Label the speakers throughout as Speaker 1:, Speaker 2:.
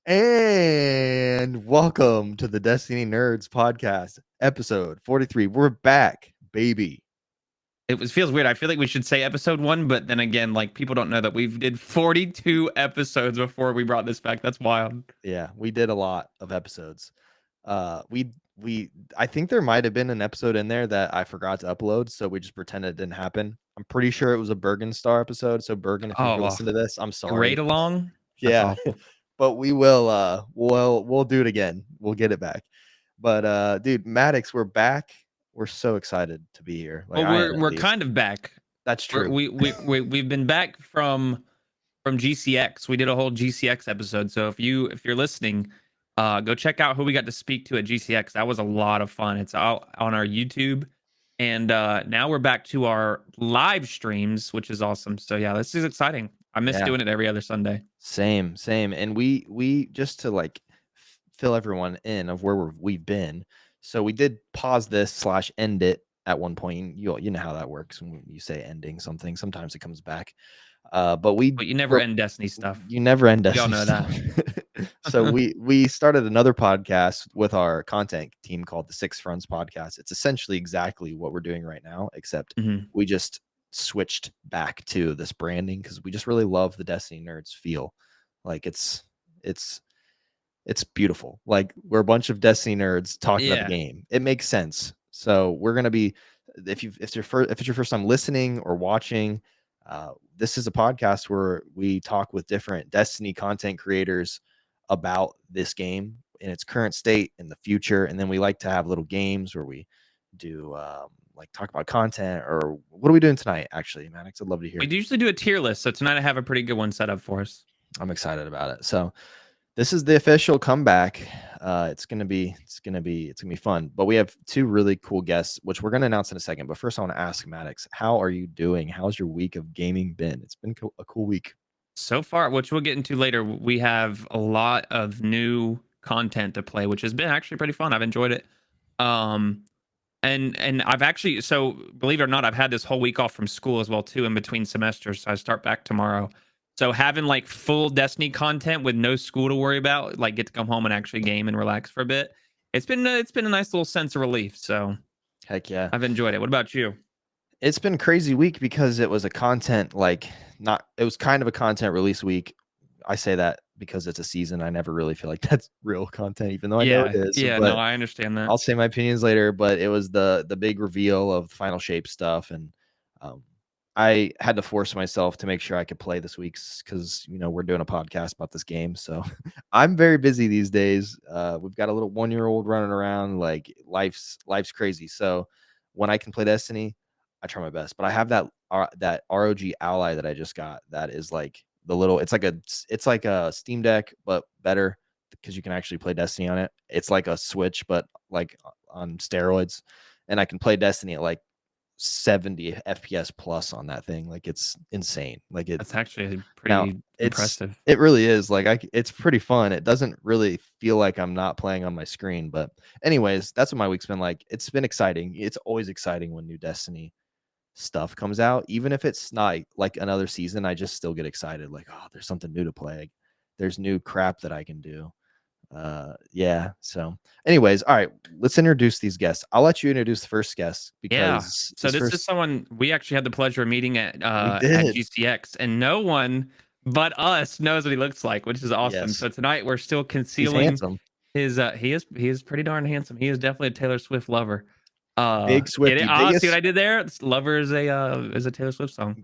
Speaker 1: And welcome to the Destiny Nerds podcast, episode 43. We're back, baby.
Speaker 2: Feels weird. I feel like we should say episode 1, but then again, like people don't know that we did 42 episodes before we brought this back. That's wild.
Speaker 1: Yeah, we did a lot of episodes. We I think there might have been an episode in there that I forgot to upload, so we just pretended it didn't happen. I'm pretty sure it was a Bergen Star episode. So Bergen, if you ever
Speaker 2: Oh,
Speaker 1: listen to this, I'm
Speaker 2: raid
Speaker 1: sorry.
Speaker 2: along. That's
Speaker 1: Yeah,
Speaker 2: awful.
Speaker 1: but we will we'll do it again. We'll get it back. But dude, Maddox, we're back. We're so excited to be here. Like
Speaker 2: Well,
Speaker 1: I am, at
Speaker 2: we're
Speaker 1: least.
Speaker 2: kind of back.
Speaker 1: That's
Speaker 2: We're,
Speaker 1: true.
Speaker 2: we've been back from GCX. We did a whole GCX episode. So if you're listening, go check out who we got to speak to at GCX. That was a lot of fun. It's out on our YouTube. And now we're back to our live streams, which is awesome. So yeah, this is exciting. I miss
Speaker 1: Yeah.
Speaker 2: doing it every other Sunday.
Speaker 1: Same. And we just to like fill everyone in of where we've been. So we did pause this / end it at one point. You know how that works when you say ending something. Sometimes it comes back. But
Speaker 2: you never end Destiny stuff.
Speaker 1: You never end
Speaker 2: We all
Speaker 1: Destiny
Speaker 2: know
Speaker 1: stuff. So we started another podcast with our content team called the Six Fronts Podcast. It's essentially exactly what we're doing right now, except we just switched back to this branding because we just really love the Destiny Nerds feel. Like it's beautiful. Like we're a bunch of Destiny nerds talking about the game. It makes sense. So we're gonna be if it's your first time listening or watching, this is a podcast where we talk with different Destiny content creators about this game in its current state in the future, and then we like to have little games where we do like talk about content. Or what are we doing tonight? Actually, Maddox, I'd love to hear.
Speaker 2: We usually do a tier list, so tonight I have a pretty good one set up for us.
Speaker 1: I'm excited about it. So this is the official comeback. It's gonna be fun. But we have two really cool guests, which we're gonna announce in a second. But first, I want to ask Maddox, how are you doing? How's your week of gaming been? It's been a cool week
Speaker 2: so far, which we'll get into later. We have a lot of new content to play, which has been actually pretty fun. I've enjoyed it. And I've actually, so believe it or not, I've had this whole week off from school as well too, in between semesters. So I start back tomorrow. So having like full Destiny content with no school to worry about, like get to come home and actually game and relax for a bit. It's been a nice little sense of relief. So
Speaker 1: heck yeah,
Speaker 2: I've enjoyed it. What about you?
Speaker 1: It's been a crazy week because it was a content it was kind of a content release week. I say that because it's a season. I never really feel like that's real content, even though I know it is.
Speaker 2: Yeah,
Speaker 1: but
Speaker 2: no, I understand that.
Speaker 1: I'll say my opinions later. But it was the big reveal of Final Shape stuff, and I had to force myself to make sure I could play this week's because we're doing a podcast about this game. So I'm very busy these days. We've got a little 1-year-old running around. Like life's crazy. So when I can play Destiny, I try my best. But I have that ROG Ally that I just got. That is like the little. It's like a Steam Deck, but better because you can actually play Destiny on it. It's like a Switch, but like on steroids, and I can play Destiny at like 70 FPS plus on that thing. Like it's insane. Like
Speaker 2: That's actually pretty impressive.
Speaker 1: It really is. Like it's pretty fun. It doesn't really feel like I'm not playing on my screen. But anyways, that's what my week's been like. It's been exciting. It's always exciting when new Destiny stuff comes out, even if it's not like another season. I just still get excited. Like, oh, there's something new to play. There's new crap that I can do. Yeah. So anyways, all right, let's introduce these guests. I'll let you introduce the first guest because
Speaker 2: so this is someone we actually had the pleasure of meeting at GCX, and no one but us knows what he looks like, which is awesome.
Speaker 1: Yes.
Speaker 2: So tonight we're still concealing his he is pretty darn handsome. He is definitely a Taylor Swift lover.
Speaker 1: Big Swiftie.
Speaker 2: See what I did there? Lover is a Taylor Swift song.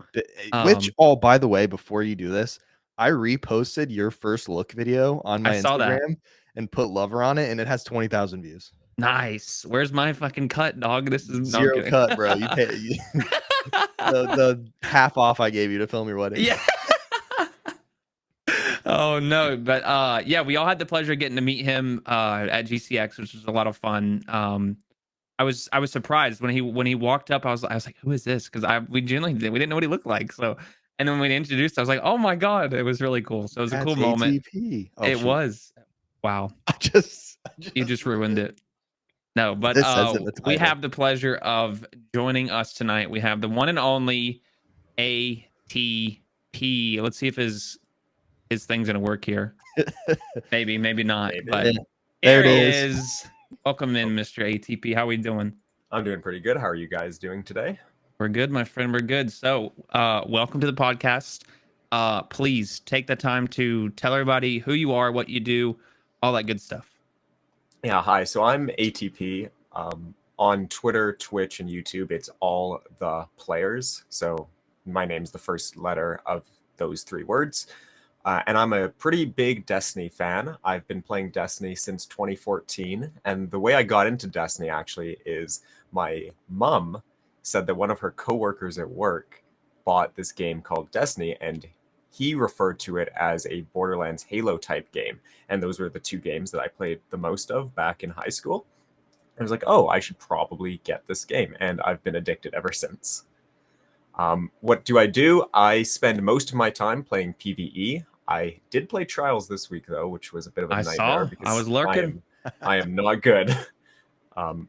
Speaker 1: Which, by the way, before you do this, I reposted your first look video on my Instagram and put Lover on it, and it has 20,000 views.
Speaker 2: Nice. Where's my fucking cut, dog? This is
Speaker 1: zero cut, bro. You pay the half off I gave you to film your wedding.
Speaker 2: Yeah. Oh no, but yeah, we all had the pleasure of getting to meet him at GCX, which was a lot of fun. I was surprised when he walked up. I was like, who is this? Because we didn't know what he looked like. So, and then when we introduced, I was like, oh my god, it was really cool. So it was a cool moment.
Speaker 1: ATP.
Speaker 2: Oh, it was. Wow. You just ruined it. No, but we have the pleasure of joining us tonight. We have the one and only ATP. Let's see if his his thing's gonna work here. Maybe not.
Speaker 3: Maybe.
Speaker 2: But
Speaker 1: There
Speaker 2: here
Speaker 1: it
Speaker 2: he
Speaker 1: is.
Speaker 2: is. Welcome in, Mr. ATP. How we doing?
Speaker 3: I'm doing pretty good. How are you guys doing today?
Speaker 2: We're good, my friend. We're good. So, welcome to the podcast. Please take the time to tell everybody who you are, what you do, all that good stuff.
Speaker 3: Yeah, hi. So I'm ATP. On Twitter, Twitch, and YouTube, it's all the players. So my name's the first letter of those three words. And I'm a pretty big Destiny fan. I've been playing Destiny since 2014. And the way I got into Destiny actually is my mom said that one of her coworkers at work bought this game called Destiny, and he referred to it as a Borderlands Halo type game. And those were the two games that I played the most of back in high school. I was like, oh, I should probably get this game. And I've been addicted ever since. What do? I spend most of my time playing PvE. I did play Trials this week, though, which was a bit of a nightmare because
Speaker 2: I was lurking.
Speaker 3: I am not good.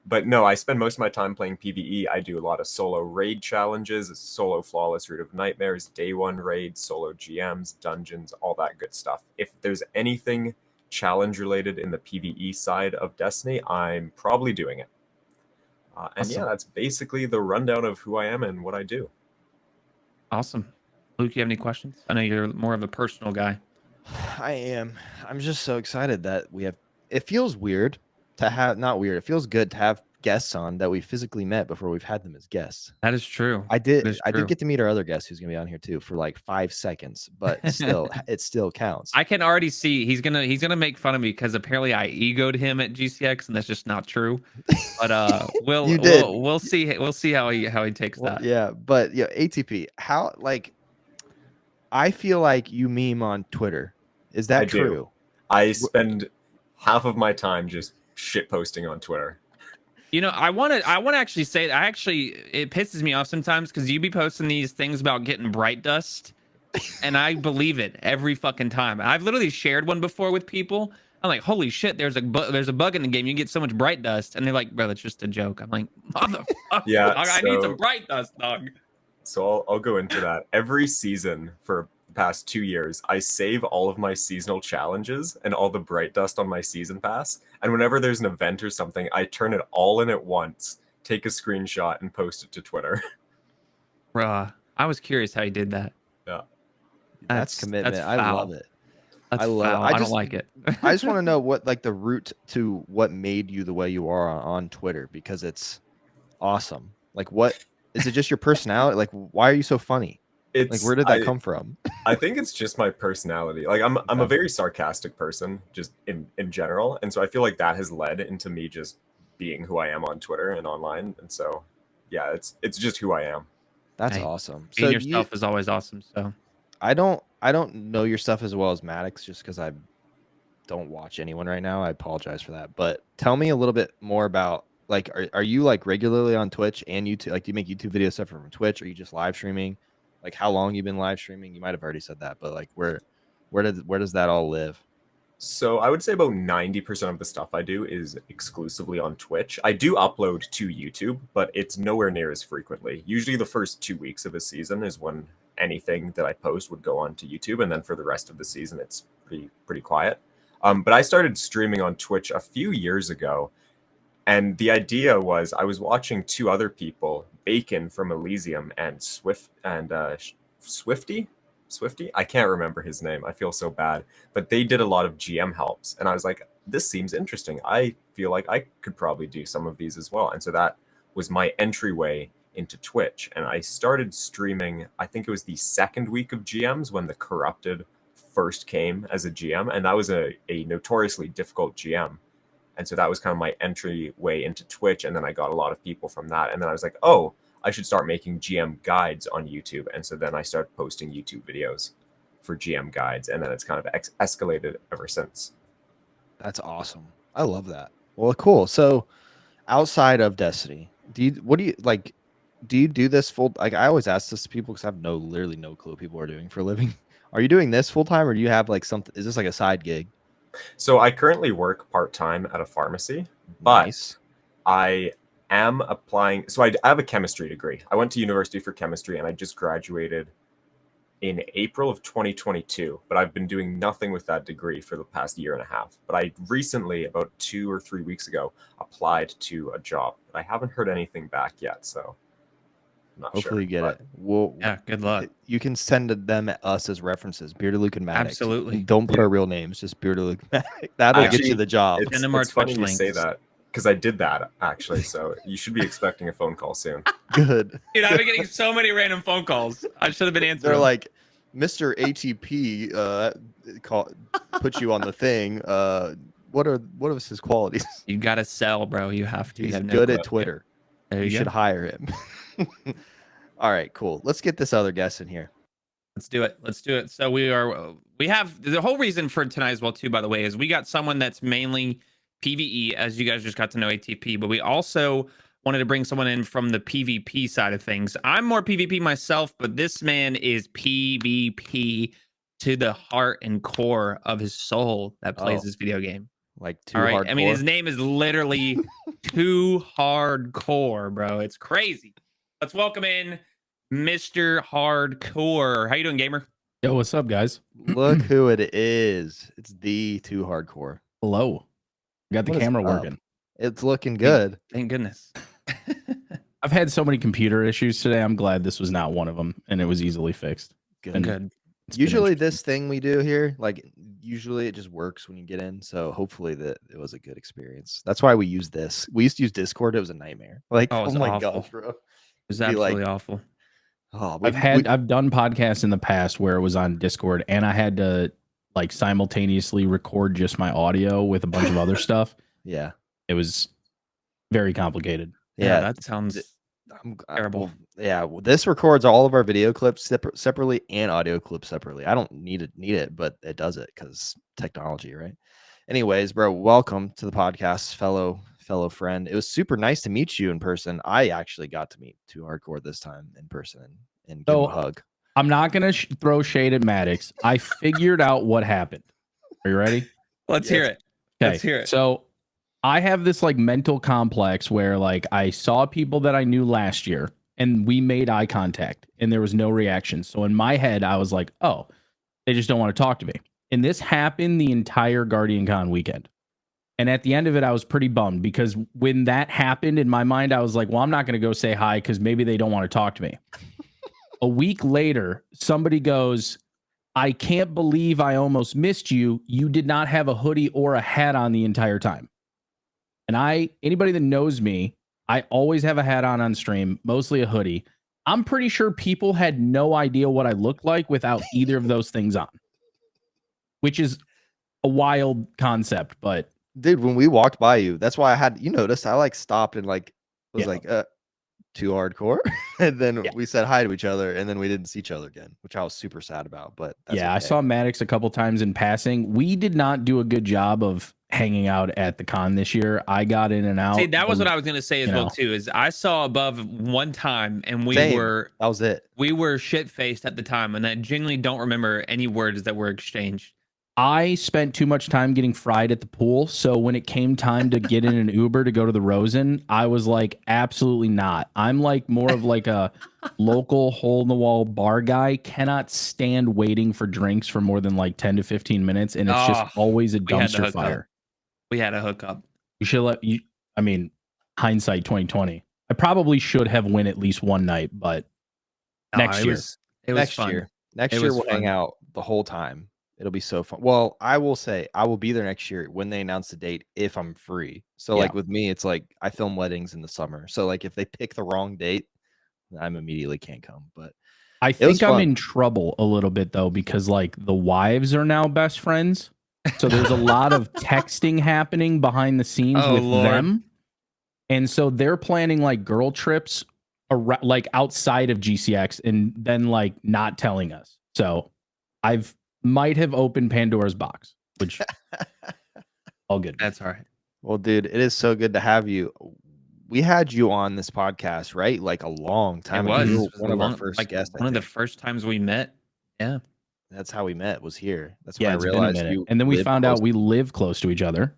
Speaker 3: But no, I spend most of my time playing PvE. I do a lot of solo raid challenges, solo flawless route of nightmares, day one raids, solo GMs, dungeons, all that good stuff. If there's anything challenge related in the PvE side of Destiny, I'm probably doing it. And
Speaker 2: Awesome.
Speaker 3: yeah, that's basically the rundown of who I am and what I do.
Speaker 2: Awesome. Luke, you have any questions? I know you're more of a personal guy.
Speaker 1: I am. I'm just so excited that we have. It feels weird to have, not weird. It feels good to have guests on that we physically met before we've had them as guests.
Speaker 2: That is true.
Speaker 1: I
Speaker 2: That is
Speaker 1: did
Speaker 2: true.
Speaker 1: get to meet our other guest who's gonna be on here too for like 5 seconds, but still, it still counts.
Speaker 2: I can already see he's gonna make fun of me because apparently I egoed him at GCX, and that's just not true. But
Speaker 1: You did.
Speaker 2: we'll see how he takes
Speaker 1: Well,
Speaker 2: that.
Speaker 1: yeah, but yeah, ATP. How, like, I feel like you meme on Twitter. Is that
Speaker 3: I do.
Speaker 1: true?
Speaker 3: I spend half of my time just shit posting on Twitter.
Speaker 2: You know, I want to actually say that it pisses me off sometimes because you be posting these things about getting bright dust, and I believe it every fucking time. I've literally shared one before with people. I'm like, holy shit, there's a bug in the game. You get so much bright dust, and they're like, bro, that's just a joke. I'm like, motherfucker,
Speaker 3: Yeah,
Speaker 2: dog, I need some bright dust, dog.
Speaker 3: So I'll go into that. Every season for the past 2 years, I save all of my seasonal challenges and all the bright dust on my season pass. And whenever there's an event or something, I turn it all in at once, take a screenshot, and post it to Twitter.
Speaker 2: Bruh, I was curious how you did that.
Speaker 3: Yeah.
Speaker 1: That's commitment. I
Speaker 2: foul.
Speaker 1: love it.
Speaker 2: That's
Speaker 1: I love
Speaker 2: foul.
Speaker 1: it.
Speaker 2: I don't like it.
Speaker 1: I just want to know what, like, the route to what made you the way you are on Twitter, because it's awesome. Like, what is it? Just your personality? Like, why are you so funny? Like, where did that come from?
Speaker 3: I think it's just my personality. Like, I'm a very sarcastic person, just in general, and so I feel like that has led into me just being who I am on Twitter and online. And so, yeah, it's just who I am.
Speaker 1: That's
Speaker 2: Hey,
Speaker 1: awesome.
Speaker 2: being
Speaker 1: So
Speaker 2: yourself is always awesome. So
Speaker 1: I don't know your stuff as well as Maddox, just because I don't watch anyone right now. I apologize for that. But tell me a little bit more about, like, are you like regularly on Twitch and YouTube? Like, do you make YouTube video stuff from Twitch? Or are you just live streaming? Like, how long you been live streaming? You might have already said that, but like, where does that all live?
Speaker 3: So I would say about 90% of the stuff I do is exclusively on Twitch. I do upload to YouTube, but it's nowhere near as frequently. Usually the first 2 weeks of a season is when anything that I post would go on to YouTube, and then for the rest of the season, it's pretty quiet. But I started streaming on Twitch a few years ago, and the idea was I was watching two other people, Bacon from Elysium and Swifty. I can't remember his name. I feel so bad. But they did a lot of GM helps, and I was like, this seems interesting. I feel like I could probably do some of these as well. And so that was my entryway into Twitch. And I started streaming, I think it was the second week of GMs when the Corrupted first came as a GM. And that was a notoriously difficult GM. And so that was kind of my entryway into Twitch. And then I got a lot of people from that. And then I was like, oh, I should start making GM guides on YouTube. And so then I started posting YouTube videos for GM guides. And then it's kind of escalated ever since.
Speaker 1: That's awesome. I love that. Well, cool. So outside of Destiny, do you do this full, like, I always ask this to people because I have literally no clue what people are doing for a living. Are you doing this full time, or do you have like something, is this like a side gig?
Speaker 3: So I currently work part-time at a pharmacy, but
Speaker 1: Nice.
Speaker 3: I am applying. So I have a chemistry degree. I went to university for chemistry, and I just graduated in April of 2022, but I've been doing nothing with that degree for the past year and a half. But I recently, about 2 or 3 weeks ago, applied to a job, but I haven't heard anything back yet. So I'm not
Speaker 1: Hopefully
Speaker 3: sure.
Speaker 1: you get
Speaker 3: but
Speaker 1: it. Well,
Speaker 2: Yeah, good luck.
Speaker 1: you can send them us as references. Bearded Luke and Maddox.
Speaker 2: Absolutely.
Speaker 1: And don't put our real names. Just Bearded Luke and Maddox. That'll get you
Speaker 3: Actually,
Speaker 1: the job.
Speaker 2: Send them our
Speaker 3: It's funny
Speaker 2: Twitch
Speaker 3: you say
Speaker 2: links.
Speaker 3: that because I did that actually. So you should be expecting a phone call soon.
Speaker 1: Good.
Speaker 2: Dude, I've been getting so many random phone calls. I should have been answering.
Speaker 1: They're like, Mr. ATP put you on the thing. What are his qualities?
Speaker 2: You gotta sell, bro. You have to. You
Speaker 1: He's
Speaker 2: have no
Speaker 1: good
Speaker 2: clue.
Speaker 1: at Twitter.
Speaker 2: There
Speaker 1: You
Speaker 2: you
Speaker 1: should
Speaker 2: go.
Speaker 1: hire him. All right, cool. Let's get this other guest in here.
Speaker 2: Let's do it. Let's do it. So we have the whole reason for tonight as well too, by the way, is we got someone that's mainly PvE, as you guys just got to know ATP, but we also wanted to bring someone in from the PvP side of things. I'm more PvP myself, but this man is PvP to the heart and core of his soul that plays
Speaker 1: Oh.
Speaker 2: this video game.
Speaker 1: Like too
Speaker 2: All right.
Speaker 1: hardcore.
Speaker 2: I mean, his name is literally Too Hardcore, bro. It's crazy. Let's welcome in Mr. Hardcore. How you doing, gamer?
Speaker 4: Yo, what's up, guys?
Speaker 1: Look who it is. It's the Too Hardcore.
Speaker 4: Hello. Got the
Speaker 1: What is
Speaker 4: camera
Speaker 1: up?
Speaker 4: working.
Speaker 1: It's looking good.
Speaker 2: Thank goodness.
Speaker 4: I've had so many computer issues today. I'm glad this was not one of them, and it was easily fixed.
Speaker 1: Good.
Speaker 2: Good.
Speaker 4: It's been
Speaker 1: Usually
Speaker 4: interesting.
Speaker 1: this thing we do here, like usually it just works when you get in. So hopefully that it was a good experience. That's why we use this. We used to use Discord. It was a nightmare. Like,
Speaker 2: Oh,
Speaker 1: oh
Speaker 2: it's
Speaker 1: my
Speaker 2: awful.
Speaker 1: gosh, bro.
Speaker 2: It was
Speaker 1: Be like-
Speaker 2: absolutely awful.
Speaker 1: Oh,
Speaker 4: I've done podcasts in the past where it was on Discord, and I had to like simultaneously record just my audio with a bunch of other stuff.
Speaker 1: yeah.
Speaker 4: It was very complicated.
Speaker 2: Yeah,
Speaker 1: Yeah.
Speaker 2: that sounds terrible.
Speaker 1: Yeah. Well, this records all of our video clips separately and audio clips separately. I don't need it, but it does it because technology, right? Anyways, bro, welcome to the podcast, fellow friend. It was super nice to meet you in person. I actually got to meet Too Hardcore this time in person and give him a hug.
Speaker 4: I'm not gonna throw shade at Maddox. I figured out what happened. Are you ready?
Speaker 2: Let's
Speaker 1: Yes.
Speaker 2: hear it.
Speaker 4: Okay.
Speaker 2: Let's hear it.
Speaker 4: So I have this like mental complex where like I saw people that I knew last year and we made eye contact and there was no reaction. So in my head, I was like, oh, they just don't want to talk to me. And this happened the entire Guardian Con weekend. And at the end of it, I was pretty bummed because when that happened in my mind, I was like, well, I'm not going to go say hi because maybe they don't want to talk to me. A week later, somebody goes, I can't believe I almost missed you. You did not have a hoodie or a hat on the entire time. And anybody that knows me, I always have a hat on stream, mostly a hoodie. I'm pretty sure people had no idea what I looked like without either of those things on, which is a wild concept, but
Speaker 1: Dude, when we walked by you, that's why you noticed I like stopped and like was
Speaker 4: Yeah.
Speaker 1: like Too Hardcore. And then
Speaker 4: Yeah.
Speaker 1: we said hi to each other and then we didn't see each other again, which I was super sad about. But that's
Speaker 4: yeah, I
Speaker 1: okay.
Speaker 4: saw Maddox a couple times in passing. We did not do a good job of hanging out at the con this year. I got in and out.
Speaker 2: See, that was what I was gonna say as
Speaker 4: you
Speaker 2: well
Speaker 4: know.
Speaker 2: too. Is I saw Above one time, and we
Speaker 1: Same.
Speaker 2: were
Speaker 1: That was it.
Speaker 2: shit faced at the time, and I genuinely don't remember any words that were exchanged.
Speaker 4: I spent too much time getting fried at the pool. So when it came time to get in an Uber to go to the Rosen, I was like, absolutely not. I'm like more of like a local hole in the wall bar guy. Cannot stand waiting for drinks for more than like 10 to 15 minutes. And it's just always a
Speaker 2: we had to
Speaker 4: dumpster
Speaker 2: hook up.
Speaker 4: fire.
Speaker 2: We had a hookup.
Speaker 4: You should I mean, hindsight 2020. I probably should have went at least one night, but next year.
Speaker 2: It was
Speaker 1: Next
Speaker 2: fun.
Speaker 1: year. Next
Speaker 2: It
Speaker 1: year
Speaker 2: was
Speaker 1: we'll hang
Speaker 2: fun.
Speaker 1: out the whole time. It'll be so fun. Well, I will say I will be there next year when they announce the date if I'm free. So
Speaker 4: Yeah.
Speaker 1: like with me, it's like I film weddings in the summer. So like if they pick the wrong date, I'm immediately can't come. But
Speaker 4: I
Speaker 1: was
Speaker 4: think I'm
Speaker 1: fun.
Speaker 4: in trouble a little bit though, because like the wives are now best friends. So there's a lot of texting happening behind the scenes
Speaker 2: Oh,
Speaker 4: with
Speaker 2: Lord.
Speaker 4: them. And so they're planning like girl trips like outside of GCX and then like not telling us. So might have opened Pandora's box, which all good.
Speaker 2: That's all right.
Speaker 1: well, dude, it is so good to have you. We had you on this podcast, right? Like a long time
Speaker 2: It
Speaker 1: ago.
Speaker 2: was,
Speaker 1: You were
Speaker 2: it was
Speaker 1: one of our
Speaker 2: long-
Speaker 1: first
Speaker 2: like
Speaker 1: guests. I
Speaker 2: one of the
Speaker 1: think.
Speaker 2: first times we met. Yeah.
Speaker 1: That's how we met. Was here. That's when
Speaker 4: Yeah,
Speaker 1: I
Speaker 4: it's been a
Speaker 1: realized
Speaker 4: minute.
Speaker 1: you.
Speaker 4: And then we
Speaker 1: lived
Speaker 4: found
Speaker 1: close
Speaker 4: out we live close to each other.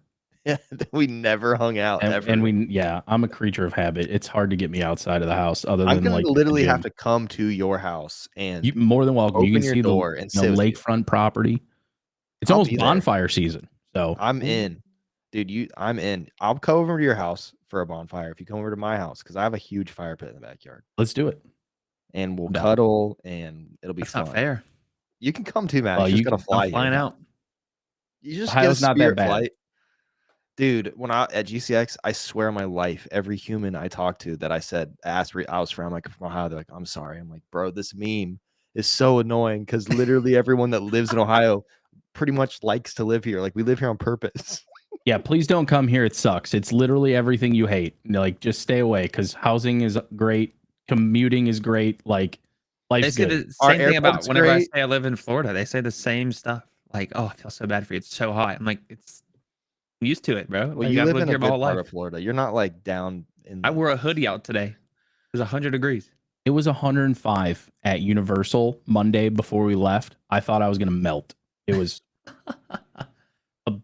Speaker 1: We never hung out ever.
Speaker 4: And I'm a creature of habit. It's hard to get me outside of the house other
Speaker 1: I'm
Speaker 4: than
Speaker 1: gonna
Speaker 4: like the
Speaker 1: literally have
Speaker 4: gym.
Speaker 1: to come to your house and
Speaker 4: You more than welcome. You
Speaker 1: open
Speaker 4: can
Speaker 1: your
Speaker 4: see
Speaker 1: door and sit with you.
Speaker 4: lakefront property. It's
Speaker 1: I'll
Speaker 4: almost
Speaker 1: be there.
Speaker 4: bonfire season. So
Speaker 1: I'm in. Dude, I'm in. I'll come over to your house for a bonfire if you come over to my house because I have a huge fire pit in the backyard.
Speaker 4: let's do it.
Speaker 1: And we'll
Speaker 4: I'm down.
Speaker 1: cuddle and it'll be
Speaker 2: That's
Speaker 1: fun.
Speaker 2: not fair.
Speaker 1: You can come too, Matt.
Speaker 4: Well,
Speaker 1: It's just
Speaker 4: you
Speaker 1: gonna
Speaker 4: can-
Speaker 1: fly
Speaker 2: I'm flying
Speaker 1: here.
Speaker 2: out.
Speaker 1: You just
Speaker 4: Ohio's
Speaker 1: get a
Speaker 4: not that
Speaker 1: spirit
Speaker 4: bad.
Speaker 1: flight. Dude, when I at GCX, I swear on my life, every human I talked to that I asked I was from, like from Ohio, they're like, I'm sorry. I'm like, bro, this meme is so annoying because literally everyone that lives in Ohio pretty much likes to live here. Like we live here on purpose.
Speaker 4: Yeah, please don't come here. It sucks. It's literally everything you hate. Like, just stay away because housing is great, commuting is great. Like,
Speaker 2: They
Speaker 4: life's
Speaker 2: say
Speaker 4: good.
Speaker 2: the
Speaker 1: Our
Speaker 2: same thing about
Speaker 1: airport's
Speaker 2: whenever I
Speaker 1: great.
Speaker 2: say I live in Florida. They say the same stuff. Like, oh, I feel so bad for you. It's so hot. I'm like, I'm used to it, bro.
Speaker 1: Well,
Speaker 2: Like,
Speaker 1: you
Speaker 2: I've
Speaker 1: live
Speaker 2: lived
Speaker 1: in a
Speaker 2: here my
Speaker 1: good
Speaker 2: whole
Speaker 1: part
Speaker 2: life.
Speaker 1: of Florida. You're not like down in.
Speaker 2: I wore a hoodie out today. It was 100 degrees.
Speaker 4: It was 105 at Universal Monday before we left. I thought I was gonna melt. It was.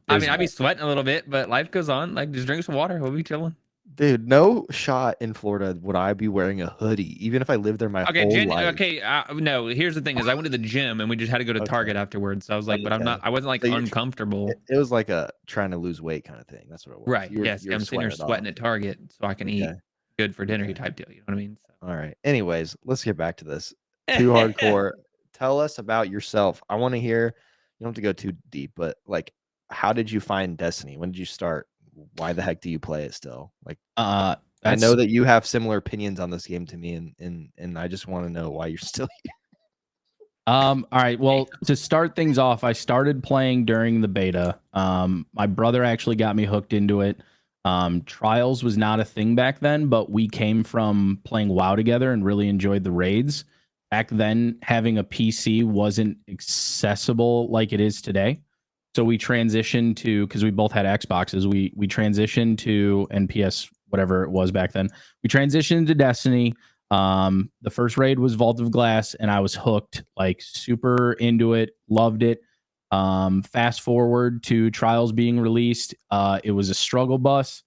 Speaker 2: I mean, I'd be
Speaker 4: abysmal.
Speaker 2: sweating a little bit, but life goes on. Like, just drink some water. We'll be chilling.
Speaker 1: Dude, no shot in Florida would I be wearing a hoodie, even if I lived there my whole life.
Speaker 2: Okay. No, here's the thing: is I went to the gym and we just had to go to
Speaker 1: Okay.
Speaker 2: Target afterwards. So I was like, but I'm
Speaker 1: Okay.
Speaker 2: not. I wasn't like
Speaker 1: So you're
Speaker 2: uncomfortable.
Speaker 1: It was like a trying to lose weight kind of thing. That's what it was.
Speaker 2: Right.
Speaker 1: You were,
Speaker 2: Yes.
Speaker 1: you were
Speaker 2: I'm sitting here
Speaker 1: it off.
Speaker 2: sweating at Target so I can eat
Speaker 1: Okay.
Speaker 2: good for dinner
Speaker 1: Okay.
Speaker 2: type deal. You know what I mean?
Speaker 1: All right. Anyways, let's get back to this. Too hardcore. Tell us about yourself. I want to hear. You don't have to go too deep, but like, how did you find Destiny? When did you start? Why the heck do you play it still? Like, I know that you have similar opinions on this game to me, and I just want to know why you're still here.
Speaker 4: All right. Well, to start things off, I started playing during the beta. My brother actually got me hooked into it. Trials was not a thing back then, but we came from playing WoW together and really enjoyed the raids. Back then, having a PC wasn't accessible like it is today. So we transitioned to, because we both had Xboxes, we transitioned to NPS, whatever it was back then. We transitioned to Destiny. The first raid was Vault of Glass, and I was hooked, like super into it, loved it. Fast forward to Trials being released. It was a struggle bus.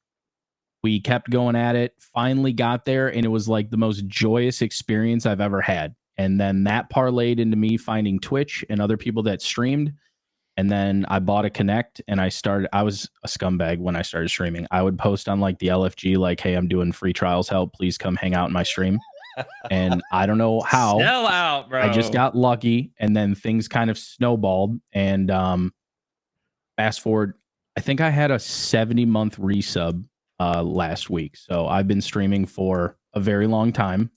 Speaker 4: We kept going at it, finally got there, and it was like the most joyous experience I've ever had. And then that parlayed into me finding Twitch and other people that streamed. And then I bought a Connect and I was a scumbag when I started streaming. I would post on like the LFG, like, hey, I'm doing free trials help. Please come hang out in my stream. And I don't know how.
Speaker 2: Sell out, bro.
Speaker 4: I just got lucky, and then things kind of snowballed. And fast forward, I think I had a 70-month resub last week. So I've been streaming for a very long time.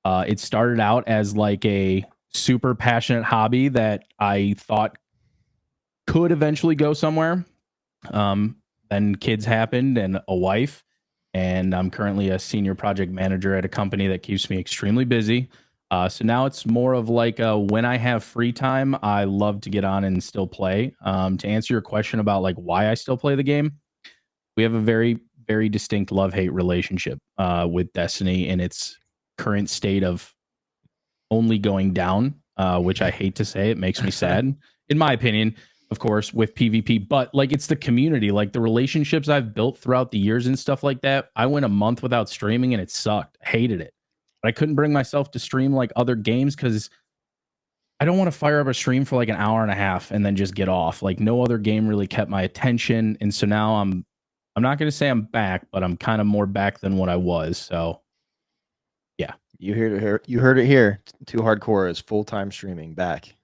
Speaker 4: It started out as like a super passionate hobby that I thought could eventually go somewhere. Then kids happened and a wife, and I'm currently a senior project manager at a company that keeps me extremely busy. So now it's more of like when I have free time, I love to get on and still play. To answer your question about like why I still play the game, we have a very, very distinct love-hate relationship with Destiny in its current state of only going down, which I hate to say. It makes me sad, in my opinion, of course, with PvP. But like, it's the community, like the relationships I've built throughout the years and stuff like that. I went a month without streaming and it sucked. I hated it. But I couldn't bring myself to stream like other games because I don't want to fire up a stream for like an hour and a half and then just get off. Like no other game really kept my attention. And so now I'm not going to say I'm back, but I'm kind of more back than what I was. So yeah.
Speaker 1: You heard it here. Too Hardcore is full-time streaming back.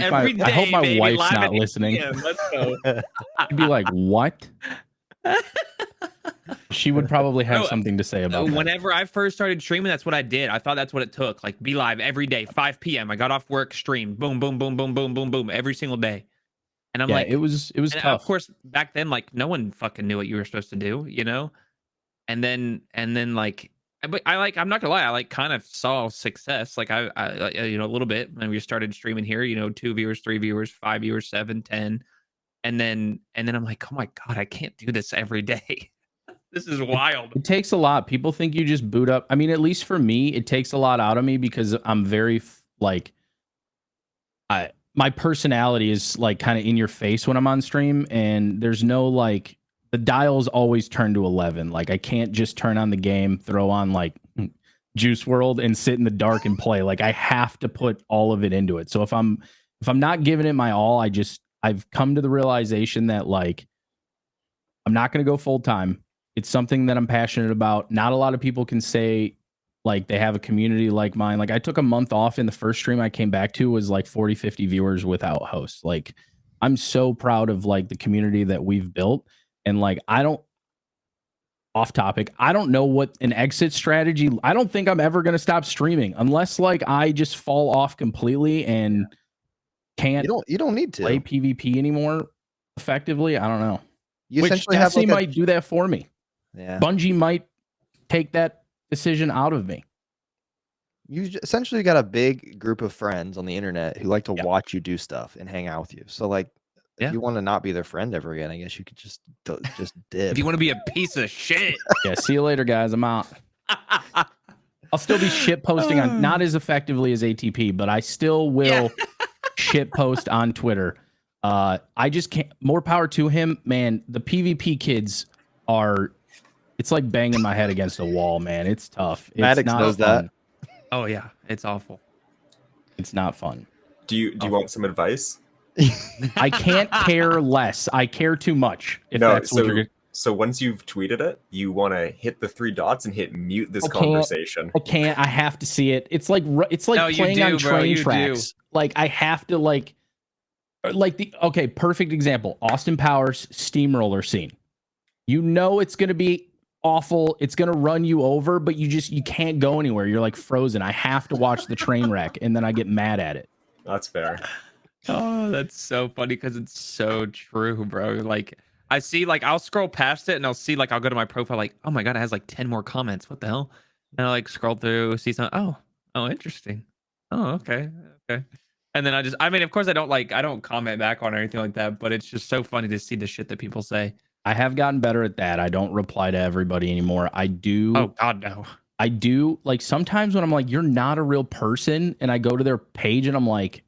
Speaker 2: Every day.
Speaker 4: I hope my
Speaker 2: baby,
Speaker 4: wife's
Speaker 2: live
Speaker 4: not
Speaker 2: at 8
Speaker 4: listening.
Speaker 2: p.m. Let's go.
Speaker 4: I'd be like, what? She would probably have something to say about that.
Speaker 2: Whenever I first started streaming, that's what I did. I thought that's what it took. Like, be live every day, 5 p.m. I got off work, stream, boom, boom, boom, boom, boom, boom, boom, every single day. And I'm
Speaker 4: Yeah,
Speaker 2: like,
Speaker 4: it was
Speaker 2: and
Speaker 4: tough.
Speaker 2: of course, back then, like, no one fucking knew what you were supposed to do, you know? And then like, but I'm not gonna lie, I like kind of saw success. Like I you know, a little bit when we started streaming here, you know, 2 viewers, 3 viewers, 5 viewers, 7, 10. And then I'm like, oh my God, I can't do this every day. This is wild.
Speaker 4: It takes a lot. People think you just boot up. I mean, at least for me, it takes a lot out of me because I'm very like, my personality is like kind of in your face when I'm on stream, and there's no like, the dial's always turned to 11. Like I can't just turn on the game, throw on like Juice World and sit in the dark and play. Like I have to put all of it into it. So if I'm not giving it my all, I've come to the realization that like I'm not going to go full time. It's something that I'm passionate about. Not a lot of people can say like they have a community like mine. Like I took a month off, and the first stream I came back to was like 40, 50 viewers without hosts. Like I'm so proud of like the community that we've built. And like off topic, I don't know what an exit strategy. I don't think I'm ever going to stop streaming unless like I just fall off completely and can't
Speaker 1: You don't need to
Speaker 4: play PvP anymore effectively. I don't know.
Speaker 1: You
Speaker 4: Which
Speaker 1: essentially have
Speaker 4: Destiny
Speaker 1: like
Speaker 4: might do that for me.
Speaker 1: yeah.
Speaker 4: Bungie might take that decision out of me.
Speaker 1: You essentially got a big group of friends on the internet who like to watch you do stuff and hang out with you. So like if you want to not be their friend ever again, I guess you could just dip.
Speaker 2: If you want to be a piece of shit.
Speaker 4: Yeah, see you later, guys. I'm out. I'll still be shit posting on, not as effectively as ATP, but I still will shit post on Twitter. I just can't. More power to him, man. The PvP kids are. It's like banging my head against a wall, man. It's tough. It's
Speaker 1: Maddox
Speaker 4: not
Speaker 1: knows
Speaker 4: fun.
Speaker 1: that.
Speaker 2: Oh yeah, it's awful.
Speaker 4: It's not fun.
Speaker 3: Do you want some advice?
Speaker 4: I can't care less. I care too much. If that's what you're.
Speaker 3: So once you've tweeted it, you want to hit the 3 dots and hit mute this conversation.
Speaker 4: I can't. I have to see it. It's like playing on train tracks. Like I have to like the perfect example. Austin Powers steamroller scene. You know it's gonna be awful. It's gonna run you over, but you can't go anywhere. You're like frozen. I have to watch the train wreck, and then I get mad at it.
Speaker 3: That's fair.
Speaker 2: Oh, that's so funny because it's so true, bro. Like I see, like I'll scroll past it and I'll see, like I'll go to my profile, like, oh my god, it has like 10 more comments. What the hell? And I like scroll through, see something. Oh, interesting. Oh, okay. And then I mean, of course, I don't comment back on or anything like that, but it's just so funny to see the shit that people say.
Speaker 4: I have gotten better at that. I don't reply to everybody anymore. I do.
Speaker 2: Oh God, no.
Speaker 4: I do. Like sometimes when I'm like, you're not a real person, and I go to their page and I'm like,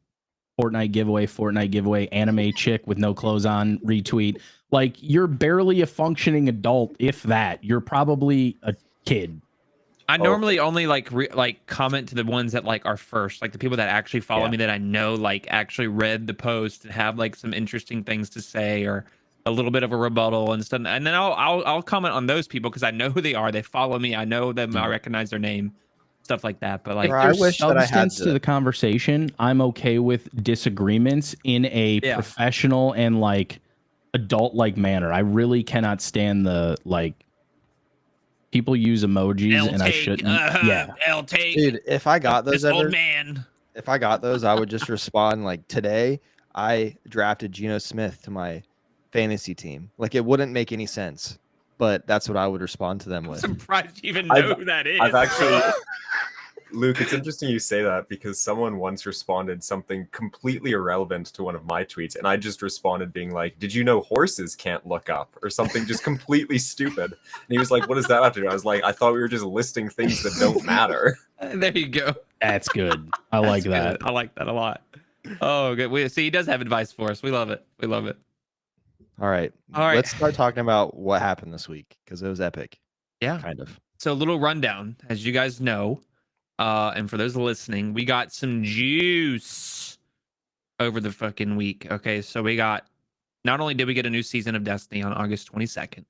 Speaker 4: Fortnite giveaway, anime chick with no clothes on, retweet. Like you're barely a functioning adult, if that. You're probably a kid.
Speaker 2: I normally only like comment to the ones that like are first, like the people that actually follow me that I know like actually read the post and have like some interesting things to say or a little bit of a rebuttal and stuff. And then I'll comment on those people because I know who they are. They follow me. I know them. I recognize their name, stuff like that. But like,
Speaker 4: I wish that I had to the conversation. I'm okay with disagreements in a professional and like adult-like manner. I really cannot stand the like people use emojis and I shouldn't.
Speaker 1: Dude, if I got those
Speaker 2: old man.
Speaker 1: If I got those, I would just respond like, today I drafted Geno Smith to my fantasy team. Like it wouldn't make any sense, but that's what I would respond to them with.
Speaker 2: I'm surprised you even know who that is.
Speaker 3: I've actually Luke, it's interesting you say that because someone once responded something completely irrelevant to one of my tweets, and I just responded being like, did you know horses can't look up? Or something just completely stupid. And he was like, what does that have to do? I was like, I thought we were just listing things that don't matter.
Speaker 2: There you go.
Speaker 4: That's good. I like that.
Speaker 2: I like that a lot. Oh, good. See, he does have advice for us. We love it. We love it.
Speaker 1: All right. Let's start talking about what happened this week because it was epic.
Speaker 2: Yeah.
Speaker 1: Kind of.
Speaker 2: So a little rundown, as you guys know. And for those listening, we got some juice over the fucking week. Okay, so we got, not only did we get a new season of Destiny on August 22nd,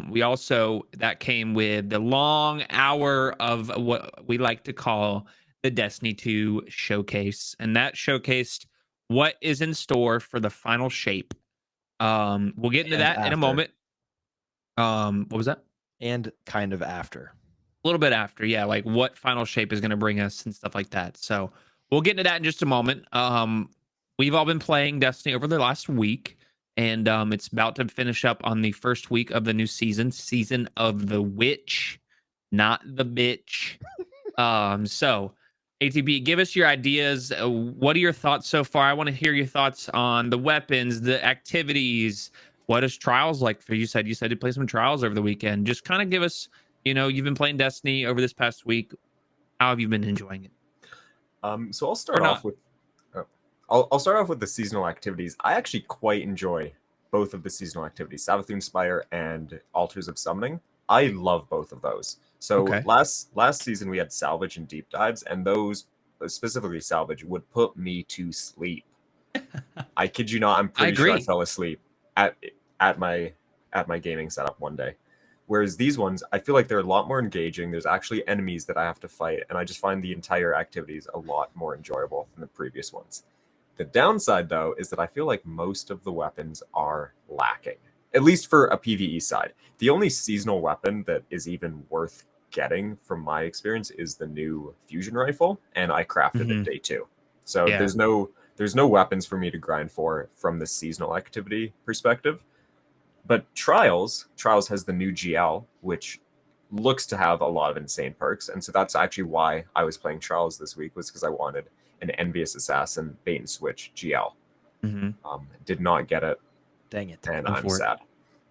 Speaker 2: we also, that came with the long hour of what we like to call the Destiny 2 showcase. And that showcased what is in store for the final shape. We'll get into that in a moment. What was that?
Speaker 1: And kind of after.
Speaker 2: A little bit after, yeah, like what final shape is going to bring us and stuff like that. So we'll get into that in just a moment. We've all been playing Destiny over the last week, and it's about to finish up on the first week of the new season of the witch, not the bitch. So ATP, give us your ideas. What are your thoughts so far? I want to hear your thoughts on the weapons, the activities. What is trials like for you? You said you played some trials over the weekend. Just kind of give us. You know, you've been playing Destiny over this past week. How have you been enjoying it?
Speaker 3: So I'll start off with I'll start off with the seasonal activities. I actually quite enjoy both of the seasonal activities, Savathûn Spire and Altars of Summoning. I love both of those. So
Speaker 2: Okay.
Speaker 3: last season we had Salvage and Deep Dives, and those, specifically Salvage, would put me to sleep. I kid you not, I'm pretty sure I
Speaker 2: agree.
Speaker 3: fell asleep at my gaming setup one day. Whereas these ones, I feel like they're a lot more engaging. There's actually enemies that I have to fight, and I just find the entire activities a lot more enjoyable than the previous ones. The downside, though, is that I feel like most of the weapons are lacking, at least for a PvE side. The only seasonal weapon that is even worth getting, from my experience, is the new fusion rifle, and I crafted it day 2. So
Speaker 2: Yeah.
Speaker 3: there's no weapons for me to grind for from the seasonal activity perspective. But Trials has the new GL, which looks to have a lot of insane perks, and so that's actually why I was playing Trials this week, was because I wanted an Envious Assassin bait and switch GL. Did not get it.
Speaker 1: Dang it.
Speaker 3: And
Speaker 2: Done
Speaker 3: I'm
Speaker 2: for it.
Speaker 3: sad.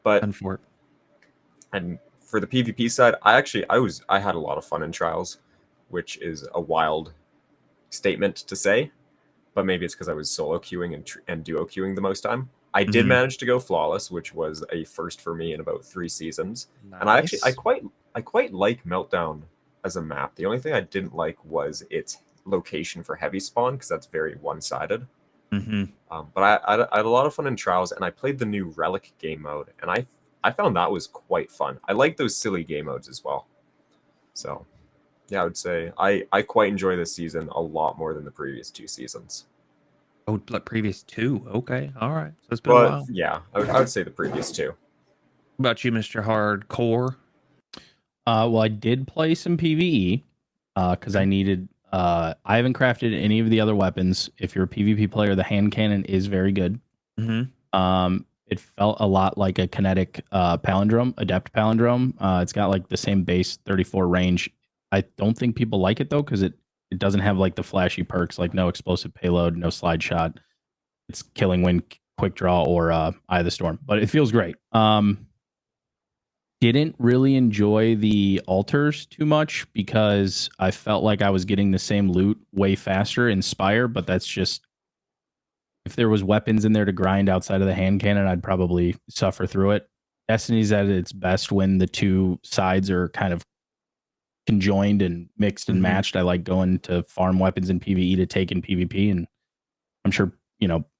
Speaker 3: But
Speaker 2: Done for it.
Speaker 3: and for the PvP side, I had a lot of fun in Trials, which is a wild statement to say, but maybe it's because I was solo queuing and duo queuing the most time. I did manage to go flawless, which was a first for me in about 3 seasons.
Speaker 1: Nice.
Speaker 3: And I quite like Meltdown as a map. The only thing I didn't like was its location for heavy spawn, because that's very one-sided. But I had a lot of fun in Trials, and I played the new Relic game mode, and I found that was quite fun. I like those silly game modes as well. So yeah, I would say I quite enjoy this season a lot more than the previous 2 seasons.
Speaker 2: Oh, like previous 2. Okay, all right. So it's been a while.
Speaker 3: Yeah, I would say the previous 2.
Speaker 2: What about you, Mr. Hardcore?
Speaker 4: Well, I did play some PvE because I needed. I haven't crafted any of the other weapons. If you're a PvP player, the hand cannon is very good. It felt a lot like a kinetic palindrome, adept palindrome. It's got like the same base 34 range. I don't think people like it though, because it doesn't have like the flashy perks, like no explosive payload, no slide shot. It's killing wind, quick draw, or Eye of the Storm, but it feels great. Didn't really enjoy the altars too much because I felt like I was getting the same loot way faster in Spire, but that's just, if there was weapons in there to grind outside of the hand cannon, I'd probably suffer through it. Destiny's at its best when the two sides are kind of conjoined and mixed and matched. I like going to farm weapons in PvE to take in PvP, and I'm sure,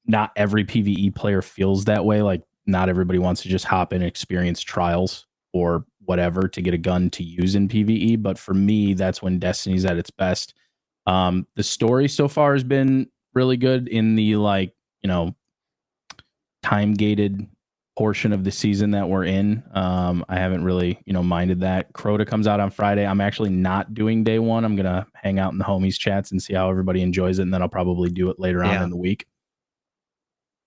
Speaker 4: not every PvE player feels that way. Like, not everybody wants to just hop in and experience Trials or whatever to get a gun to use in PvE. But for me, that's when Destiny's at its best. The story so far has been really good in the time gated portion of the season that we're in. I haven't really, minded that. Crota comes out on Friday. I'm actually not doing day 1. I'm gonna hang out in the homies chats and see how everybody enjoys it, and then I'll probably do it later on in the week.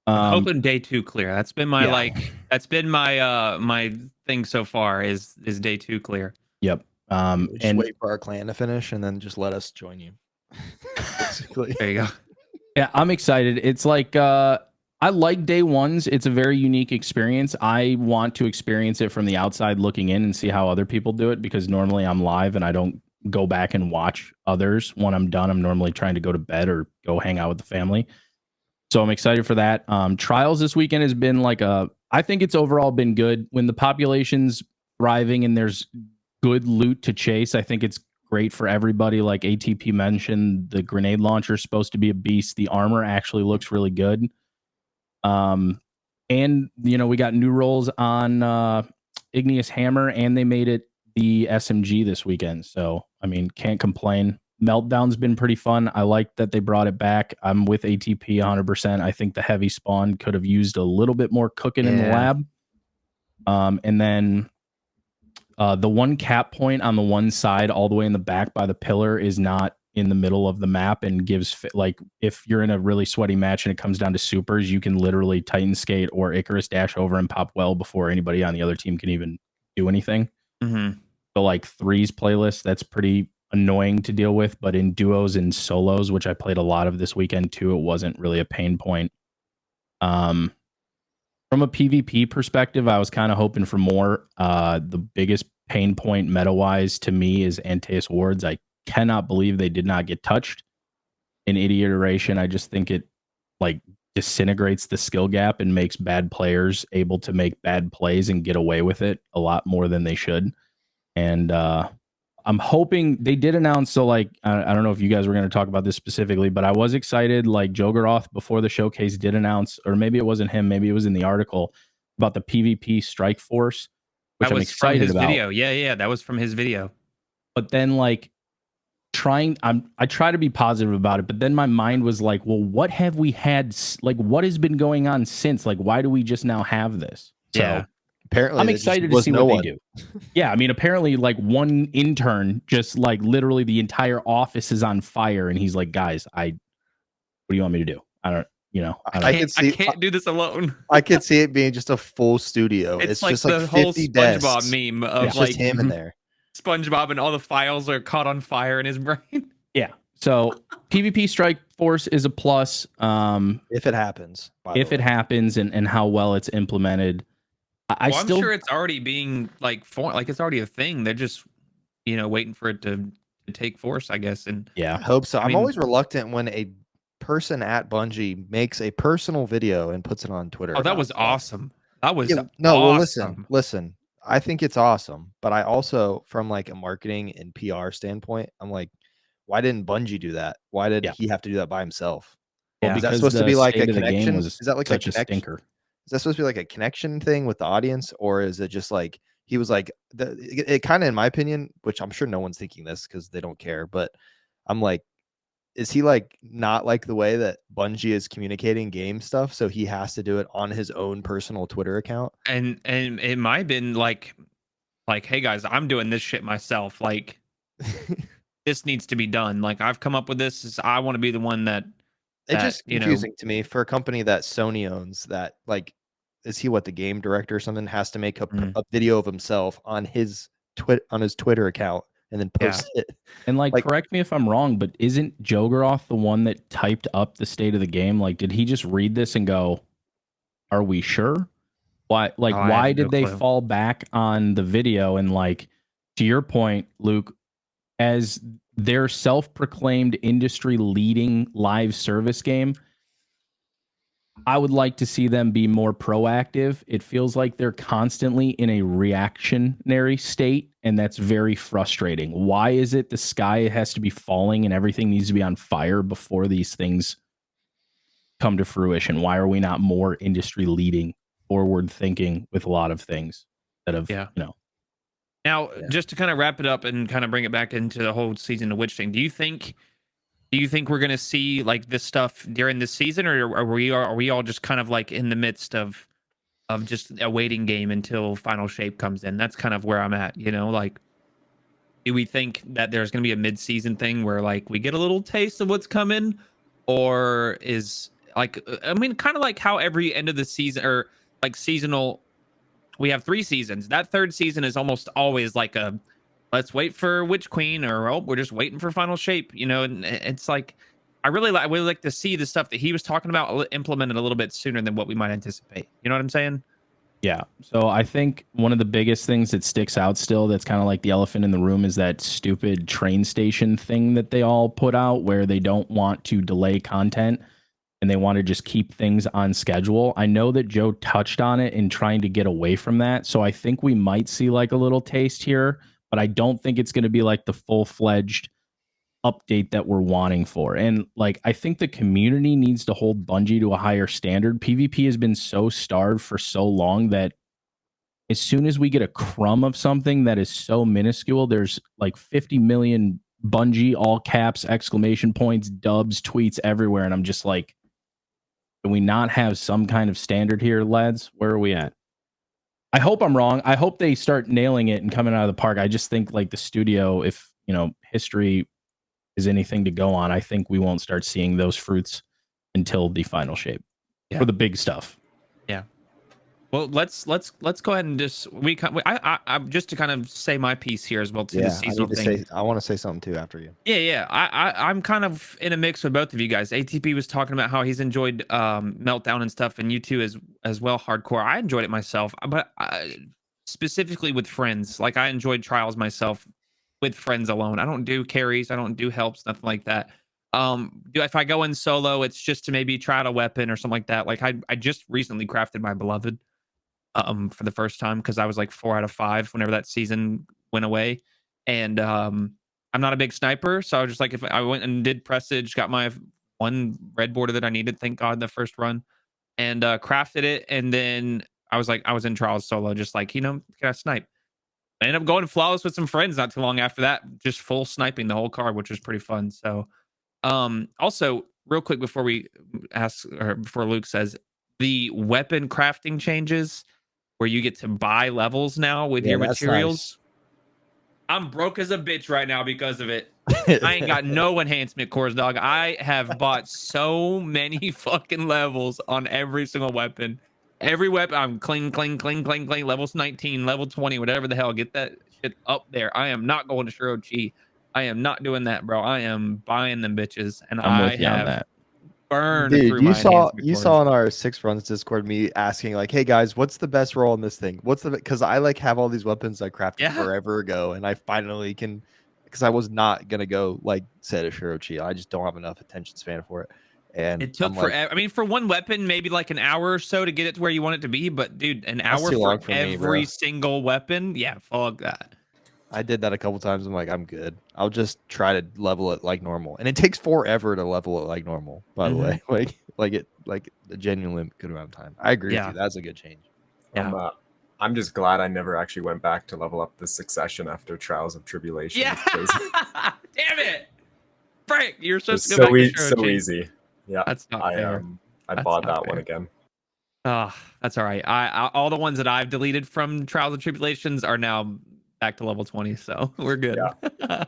Speaker 2: I'm hoping day 2 clear. That's been my my thing so far is day 2 clear.
Speaker 4: Yep.
Speaker 1: Just wait for our clan to finish and then just let us join you. Basically.
Speaker 2: There you go.
Speaker 4: Yeah, I'm excited. It's like I like day 1s. It's a very unique experience. I want to experience it from the outside looking in and see how other people do it, because normally I'm live and I don't go back and watch others. When I'm done, I'm normally trying to go to bed or go hang out with the family. So I'm excited for that. Trials this weekend has been I think it's overall been good. When the population's thriving and there's good loot to chase, I think it's great for everybody. Like ATP mentioned, the grenade launcher is supposed to be a beast. The armor actually looks really good. And we got new roles on Igneous Hammer, and they made it the SMG this weekend. So I mean, can't complain. Meltdown's been pretty fun. I like that they brought it back. I'm with ATP 100%. I think the heavy spawn could have used a little bit more cooking in the lab. And then the one cap point on the one side, all the way in the back by the pillar, is not in the middle of the map, and gives, like, if you're in a really sweaty match and it comes down to supers, you can literally Titan skate or Icarus dash over and pop well before anybody on the other team can even do anything. So like threes playlist, that's pretty annoying to deal with, but in duos and solos, which I played a lot of this weekend too, it wasn't really a pain point. From a PvP perspective, I was kind of hoping for more. The biggest pain point meta-wise to me is Antaeus wards. I cannot believe they did not get touched in Idiot Iteration. I just think it disintegrates the skill gap and makes bad players able to make bad plays and get away with it a lot more than they should. And I'm hoping they did announce. So, like, I don't know if you guys were going to talk about this specifically, but I was excited. Like, Jogaroth before the showcase did announce, or maybe it wasn't him, maybe it was in the article about the PvP Strike Force, which I'm excited about.
Speaker 2: Video. Yeah, that was from his video.
Speaker 4: But then, like, I try to be positive about it, but then my mind was like, well, what have we had? Like, what has been going on since? Like, why do we just now have this? So
Speaker 1: apparently
Speaker 4: I'm excited to see what they do. Yeah, I mean, apparently, like, one intern just like literally the entire office is on fire, and he's like, guys, what do you want me to do? I don't.
Speaker 2: I can't do this alone.
Speaker 1: I could see it being just a full studio.
Speaker 2: It's
Speaker 1: just
Speaker 2: the
Speaker 1: like
Speaker 2: whole
Speaker 1: 50
Speaker 2: SpongeBob
Speaker 1: desks.
Speaker 2: meme of
Speaker 1: It's
Speaker 2: like
Speaker 1: just him in there.
Speaker 2: SpongeBob and all the files are caught on fire in his brain.
Speaker 4: Yeah. So PvP Strike Force is a plus.
Speaker 1: If it happens.
Speaker 4: It happens and how well it's implemented. I'm
Speaker 2: sure it's already being like it's already a thing. They're just waiting for it to take force, I guess. And
Speaker 1: I hope so. I'm always reluctant when a person at Bungie makes a personal video and puts it on Twitter.
Speaker 2: Oh, that was awesome. That was
Speaker 1: awesome. Well, listen. I think it's awesome, but I also, from like a marketing and PR standpoint, I'm like, why didn't Bungie do that? Why did he have to do that by himself?
Speaker 4: Well,
Speaker 1: is that supposed to be like a connection?
Speaker 4: Is
Speaker 1: that like
Speaker 4: such a stinker?
Speaker 1: Is that supposed to be like a connection thing with the audience, or is it just like he was like it kind of, in my opinion, which I'm sure no one's thinking this because they don't care, but I'm like, is he like not like the way that Bungie is communicating game stuff, so he has to do it on his own personal Twitter account?
Speaker 2: And it might have been like, hey guys, I'm doing this shit myself. Like, this needs to be done. Like, I've come up with this. I want to be the one that.
Speaker 1: It's just confusing to me for a company that Sony owns. That, like, is he the game director or something? Has to make a video of himself on his Twitter account and then post it.
Speaker 4: And like, correct me if I'm wrong, but isn't Jogaroth the one that typed up the state of the game? Like, did he just read this and go, "Are we sure?" Why? Like, why did they fall back on the video? And like, to your point, Luke, as their self-proclaimed industry-leading live service game, I would like to see them be more proactive. It feels like they're constantly in a reactionary state, and that's very frustrating. Why is it the sky has to be falling and everything needs to be on fire before these things come to fruition? Why are we not more industry-leading, forward-thinking with a lot of things that have,
Speaker 2: Now, just to kind of wrap it up and kind of bring it back into the whole season of Witch thing, do you think we're going to see like this stuff during this season, or are we all just kind of like in the midst of just a waiting game until Final Shape comes in? That's kind of where I'm at, like, do we think that there's going to be a mid-season thing where like we get a little taste of what's coming, or is like, I mean, kind of like how every end of the season or like seasonal, we have 3 seasons. That third season is almost always like a let's wait for Witch Queen, or we're just waiting for Final Shape, and it's like I really like to see the stuff that he was talking about implemented a little bit sooner than what we might anticipate. You know what I'm saying?
Speaker 4: Yeah. So I think one of the biggest things that sticks out still, that's kind of like the elephant in the room, is that stupid train station thing that they all put out where they don't want to delay content and they want to just keep things on schedule. I know that Joe touched on it in trying to get away from that. So I think we might see like a little taste here, but I don't think it's going to be like the full-fledged update that we're wanting for. And like, I think the community needs to hold Bungie to a higher standard. PvP has been so starved for so long that as soon as we get a crumb of something that is so minuscule, there's like 50 million Bungie all caps, exclamation points, dubs, tweets everywhere. And I'm just like, can we not have some kind of standard here, lads? Where are we at? I hope I'm wrong. I hope they start nailing it and coming out of the park. I just think like the studio, if history is anything to go on, I think we won't start seeing those fruits until the Final Shape for the big stuff.
Speaker 2: Yeah. Well, let's go ahead and just I just to kind of say my piece here as well to the seasonal thing.
Speaker 1: I want to say something too after you.
Speaker 2: Yeah. I'm kind of in a mix with both of you guys. ATP was talking about how he's enjoyed Meltdown and stuff, and you too as well, Hardcore. I enjoyed it myself, but specifically with friends. Like, I enjoyed Trials myself with friends alone. I don't do carries, I don't do helps, nothing like that. If I go in solo, it's just to maybe try out a weapon or something like that. Like I just recently crafted my beloved for the first time because I was like 4 out of 5 whenever that season went away. And I'm not a big sniper, so I was just like, if I went and did presage, got my one red border that I needed, thank God, the first run, and crafted it, and then I was in trials solo, just like, can I snipe? I ended up going flawless with some friends not too long after that, just full sniping the whole card, which was pretty fun. So also, real quick before we ask, or before Luke says, the weapon crafting changes where you get to buy levels now with your
Speaker 1: that's
Speaker 2: materials. I'm broke as a bitch right now because of it.
Speaker 1: nice.
Speaker 2: I ain't got no enhancement cores, dog. I have bought so many fucking levels on every single weapon. Every weapon, I'm cling, levels 19, level 20, whatever the hell. Get that shit up there. I am not going to Shirochi. I am not doing that, bro. I am buying them bitches, and
Speaker 4: I'm
Speaker 2: I
Speaker 4: with you on
Speaker 2: have
Speaker 4: that.
Speaker 2: burned
Speaker 1: Dude,
Speaker 2: through
Speaker 1: you
Speaker 2: my
Speaker 1: saw
Speaker 2: enhancement
Speaker 1: you
Speaker 2: cores.
Speaker 1: saw in our 6 runs Discord me asking like, "Hey guys, what's the best roll on this thing? What's the because I like have all these weapons I crafted
Speaker 2: Yeah.
Speaker 1: forever ago, and I finally can because I was not gonna go like set a Shirochi. I just don't have enough attention span for it, and
Speaker 2: It took
Speaker 1: I'm like,
Speaker 2: forever. I mean, for one weapon, maybe like an hour or so to get it to where you want it to be. But dude, an
Speaker 1: That's
Speaker 2: hour
Speaker 1: too
Speaker 2: for
Speaker 1: long for me, bro.
Speaker 2: every single weapon? Yeah, fuck that.
Speaker 1: I did that a couple times. I'm like, I'm good. I'll just try to level it like normal, and it takes forever to level it like normal. By the way, like a genuinely good amount of time. I agree with
Speaker 2: Yeah.
Speaker 1: you. That's a good change.
Speaker 2: Yeah.
Speaker 3: I'm just glad I never actually went back to level up the succession after Trials of Tribulation.
Speaker 2: Yeah. Damn it. Frank, you're supposed
Speaker 3: It's
Speaker 2: to go back to
Speaker 3: so
Speaker 2: Shirochi.
Speaker 3: easy. Yeah,
Speaker 2: That's not fair.
Speaker 3: I
Speaker 2: That's
Speaker 3: bought
Speaker 2: not
Speaker 3: that one
Speaker 2: fair.
Speaker 3: again.
Speaker 2: That's all right. I all the ones that I've deleted from Trials and Tribulations are now back to level 20, so we're good.
Speaker 3: Yeah.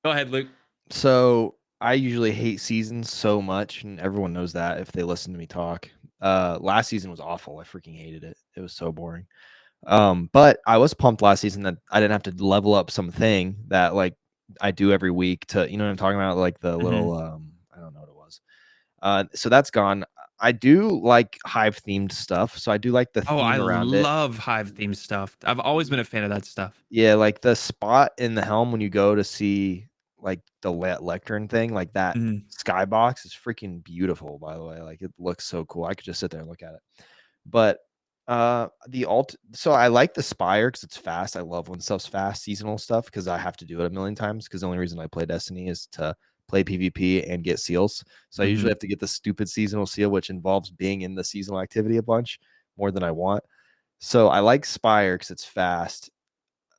Speaker 2: Go ahead, Luke.
Speaker 1: So I usually hate seasons so much, and everyone knows that if they listen to me talk. Last season was awful. I freaking hated it. It was so boring. But I was pumped last season that I didn't have to level up something that like I do every week to, you know what I'm talking about? Like the little I don't know what it was. So that's gone. I do like hive themed stuff. So I do like the theme
Speaker 2: I
Speaker 1: around it.
Speaker 2: love hive themed stuff. I've always been a fan of that stuff.
Speaker 1: Yeah, like the spot in the helm when you go to see like the lectern thing, like that skybox is freaking beautiful, by the way. Like it looks so cool. I could just sit there and look at it. But so I like the spire because it's fast. I love when stuff's fast, seasonal stuff, because I have to do it a million times because the only reason I play Destiny is to play PvP and get seals. So I usually have to get the stupid seasonal seal, which involves being in the seasonal activity a bunch more than I want. So I like Spire because it's fast.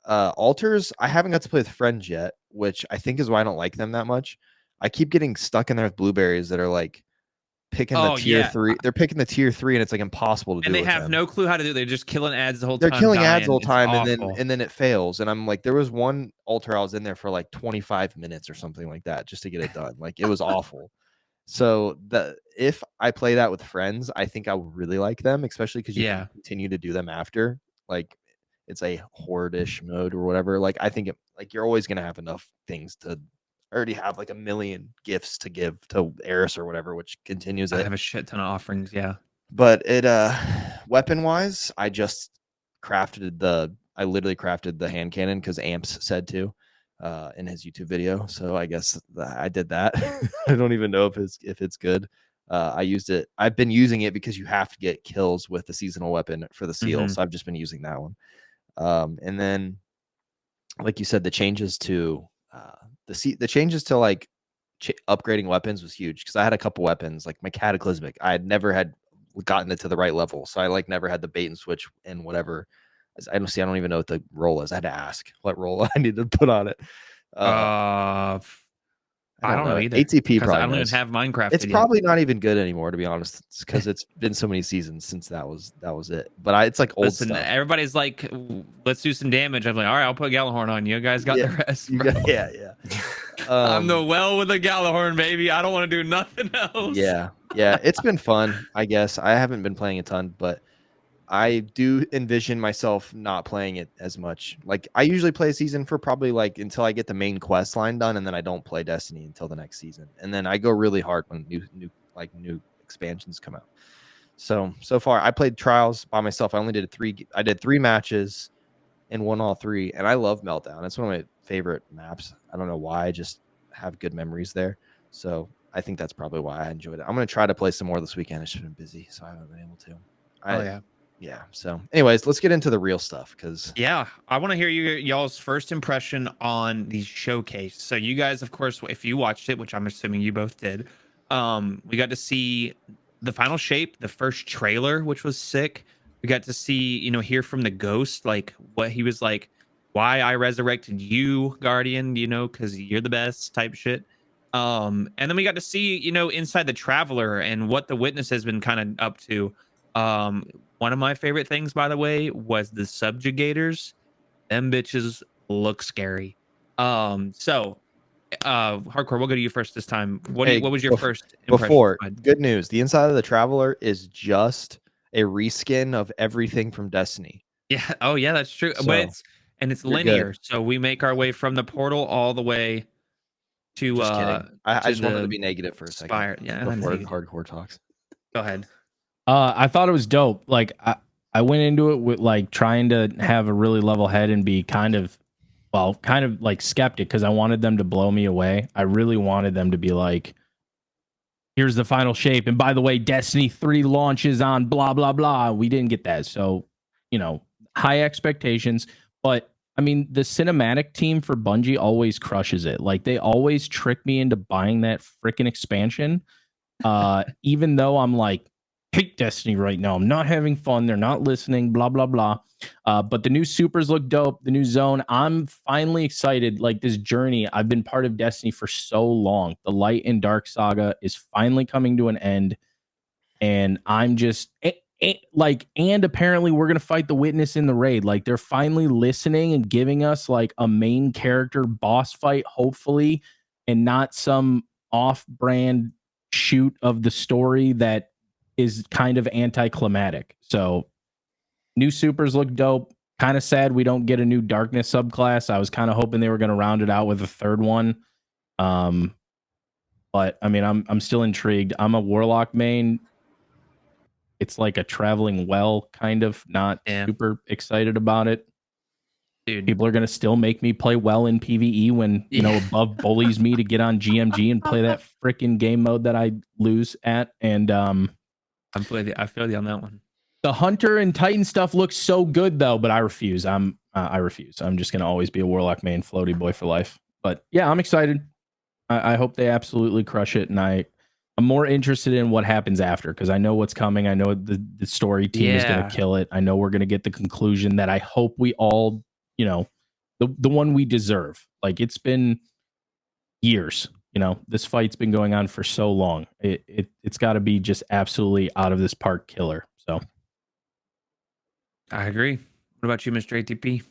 Speaker 1: Altars, I haven't got to play with friends yet, which I think is why I don't like them that much. I keep getting stuck in there with blueberries that are like picking the tier 3. They're picking the tier 3, and it's like impossible to do.
Speaker 2: And they
Speaker 1: with
Speaker 2: have
Speaker 1: them.
Speaker 2: no clue how to do it. They're just killing ads the whole
Speaker 1: They're
Speaker 2: time.
Speaker 1: killing ads
Speaker 2: dying.
Speaker 1: the whole time,
Speaker 2: It's
Speaker 1: and then it fails. And I'm like, there was one altar I was in there for like 25 minutes or something like that just to get it done. Like it was awful. So if I play that with friends, I think I would really like them, especially because you can continue to do them after. Like it's a horde-ish mode or whatever. Like I think like you're always gonna have enough things to already have like a million gifts to give to Eris or whatever, which continues it.
Speaker 2: I have a shit ton of offerings, yeah.
Speaker 1: But it weapon wise, I literally crafted the hand cannon because Amps said to in his YouTube video. So I guess I did that. I don't even know if it's good. I used it. I've been using it because you have to get kills with the seasonal weapon for the seal. So I've just been using that one. And then, like you said, the changes to like upgrading weapons was huge because I had a couple weapons like my cataclysmic. I had never had gotten it to the right level, so I like never had the bait and switch and whatever. I don't even know what the roll is. I had to ask what roll I need to put on it.
Speaker 2: I don't know either.
Speaker 1: ATP probably.
Speaker 2: I don't even have Minecraft.
Speaker 1: It's probably not even good anymore, to be honest, because it's been so many seasons since that was it. But it's like old stuff.
Speaker 2: Everybody's like, let's do some damage. I'm like, all right, I'll put Galahorn on. You guys got the rest.
Speaker 1: Yeah.
Speaker 2: I'm the with the Galahorn, baby. I don't want to do nothing else.
Speaker 1: Yeah. It's been fun, I guess. I haven't been playing a ton, but I do envision myself not playing it as much. Like I usually play a season for probably like until I get the main quest line done, and then I don't play Destiny until the next season. And then I go really hard when new expansions come out. So far I played Trials by myself. I did 3 matches and won all 3. And I love Meltdown. It's one of my favorite maps. I don't know why. I just have good memories there. So I think that's probably why I enjoyed it. I'm going to try to play some more this weekend. It's just been busy, so I haven't been able to. Yeah. So, anyways, let's get into the real stuff because
Speaker 2: Yeah, I want to hear y'all's first impression on the showcase. So you guys, of course, if you watched it, which I'm assuming you both did, we got to see the final shape, the first trailer, which was sick. We got to see, hear from the ghost, like what he was like, why I resurrected you, Guardian, because you're the best type shit. And then we got to see, inside the Traveler and what the Witness has been kind of up to. Um, One of my favorite things, by the way, was the subjugators. Them bitches look scary. So Hardcore, we'll go to you first this time.
Speaker 1: hey,
Speaker 2: What was your first impression?
Speaker 1: before good news, the inside of the Traveler is just a reskin of everything from Destiny.
Speaker 2: Yeah. Oh, yeah, that's true.
Speaker 1: So,
Speaker 2: But it's
Speaker 1: you're
Speaker 2: linear.
Speaker 1: good.
Speaker 2: So we make our way from the portal all the way to
Speaker 1: Just kidding. I just wanted to be negative for a
Speaker 2: Spire.
Speaker 1: second.
Speaker 2: Yeah,
Speaker 1: Before
Speaker 2: negative.
Speaker 1: Hardcore talks.
Speaker 2: Go ahead.
Speaker 4: I thought it was dope. Like I went into it with like trying to have a really level head and be kind of like skeptic because I wanted them to blow me away. I really wanted them to be like, here's the final shape. And by the way, Destiny 3 launches on blah, blah, blah. We didn't get that. So, high expectations. But I mean, the cinematic team for Bungie always crushes it. Like they always trick me into buying that freaking expansion. Even though I'm like, hate Destiny right now. I'm not having fun. They're not listening, blah, blah, blah. But the new supers look dope. The new zone. I'm finally excited. Like this journey, I've been part of Destiny for so long. The light and dark saga is finally coming to an end. And I'm just and apparently we're going to fight the Witness in the raid. Like they're finally listening and giving us like a main character boss fight, hopefully, and not some off-brand shoot of the story that is kind of anticlimactic. So new supers look dope. Kind of sad we don't get a new darkness subclass. I was kind of hoping they were going to round it out with a third one. But I mean, I'm still intrigued. I'm a warlock main. It's like a traveling well, kind of not super excited about it.
Speaker 2: Dude.
Speaker 4: People are going to still make me play well in PvE when, above bullies me to get on GMG and play that freaking game mode that I lose at. And
Speaker 2: I feel you on that one.
Speaker 4: The Hunter and Titan stuff looks so good though, but I refuse. I refuse. I'm just going to always be a warlock main floaty boy for life. But yeah, I'm excited. I hope they absolutely crush it. And I'm more interested in what happens after because I know what's coming. I know the story team is going to kill it. I know we're going to get the conclusion that I hope we all, the one we deserve. Like it's been years. This fight's been going on for so long. It's got to be just absolutely out of this park killer. So
Speaker 2: I agree. What about you, Mr. ATP?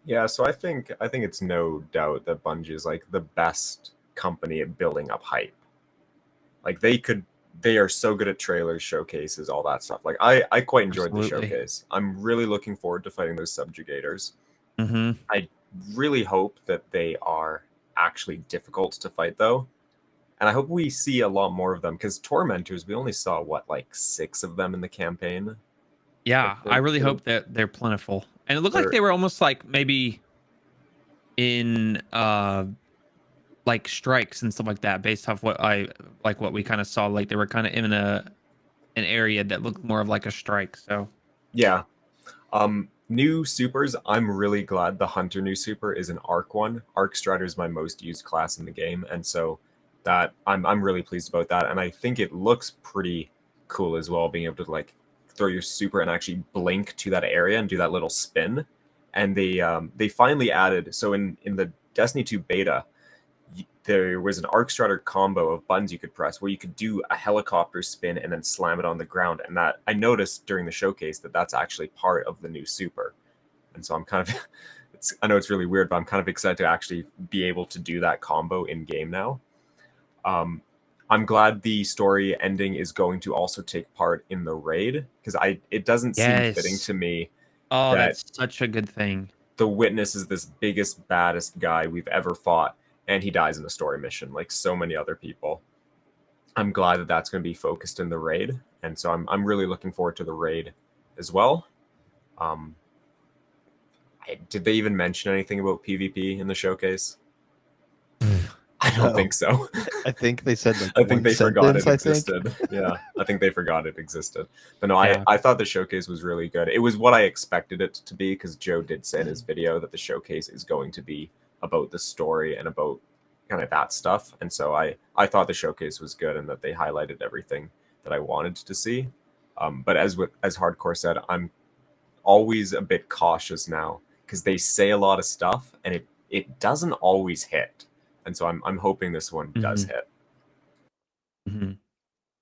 Speaker 3: Yeah, so I think it's no doubt that Bungie is like the best company at building up hype. Like they are so good at trailers, showcases, all that stuff. Like I quite enjoyed the showcase. I'm really looking forward to fighting those subjugators.
Speaker 2: Mm-hmm.
Speaker 3: I really hope that they are actually difficult to fight though. And I hope we see a lot more of them because Tormentors, we only saw like 6 of them in the campaign.
Speaker 2: Yeah, I really hope that they're plentiful. And it looked like they were almost like maybe in like strikes and stuff like that based off what we kind of saw. Like they were kind of in an area that looked more of like a strike. So
Speaker 3: yeah. New supers, I'm really glad the Hunter new super is an Arc one. Arc Strider is my most used class in the game, and so that I'm really pleased about that. And I think it looks pretty cool as well, being able to like throw your super and actually blink to that area and do that little spin. And they finally added, so in the Destiny 2 beta, there was an Arc Strider combo of buttons you could press where you could do a helicopter spin and then slam it on the ground. And that I noticed during the showcase that's actually part of the new super. And so I'm kind of, I know it's really weird, but I'm kind of excited to actually be able to do that combo in game now. I'm glad the story ending is going to also take part in the raid because it doesn't seem fitting to me.
Speaker 2: Oh, that's such a good thing.
Speaker 3: The Witness is this biggest, baddest guy we've ever fought, and he dies in a story mission like so many other people. I'm glad that that's going to be focused in the raid, and so I'm really looking forward to the raid as well. Did they even mention anything about PvP in the showcase? I don't think so.
Speaker 1: I think they said like
Speaker 3: I think they forgot it
Speaker 1: sentence,
Speaker 3: existed. Yeah, I think they forgot it existed. But no,
Speaker 2: Yeah.
Speaker 3: I thought the showcase was really good. It was what I expected it to be, because Joe did say in his video that the showcase is going to be about the story and about kind of that stuff. And so I thought the showcase was good and that they highlighted everything that I wanted to see. But as Hardcore said, I'm always a bit cautious now, because they say a lot of stuff and it doesn't always hit. And so I'm hoping this one does hit.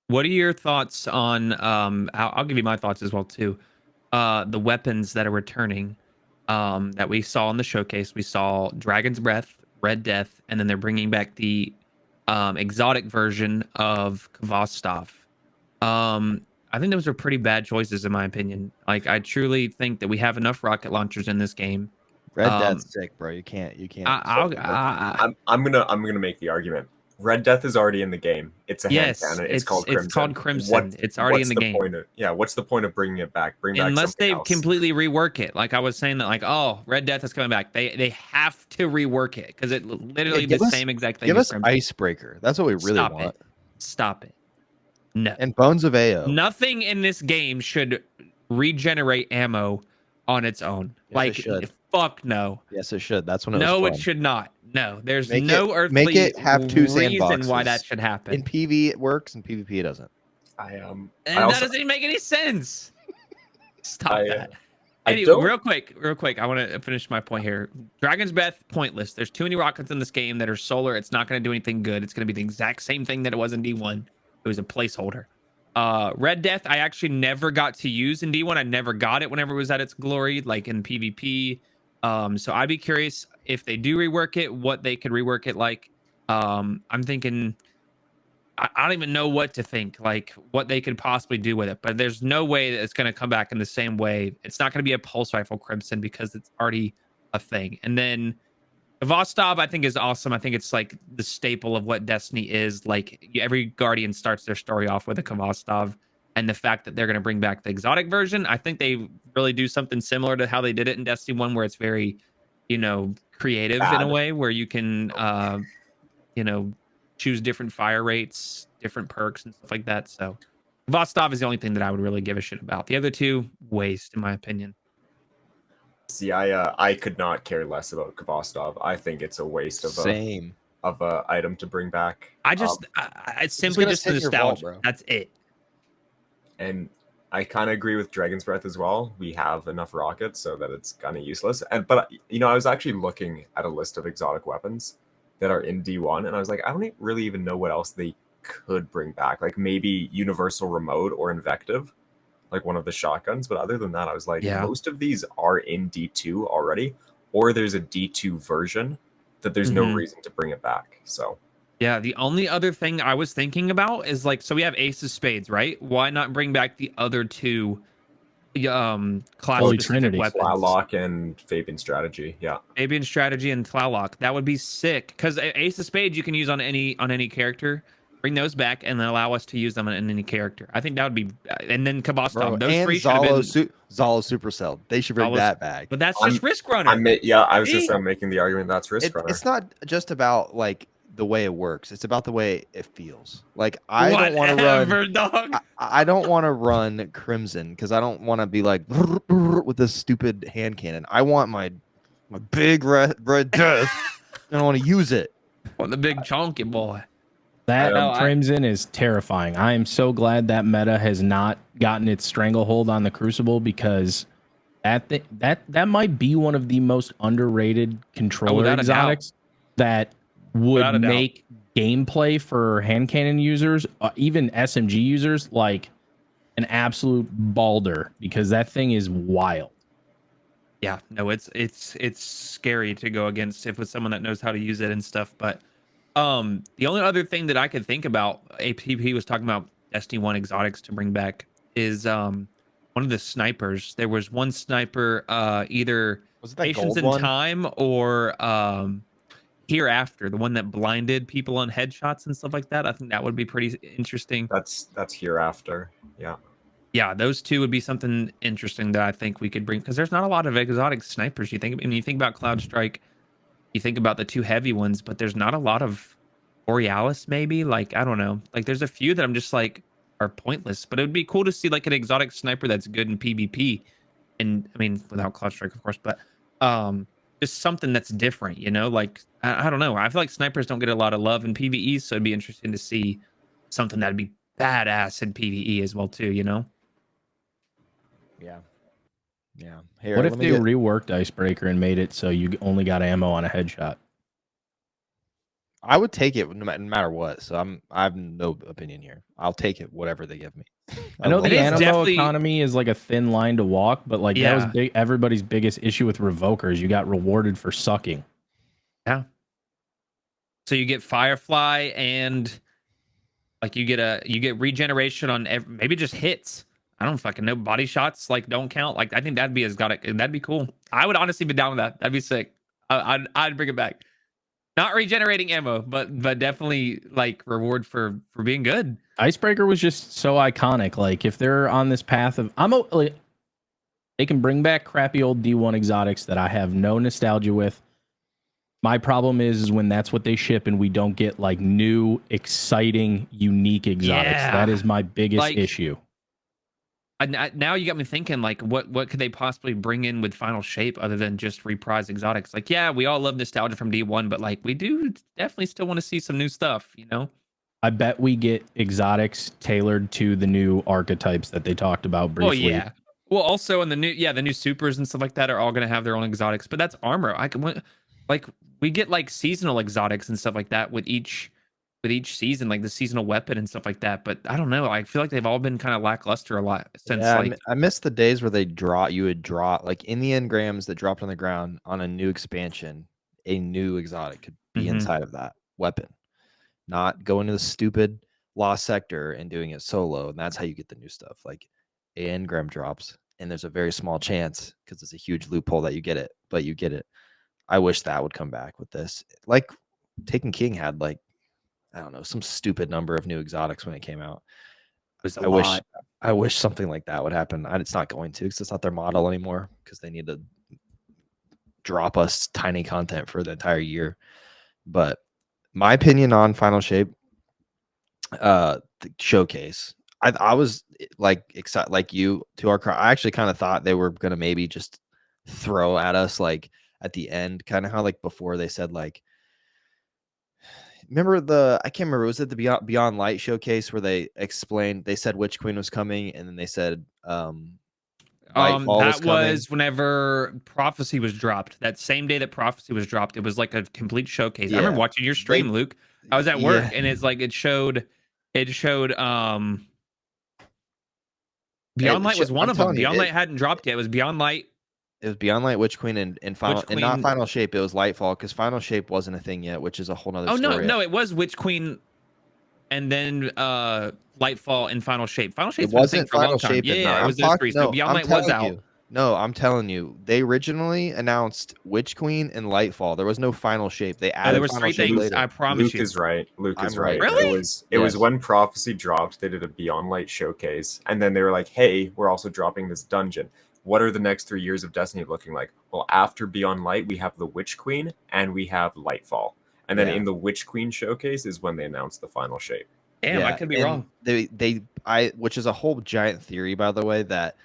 Speaker 2: What are your thoughts on I'll give you my thoughts as well too. The weapons that are returning that we saw in the showcase. We saw Dragon's Breath, Red Death, and then they're bringing back the exotic version of Kvostov. I think those are pretty bad choices in my opinion. Like, I truly think that we have enough rocket launchers in this game.
Speaker 1: Red Death's sick, bro. You can't.
Speaker 3: I'm gonna make the argument. Red Death is already in the game. It's a hand cannon. It's called Crimson.
Speaker 2: It's already in the game.
Speaker 3: What's the point of bringing it back?
Speaker 2: Unless they completely rework it. Like I was saying that, like, oh, Red Death is coming back. They have to rework it because it literally the same exact thing.
Speaker 1: Give us Icebreaker. That's what we really want.
Speaker 2: Stop it. No.
Speaker 1: And Bones of AO.
Speaker 2: Nothing in this game should regenerate ammo on its own.
Speaker 1: Yes,
Speaker 2: like,
Speaker 1: it should.
Speaker 2: Fuck no.
Speaker 1: Yes, it should. That's when it
Speaker 2: no,
Speaker 1: was
Speaker 2: it should not. No, there's
Speaker 1: make
Speaker 2: no
Speaker 1: it,
Speaker 2: earthly
Speaker 1: make it have two
Speaker 2: reason
Speaker 1: sandboxes.
Speaker 2: why that should happen.
Speaker 1: In PV it works, in PvP it doesn't.
Speaker 2: And that doesn't even make any sense. Stop that. Anyway, real quick, I want to finish my point here. Dragon's Breath, pointless. There's too many rockets in this game that are solar. It's not going to do anything good. It's going to be the exact same thing that it was in D1. It was a placeholder. Red Death, I actually never got to use in D1. I never got it whenever it was at its glory, like in PvP. So I'd be curious if they do rework it, what they could rework it like. I'm thinking, I don't even know what to think, like what they could possibly do with it. But there's no way that it's going to come back in the same way. It's not going to be a pulse rifle Crimson because it's already a thing. And then Vostov, I think, is awesome. I think it's like the staple of what Destiny is. Like, every Guardian starts their story off with a Kvostov, and the fact that they're going to bring back the exotic version, I think they really do something similar to how they did it in Destiny 1, where it's very, creative in a way where you can, choose different fire rates, different perks, and stuff like that. So Vostov is the only thing that I would really give a shit about. The other two, waste, in my opinion.
Speaker 3: See, I could not care less about Kvostov. I think it's a waste of a item to bring back.
Speaker 2: It's simply just nostalgia. Vault, that's it.
Speaker 3: And I kind of agree with Dragon's Breath as well. We have enough rockets so that it's kind of useless. But I was actually looking at a list of exotic weapons that are in D1, and I was like, I don't really even know what else they could bring back. Like maybe Universal Remote or Invective, like one of the shotguns. But other than that, I was like, most of these are in D2 already, or there's a D2 version that there's no reason to bring it back. So
Speaker 2: yeah, the only other thing I was thinking about is like, so we have Ace of Spades, right? Why not bring back the other two class-specific weapons?
Speaker 3: Tlaloc and Fabian Strategy, yeah.
Speaker 2: Fabian Strategy and Tlaloc. That would be sick, because Ace of Spades you can use on any character. Bring those back and then allow us to use them on any character. I think that would be, and then Kvostov. Those three should have been
Speaker 1: Zalo Supercell. They should bring that back.
Speaker 2: But that's just Risk Runner.
Speaker 3: I was just making the argument that's Risk Runner.
Speaker 1: It's not just about like the way it works. It's about the way it feels. Like I don't want to run.
Speaker 2: Dog.
Speaker 1: I don't want to run Crimson because I don't want to be like with this stupid hand cannon. I want my big red death, and I want to use it.
Speaker 2: Want the big chunky boy.
Speaker 4: That Crimson is terrifying. I am so glad that meta has not gotten its stranglehold on the Crucible, because that might be one of the most underrated controller exotics that would make gameplay for hand cannon users, even SMG users, like an absolute balder, because that thing is wild.
Speaker 2: Yeah, no, it's scary to go against with someone that knows how to use it and stuff. But the only other thing that I could think about, ATP was talking about Destiny 1 exotics to bring back, is one of the snipers. There was one sniper, either Patience in Time or Hereafter, the one that blinded people on headshots and stuff like that. I think that would be pretty interesting.
Speaker 3: That's Hereafter.
Speaker 2: Yeah, those two would be something interesting that I think we could bring, because there's not a lot of exotic snipers. You think about Cloud Strike, you think about the two heavy ones, but there's not a lot of Borealis, maybe. Like, I don't know. Like, there's a few that I'm just like are pointless, but it would be cool to see like an exotic sniper that's good in PvP. And I mean, without Cloud Strike, of course, but just something that's different, you know? Like, I don't know. I feel like snipers don't get a lot of love in PvE, so it'd be interesting to see something that'd be badass in PvE as well, too, you know?
Speaker 1: Yeah. Yeah. Here,
Speaker 4: What if
Speaker 1: let me
Speaker 4: they
Speaker 1: get.
Speaker 4: reworked Icebreaker and made it so you only got ammo on a headshot?
Speaker 1: I would take it no matter what. So I have no opinion here. I'll take it whatever they give me.
Speaker 4: I know
Speaker 1: love
Speaker 4: the
Speaker 2: It is
Speaker 1: that.
Speaker 4: ammo
Speaker 2: definitely-
Speaker 4: economy is like a thin line to walk, but like that was
Speaker 2: Yeah.
Speaker 4: everybody's biggest issue with Revokers. You got rewarded for sucking.
Speaker 2: Yeah. So you get Firefly and like you get regeneration on maybe just hits. I don't fucking know. Body shots like don't count. Like I think that'd be that'd be cool. I would honestly be down with that. That'd be sick. I'd bring it back. Not regenerating ammo, but definitely like reward for being good.
Speaker 4: Icebreaker was just so iconic. Like if they're on this path of like, they can bring back crappy old D1 exotics that I have no nostalgia with. My problem is when that's what they ship and we don't get like new, exciting, unique exotics.
Speaker 2: Yeah.
Speaker 4: That is my biggest
Speaker 2: Like,
Speaker 4: issue.
Speaker 2: Now you got me thinking, like, what could they possibly bring in with Final Shape other than just reprise exotics? Like, yeah, we all love nostalgia from D1, but like, we do definitely still want to see some new stuff, you know?
Speaker 4: I bet we get exotics tailored to the new archetypes that they talked about briefly.
Speaker 2: Oh yeah. Well, also in the new supers and stuff like that are all going to have their own exotics, but that's armor. Like we get like seasonal exotics and stuff like that with each season, like the seasonal weapon and stuff like that. But I don't know. I feel like they've all been kind of lackluster a lot since
Speaker 1: Yeah,
Speaker 2: like
Speaker 1: I miss the days where you would draw like in the engrams that dropped on the ground on a new expansion, a new exotic could be
Speaker 2: Mhm.
Speaker 1: inside of that weapon. Not going to the stupid lost sector and doing it solo, and that's how you get the new stuff. Like a engram drops, and there's a very small chance because it's a huge loophole that you get it, but you get it. I wish that would come back with this. Like Taken King had like I don't know some stupid number of new exotics when it came out.
Speaker 2: was a
Speaker 1: I
Speaker 2: lot.
Speaker 1: wish something like that would happen. It's not going to because it's not their model anymore because they need to drop us tiny content for the entire year. But my opinion on Final Shape, the showcase, I was like excited, like you to our crowd. I actually kind of thought they were gonna maybe just throw at us like at the end, kind of how like before they said like. Remember I can't remember, was it the Beyond Light showcase where they said Witch Queen was coming, and then they said Lightfall
Speaker 2: That
Speaker 1: was coming.
Speaker 2: was whenever Prophecy was dropped. That same day that Prophecy was dropped, it was like a complete showcase. I remember
Speaker 1: Yeah.
Speaker 2: watching your stream, Luke. I was at work,
Speaker 1: Yeah.
Speaker 2: and it's like it showed Beyond Light was one of them. Beyond Light hadn't dropped yet. It was Beyond Light.
Speaker 1: It was Beyond Light, Witch Queen, and Final,
Speaker 2: Witch
Speaker 1: and not
Speaker 2: Queen-
Speaker 1: Final Shape. It was Lightfall because Final Shape wasn't a thing yet, which is a whole nother
Speaker 2: Oh
Speaker 1: story.
Speaker 2: no, it was Witch Queen, and then Lightfall and Final Shape. Final Shape's
Speaker 1: It
Speaker 2: been a
Speaker 1: wasn't
Speaker 2: thing for a long
Speaker 1: Final
Speaker 2: time.
Speaker 1: Shape.
Speaker 2: Yeah, it
Speaker 1: I'm
Speaker 2: was those three. So Beyond Light was out.
Speaker 1: No, I'm telling you, they originally announced Witch Queen and Lightfall. There was no Final Shape. They added
Speaker 2: There was
Speaker 1: Final
Speaker 2: three
Speaker 1: Shape
Speaker 2: things.
Speaker 1: later.
Speaker 2: I promise
Speaker 3: Luke
Speaker 2: you.
Speaker 3: is right. Luke
Speaker 1: I'm
Speaker 3: is right.
Speaker 1: right.
Speaker 2: Really?
Speaker 3: It was
Speaker 1: Yes.
Speaker 3: when Prophecy dropped, they did a Beyond Light showcase, and then they were like, "Hey, we're also dropping this dungeon. What are the next 3 years of Destiny looking like?" Well, after Beyond Light, we have the Witch Queen and we have Lightfall, and then
Speaker 1: Yeah.
Speaker 3: in the Witch Queen showcase is when they announced the Final Shape.
Speaker 2: Damn, I could be
Speaker 1: and
Speaker 2: wrong.
Speaker 1: Which is a whole giant theory, by the way, that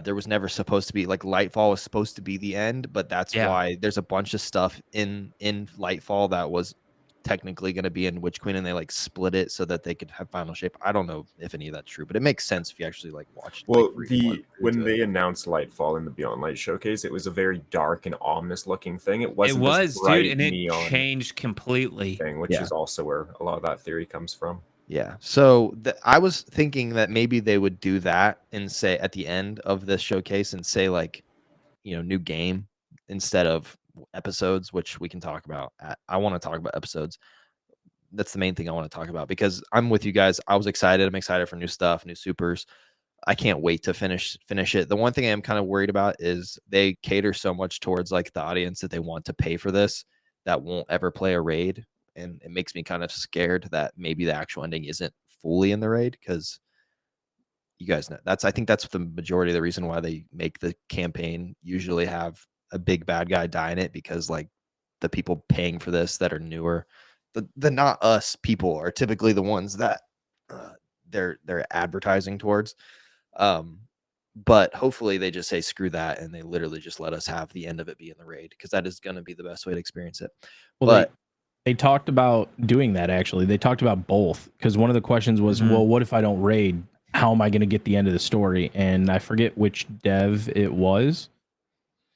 Speaker 1: there was never supposed to be like Lightfall was supposed to be the end, but that's
Speaker 2: Yeah.
Speaker 1: why there's a bunch of stuff in Lightfall that was technically going to be in Witch Queen, and they like split it so that they could have Final Shape. I don't know if any of that's true, but it makes sense if you actually like watch.
Speaker 3: Well,
Speaker 1: like,
Speaker 3: when they announced Lightfall in the Beyond Light showcase, it was a very dark and ominous looking thing. It wasn't
Speaker 2: It was,
Speaker 3: this bright
Speaker 2: dude, and it
Speaker 3: neon
Speaker 2: changed completely.
Speaker 3: thing, which
Speaker 1: Yeah.
Speaker 3: is also where a lot of that theory comes from.
Speaker 1: Yeah. So I was thinking that maybe they would do that and say at the end of this showcase and say like, new game instead of episodes, which we can talk about. I want to talk about episodes. That's the main thing I want to talk about because I'm with you guys. I was excited. I'm excited for new stuff, new supers. I can't wait to finish it. The one thing I am kind of worried about is they cater so much towards like the audience that they want to pay for this that won't ever play a raid. And it makes me kind of scared that maybe the actual ending isn't fully in the raid because you guys know I think that's the majority of the reason why they make the campaign usually have a big bad guy die in it because like the people paying for this that are newer the not us people are typically the ones that they're advertising towards. But hopefully they just say screw that and they literally just let us have the end of it be in the raid, because that is going to be the best way to experience it.
Speaker 4: Well,
Speaker 1: But
Speaker 4: they talked about doing that, actually. They talked about both, because one of the questions was, well, what if I don't raid? How am I going to get the end of the story? And I forget which dev it was,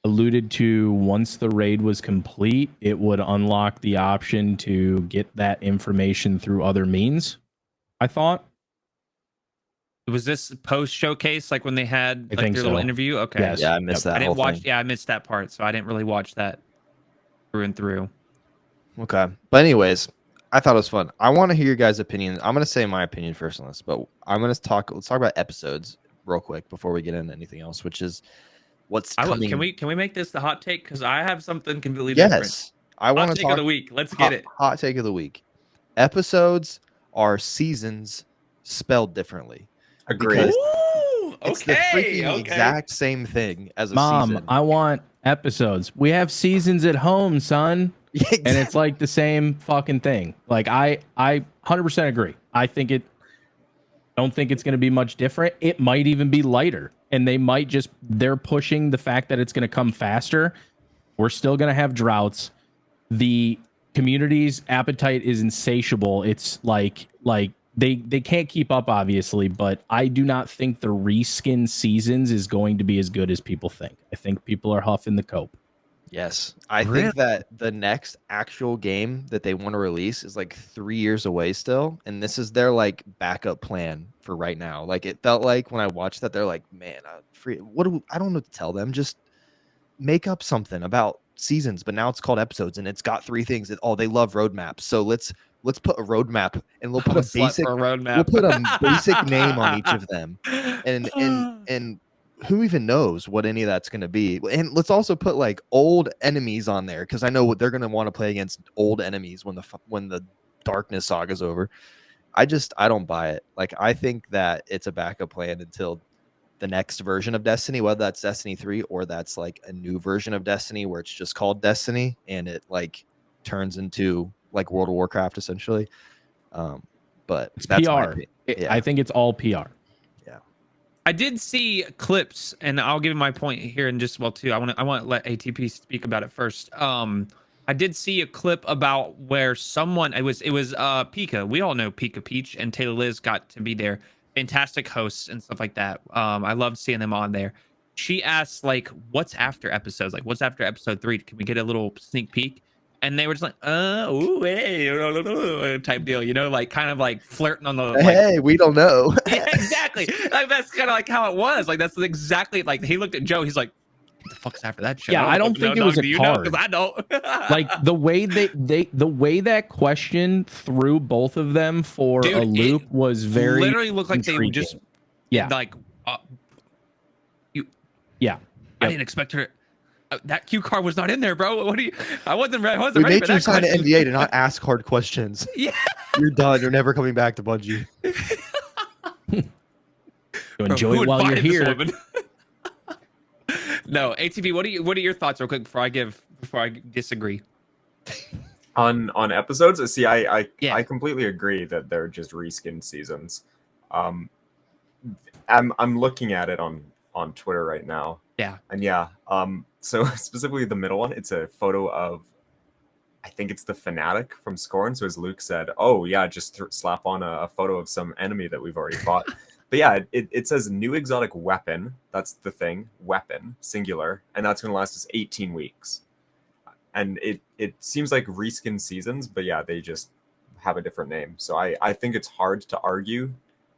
Speaker 4: alluded to once the raid was complete, it would unlock the option to get that information through other means, I thought.
Speaker 2: Was this post showcase, like when they had like their little interview? Okay.
Speaker 4: Yes.
Speaker 1: yeah, I missed that.
Speaker 2: I didn't
Speaker 1: whole
Speaker 2: watch.
Speaker 1: thing.
Speaker 2: Yeah, I missed that part, so I didn't really watch that through and through.
Speaker 1: Okay. But anyways, I thought it was fun. I want to hear your guys' opinions. I'm going to say my opinion first on this, but let's talk about episodes real quick before we get into anything else, which is what's coming.
Speaker 2: Can we make this the hot take? Because I have something completely different.
Speaker 1: Yes. I want to
Speaker 2: take
Speaker 1: talk
Speaker 2: of the week. Let's get it.
Speaker 1: Hot take of the week. Episodes are seasons spelled differently.
Speaker 3: Agreed.
Speaker 1: It's the freaking exact same thing as a
Speaker 4: Mom,
Speaker 1: season.
Speaker 4: I want episodes. We have seasons at home, son. And it's like the same fucking thing. Like I 100% agree. Don't think it's going to be much different. It might even be lighter, and they're pushing the fact that it's going to come faster. We're still going to have droughts. The community's appetite is insatiable. It's like they can't keep up, obviously, but I do not think the reskin seasons is going to be as good as people think. I think people are huffing the cope.
Speaker 1: Yes. I think that the next actual game that they want to release is like 3 years away still. And this is their like backup plan for right now. Like it felt like when I watched that, they're like, man, I don't know what to tell them. Just make up something about seasons. But now it's called episodes and it's got 3 things that, they love roadmaps. So let's put a roadmap and we'll put a basic
Speaker 2: roadmap.
Speaker 1: We'll put a basic name on each of them. And who even knows what any of that's going to be? And let's also put like old enemies on there, because I know what they're going to want to play against old enemies when the Darkness Saga's over. I don't buy it. Like I think that it's a backup plan until the next version of Destiny, whether that's Destiny 3 or that's like a new version of Destiny where it's just called Destiny and it like turns into like World of Warcraft essentially. But
Speaker 4: it's
Speaker 1: that's
Speaker 4: PR. I think it's all PR.
Speaker 2: I did see clips, and I'll give my point here in just too. I want to let ATP speak about it first. I did see a clip about where someone it was Pika. We all know Pika Peach and Taylor Liz got to be there. Fantastic hosts and stuff like that. I loved seeing them on there. She asked like, "What's after episodes? Like, what's after episode 3? Can we get a little sneak peek?" And they were just like, ooh, hey, type deal, you know, like kind of like flirting on the.
Speaker 1: Hey, we don't know.
Speaker 2: Yeah, exactly. Like that's kind of like how it was. Like that's exactly like he looked at Joe. He's like, "What the fuck's after that show?"
Speaker 4: Yeah, I don't think it was a card.
Speaker 2: Because I don't.
Speaker 4: Like the way the way that question threw both of them for a loop was very
Speaker 2: literally looked like
Speaker 4: intriguing.
Speaker 2: they just like you.
Speaker 4: Yeah,
Speaker 2: I didn't expect her. That cue card was not in there, bro. What do you? I wasn't ready.
Speaker 1: We
Speaker 2: Ready
Speaker 1: made
Speaker 2: for
Speaker 1: you
Speaker 2: that
Speaker 1: sign an
Speaker 2: question.
Speaker 1: NDA to not ask hard questions.
Speaker 2: Yeah,
Speaker 1: you're done. You're never coming back to Bungie.
Speaker 4: Enjoy it while you're here.
Speaker 2: No, ATP. What are your thoughts, real quick, before I disagree?
Speaker 3: On episodes, see, I completely agree that they're just reskinned seasons. I'm looking at it on Twitter right now.
Speaker 2: Yeah.
Speaker 3: And so specifically the middle one, it's a photo of, I think it's the Fanatic from Scorn. So as Luke said, oh yeah, just slap on a photo of some enemy that we've already fought. But yeah, it says new exotic weapon. That's the thing, weapon, singular, and that's going to last us 18 weeks. And it seems like reskin seasons, but yeah, they just have a different name. So I think it's hard to argue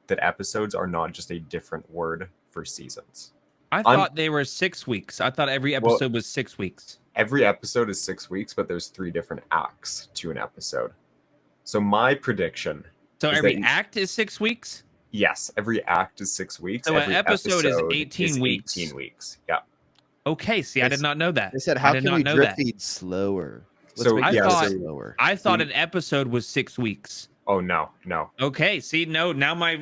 Speaker 3: that episodes are not just a different word for seasons.
Speaker 2: I thought they were 6 weeks. I thought every episode was 6 weeks.
Speaker 3: Every episode is 6 weeks, but there's 3 different acts to an episode. So my prediction.
Speaker 2: So every act is 6 weeks?
Speaker 3: Yes, every act is 6 weeks.
Speaker 2: So
Speaker 3: every
Speaker 2: an episode is 18 weeks.
Speaker 3: 18 weeks. Yeah.
Speaker 2: Okay. See, I did not know that.
Speaker 1: They said, how can we drip feed slower?
Speaker 2: I thought an episode was 6 weeks.
Speaker 3: Oh, no.
Speaker 2: Okay. See, no, now I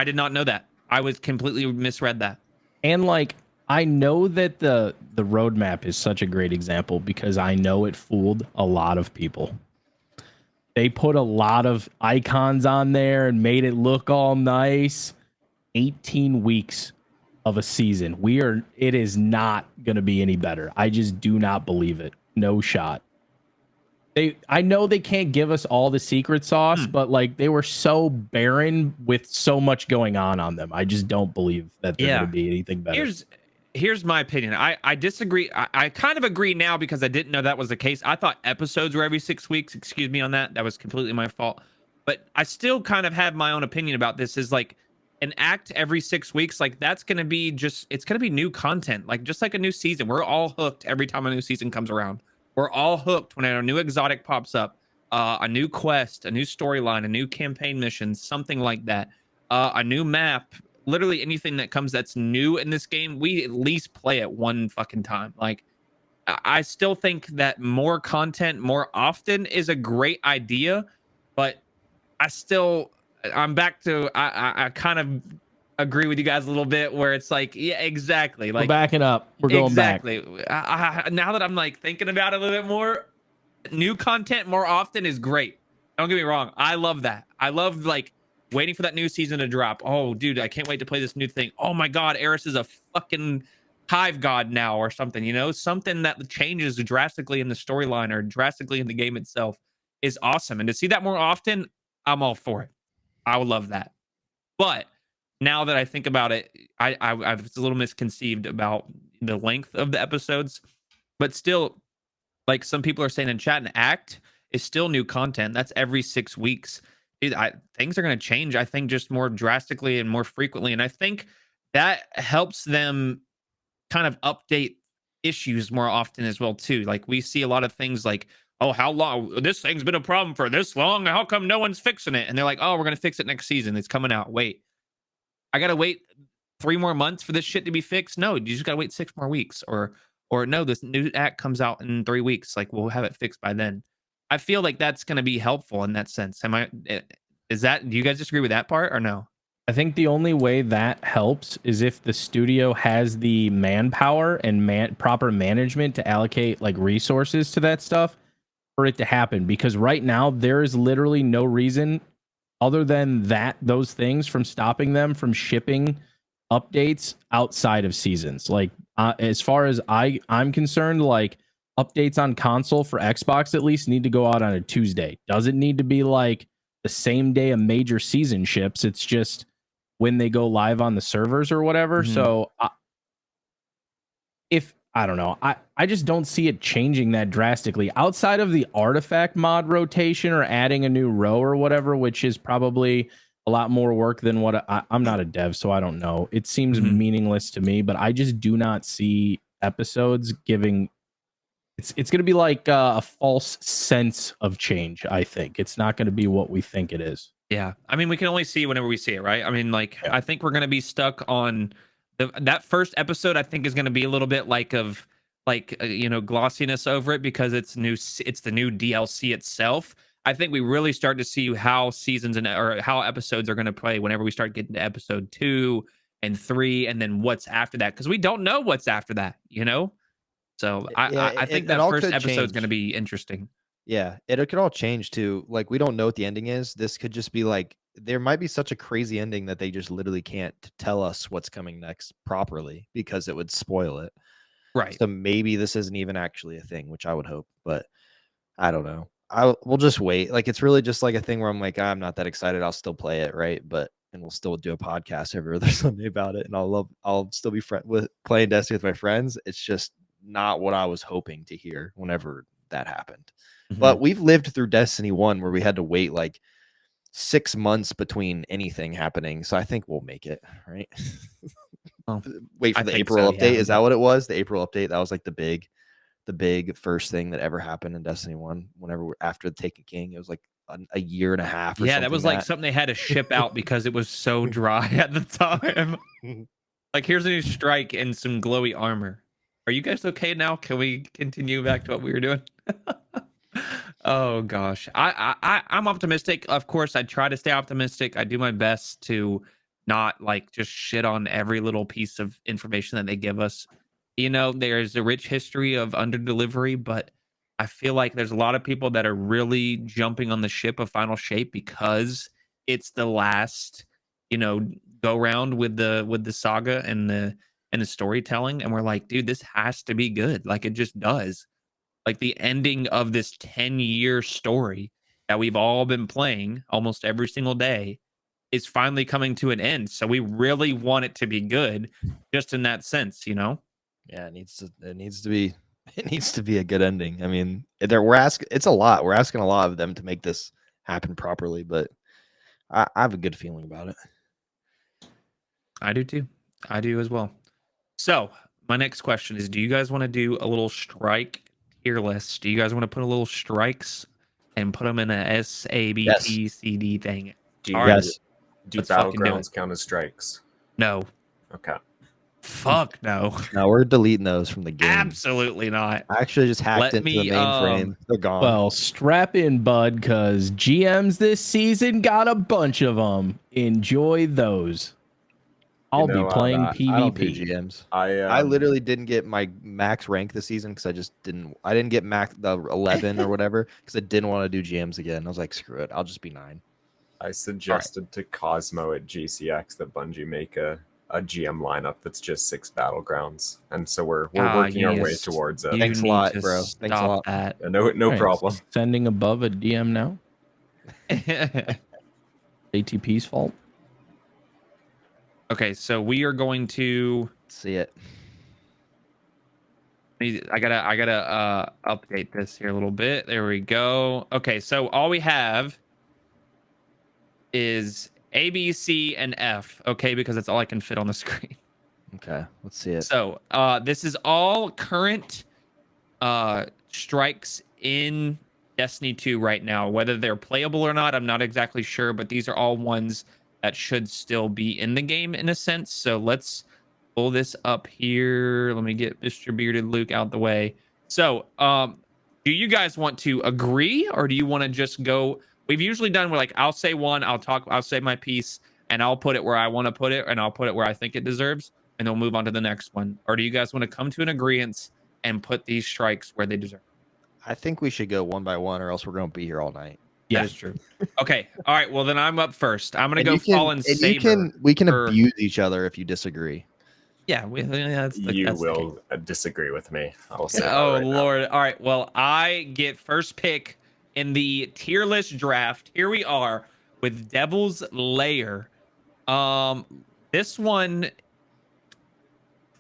Speaker 2: did not know that. I was completely misread that.
Speaker 4: And like, I know that the roadmap is such a great example because I know it fooled a lot of people. They put a lot of icons on there and made it look all nice. 18 weeks of a season. It is not going to be any better. I just do not believe it. No shot. I know they can't give us all the secret sauce, but like they were so barren with so much going on them. I just don't believe that they're going to be anything better.
Speaker 2: Here's my opinion. I disagree. I kind of agree now because I didn't know that was the case. I thought episodes were every 6 weeks. Excuse me on that. That was completely my fault. But I still kind of have my own opinion about this. Is like an act every 6 weeks. Like that's going to be it's going to be new content. Like just like a new season. We're all hooked every time a new season comes around. We're all hooked when a new exotic pops up, a new quest, a new storyline, a new campaign mission, something like that, a new map. Literally anything that comes that's new in this game, we at least play it one fucking time. Like, I still think that more content more often is a great idea, but I'm back to I kind of agree with you guys a little bit where it's like, yeah, exactly. Like
Speaker 4: we're backing up. We're going back.
Speaker 2: Now that I'm like thinking about it a little bit more, new content more often is great. Don't get me wrong. I love that. I love like waiting for that new season to drop. Oh, dude, I can't wait to play this new thing. Oh my God, Eris is a fucking hive god now or something, you know, something that changes drastically in the storyline or drastically in the game itself is awesome. And to see that more often, I'm all for it. I would love that. But now that I think about it, I was a little misconceived about the length of the episodes, but still, like some people are saying in chat, an act is still new content. That's every 6 weeks. Dude, things are going to change, I think, just more drastically and more frequently. And I think that helps them kind of update issues more often as well, too. Like we see a lot of things like, oh, how long? This thing's been a problem for this long. How come no one's fixing it? And they're like, oh, we're going to fix it next season. It's coming out. Wait. I gotta wait 3 more months for this shit to be fixed. No, you just gotta wait 6 more weeks, or no, this new act comes out in 3 weeks. Like we'll have it fixed by then. I feel like that's gonna be helpful in that sense. Do you guys disagree with that part or no?
Speaker 4: I think the only way that helps is if the studio has the manpower and proper management to allocate like resources to that stuff for it to happen. Because right now there is literally no reason other than those things from stopping them from shipping updates outside of seasons. Like as far as I'm concerned, like updates on console for Xbox at least need to go out on a Tuesday. Doesn't need to be like the same day a major season ships. It's just when they go live on the servers or whatever.
Speaker 2: Mm-hmm.
Speaker 4: So I don't know. I just don't see it changing that drastically outside of the artifact mod rotation or adding a new row or whatever, which is probably a lot more work than what I'm not a dev, so I don't know. It seems meaningless to me, but I just do not see episodes giving. It's going to be like a false sense of change. I think it's not going to be what we think it is.
Speaker 2: Yeah, I mean, we can only see whenever we see it, right? I mean, like, yeah. I think we're going to be stuck on that first episode. I think is going to be a little bit glossiness over it because it's new. It's the new DLC itself. I think we really start to see how seasons or how episodes are going to play whenever we start getting to episode 2 and 3, and then what's after that, because we don't know what's after that, you know. So I think that first episode is going to be interesting.
Speaker 1: Yeah, it could all change too. Like we don't know what the ending is. This could just be like there might be such a crazy ending that they just literally can't tell us what's coming next properly because it would spoil it.
Speaker 2: Right.
Speaker 1: So maybe this isn't even actually a thing, which I would hope, but I don't know. We'll just wait. Like it's really just like a thing where I'm like, I'm not that excited. I'll still play it, right? And we'll still do a podcast every other Sunday about it, and I'll still be playing Destiny with my friends. It's just not what I was hoping to hear whenever that happened. But we've lived through Destiny 1 where we had to wait like 6 months between anything happening. So I think we'll make it, right? Wait for the April update. Yeah. Is that what it was? The April update. That was like the big first thing that ever happened in Destiny 1. Whenever we're after the Taken King, it was like a year and a half.
Speaker 2: Yeah, that was like something they had to ship out because it was so dry at the time. Like, here's a new strike and some glowy armor. Are you guys okay now? Can we continue back to what we were doing? Oh gosh, I'm optimistic. Of course, I try to stay optimistic. I do my best to not like just shit on every little piece of information that they give us. You know, there's a rich history of under delivery, but I feel like there's a lot of people that are really jumping on the ship of Final Shape because it's the last, go round with the saga and the storytelling, and we're like, dude, this has to be good. Like it just does. Like the ending of this 10-year story that we've all been playing almost every single day is finally coming to an end. So we really want it to be good, just in that sense,
Speaker 1: Yeah, it needs to be it needs to be a good ending. I mean, we're asking it's a lot. We're asking a lot of them to make this happen properly, but I have a good feeling about it.
Speaker 2: I do too. I do as well. So my next question is: do you guys want to do a little strike tier list? Do you guys want to put a little strikes and put them in a S, A, B,
Speaker 1: Yes.
Speaker 2: T, C, D thing?
Speaker 3: Do you,
Speaker 2: All right,
Speaker 1: Yes.
Speaker 3: do
Speaker 2: let's fucking do
Speaker 3: battlegrounds count as strikes?
Speaker 2: no,
Speaker 3: Okay.
Speaker 2: fuck no,
Speaker 1: No, we're deleting those from the game.
Speaker 2: absolutely not.
Speaker 1: I actually just hacked
Speaker 2: Let
Speaker 1: into
Speaker 2: me,
Speaker 1: the mainframe. They're gone.
Speaker 4: Well, strap in, bud, because GMs this season got a bunch of them. Enjoy those. I'll be playing
Speaker 1: I don't do
Speaker 4: PvP.
Speaker 1: GMs.
Speaker 3: I
Speaker 1: I literally didn't get my max rank this season because I didn't get max the 11 or whatever because I didn't want to do GMs again. I was like, screw it, I'll just be 9.
Speaker 3: I suggested to Cosmo at GCX that Bungie make a GM lineup that's just 6 battlegrounds, and so we're working our way towards it.
Speaker 1: Thanks a
Speaker 2: need
Speaker 1: lot,
Speaker 2: to
Speaker 1: bro. Thanks a
Speaker 2: stop
Speaker 1: lot.
Speaker 2: that.
Speaker 3: No
Speaker 4: All right,
Speaker 3: problem.
Speaker 4: Sending above a DM now. ATP's fault.
Speaker 2: Okay, so we are going to.
Speaker 1: See it.
Speaker 2: I gotta update this here a little bit. There we go. Okay, so all we have is A, B, C, and F. Okay, because that's all I can fit on the screen.
Speaker 1: Okay, let's see it.
Speaker 2: So this is all current strikes in Destiny 2 right now. Whether they're playable or not, I'm not exactly sure, but these are all ones that should still be in the game in a sense. So let's pull this up here. Let me get Mr. Bearded Luke out the way. So do you guys want to agree, or do you want to just go? We've usually done, we're like, I'll say one, I'll say my piece, and I'll put it where I want to put it, and I'll put it where I think it deserves, and then we'll move on to the next one. Or do you guys want to come to an agreement and put these strikes where they deserve?
Speaker 1: I think we should go one by one, or else we're going to be here all night.
Speaker 2: Yeah, that's true. Okay, all right. Well, then I'm up first. I'm gonna go
Speaker 1: you can,
Speaker 2: Fallen Saber.
Speaker 1: We can
Speaker 2: for-
Speaker 1: abuse each other if you disagree.
Speaker 2: Yeah, that's
Speaker 3: You
Speaker 2: the
Speaker 3: will
Speaker 2: case.
Speaker 3: Disagree with me. I'll say.
Speaker 2: Oh
Speaker 3: that right
Speaker 2: Lord! All right. Well, I get first pick in the tier list draft. Here we are with Devil's Lair. This one,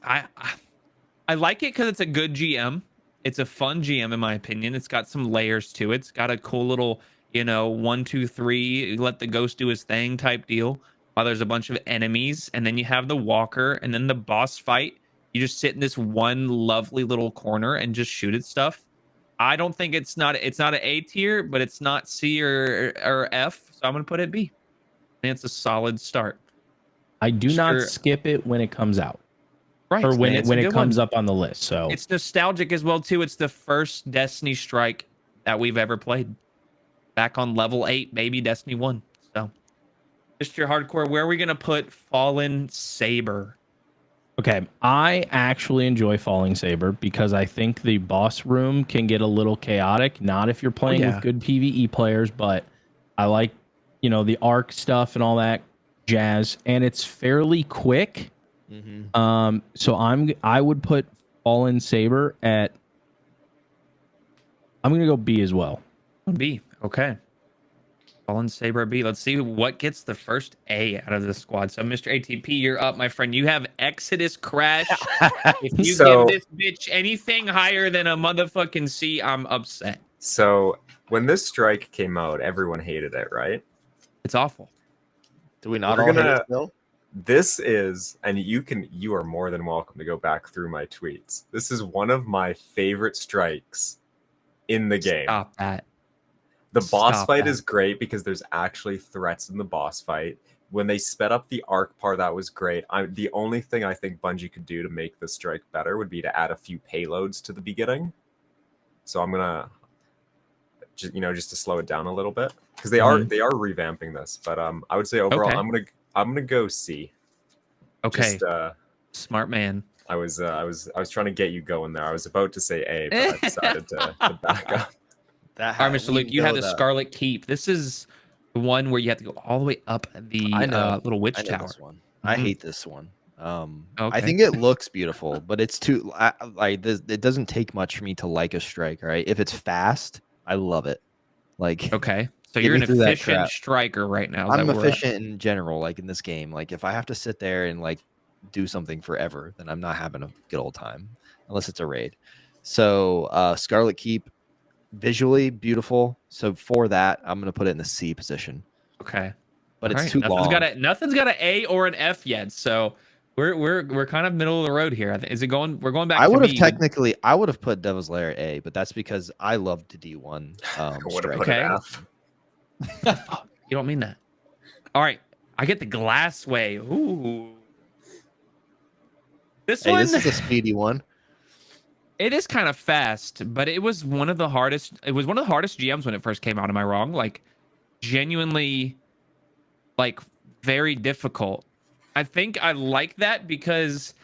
Speaker 2: I like it because it's a good GM. It's a fun GM in my opinion. It's got some layers to it. It's got a cool little, 1, 2, 3, let the ghost do his thing type deal. While there's a bunch of enemies, and then you have the walker, and then the boss fight. You just sit in this one lovely little corner and just shoot at stuff. I don't think it's not an A tier, but it's not C or F, so I'm gonna put it B. I think it's a solid start.
Speaker 4: I do not
Speaker 2: Sure.
Speaker 4: skip it when it comes out,
Speaker 2: Right,
Speaker 4: or when
Speaker 2: it's
Speaker 4: it
Speaker 2: a good
Speaker 4: comes
Speaker 2: one.
Speaker 4: up on the list. So
Speaker 2: It's nostalgic as well too. It's the first Destiny strike that we've ever played. Back on level 8, baby, Destiny 1. So, Mr. Hardcore, where are we gonna put Fallen Saber?
Speaker 4: okay, I actually enjoy Falling Saber because I think the boss room can get a little chaotic. Not if you're playing with good PvE players, but I like, the arc stuff and all that jazz, and it's fairly quick.
Speaker 1: Mm-hmm.
Speaker 4: So I would put Fallen Saber at. I'm gonna go B as well.
Speaker 2: B. Okay. Fallen Saber B. Let's see what gets the first A out of the squad. So, Mr. ATP, you're up, my friend. You have Exodus Crash. If you
Speaker 3: So-
Speaker 2: give this bitch anything higher than a motherfucking C, I'm upset.
Speaker 3: So when this strike came out, everyone hated it, right?
Speaker 2: It's awful.
Speaker 1: Do we not
Speaker 3: We're
Speaker 1: all hate
Speaker 3: gonna-
Speaker 1: it still?
Speaker 3: This is, and you are more than welcome to go back through my tweets. This is one of my favorite strikes in the game.
Speaker 2: Stop that.
Speaker 3: The boss
Speaker 2: Stop
Speaker 3: fight
Speaker 2: that.
Speaker 3: is great because there's actually threats in the boss fight. When they sped up the arc part, that was great. The only thing I think Bungie could do to make the strike better would be to add a few payloads to the beginning. So I'm gonna, just to slow it down a little bit, because they are revamping this. But I would say overall,
Speaker 2: Okay.
Speaker 3: I'm gonna go C.
Speaker 2: Okay.
Speaker 3: Just,
Speaker 2: Smart man.
Speaker 3: I was trying to get you going there. I was about to say A, but I decided to back up.
Speaker 2: All right, Mr. Luke, you have the Scarlet Keep. This is the one where you have to go all the way up the little witch tower.
Speaker 1: This one. I hate this one. I
Speaker 2: Okay.
Speaker 1: think it looks beautiful, but it's too like this. It doesn't take much for me to like a strike. Right? If it's fast, I love it. Like
Speaker 2: Okay, so
Speaker 1: get
Speaker 2: you're
Speaker 1: me
Speaker 2: an
Speaker 1: through that
Speaker 2: efficient
Speaker 1: crap.
Speaker 2: striker right now. Is
Speaker 1: I'm
Speaker 2: that where we're at?
Speaker 1: efficient in general, like in this game. Like if I have to sit there and like do something forever, then I'm not having a good old time unless it's a raid. So Scarlet Keep, visually beautiful. So for that, I'm gonna put it in the C position.
Speaker 2: Okay,
Speaker 1: But
Speaker 2: all
Speaker 1: it's
Speaker 2: right.
Speaker 1: too long.
Speaker 2: Nothing's got an A or an F yet, so we're kind of middle of the road here. Is it going? We're going back.
Speaker 1: I
Speaker 2: to
Speaker 1: would have
Speaker 2: B.
Speaker 1: technically, I would have put Devil's Lair A, but that's because I loved D1
Speaker 3: I would have
Speaker 1: strike.
Speaker 3: put
Speaker 2: Okay.
Speaker 3: an F.
Speaker 2: You don't mean that. All right, I get the Glassway. Ooh, this
Speaker 1: Hey,
Speaker 2: one.
Speaker 1: this is a speedy one.
Speaker 2: It is kind of fast, but it was one of the hardest. It was one of the hardest GMs when it first came out. Am I wrong? Like, genuinely, like, very difficult. I think I like that because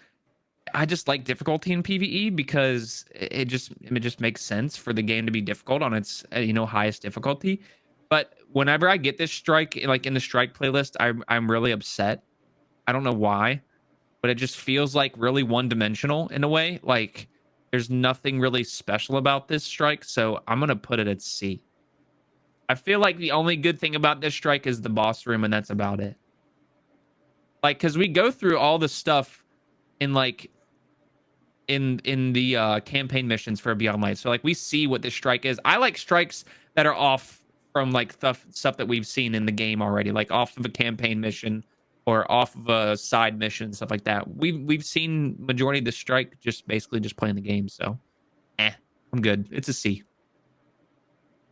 Speaker 2: I just like difficulty in PvE because it just makes sense for the game to be difficult on its highest difficulty. But whenever I get this strike, like in the strike playlist, I'm really upset. I don't know why, but it just feels like really one-dimensional in a way. Like there's nothing really special about this strike, so I'm gonna put it at C. I feel like the only good thing about this strike is the boss room, and that's about it. Like, because we go through all the stuff in like in the campaign missions for Beyond Light, so like we see what this strike is. I like strikes that are off from like stuff that we've seen in the game already, like off of a campaign mission or off of a side mission, stuff like that. We've seen majority of the strike just basically just playing the game, so I'm good. It's a C.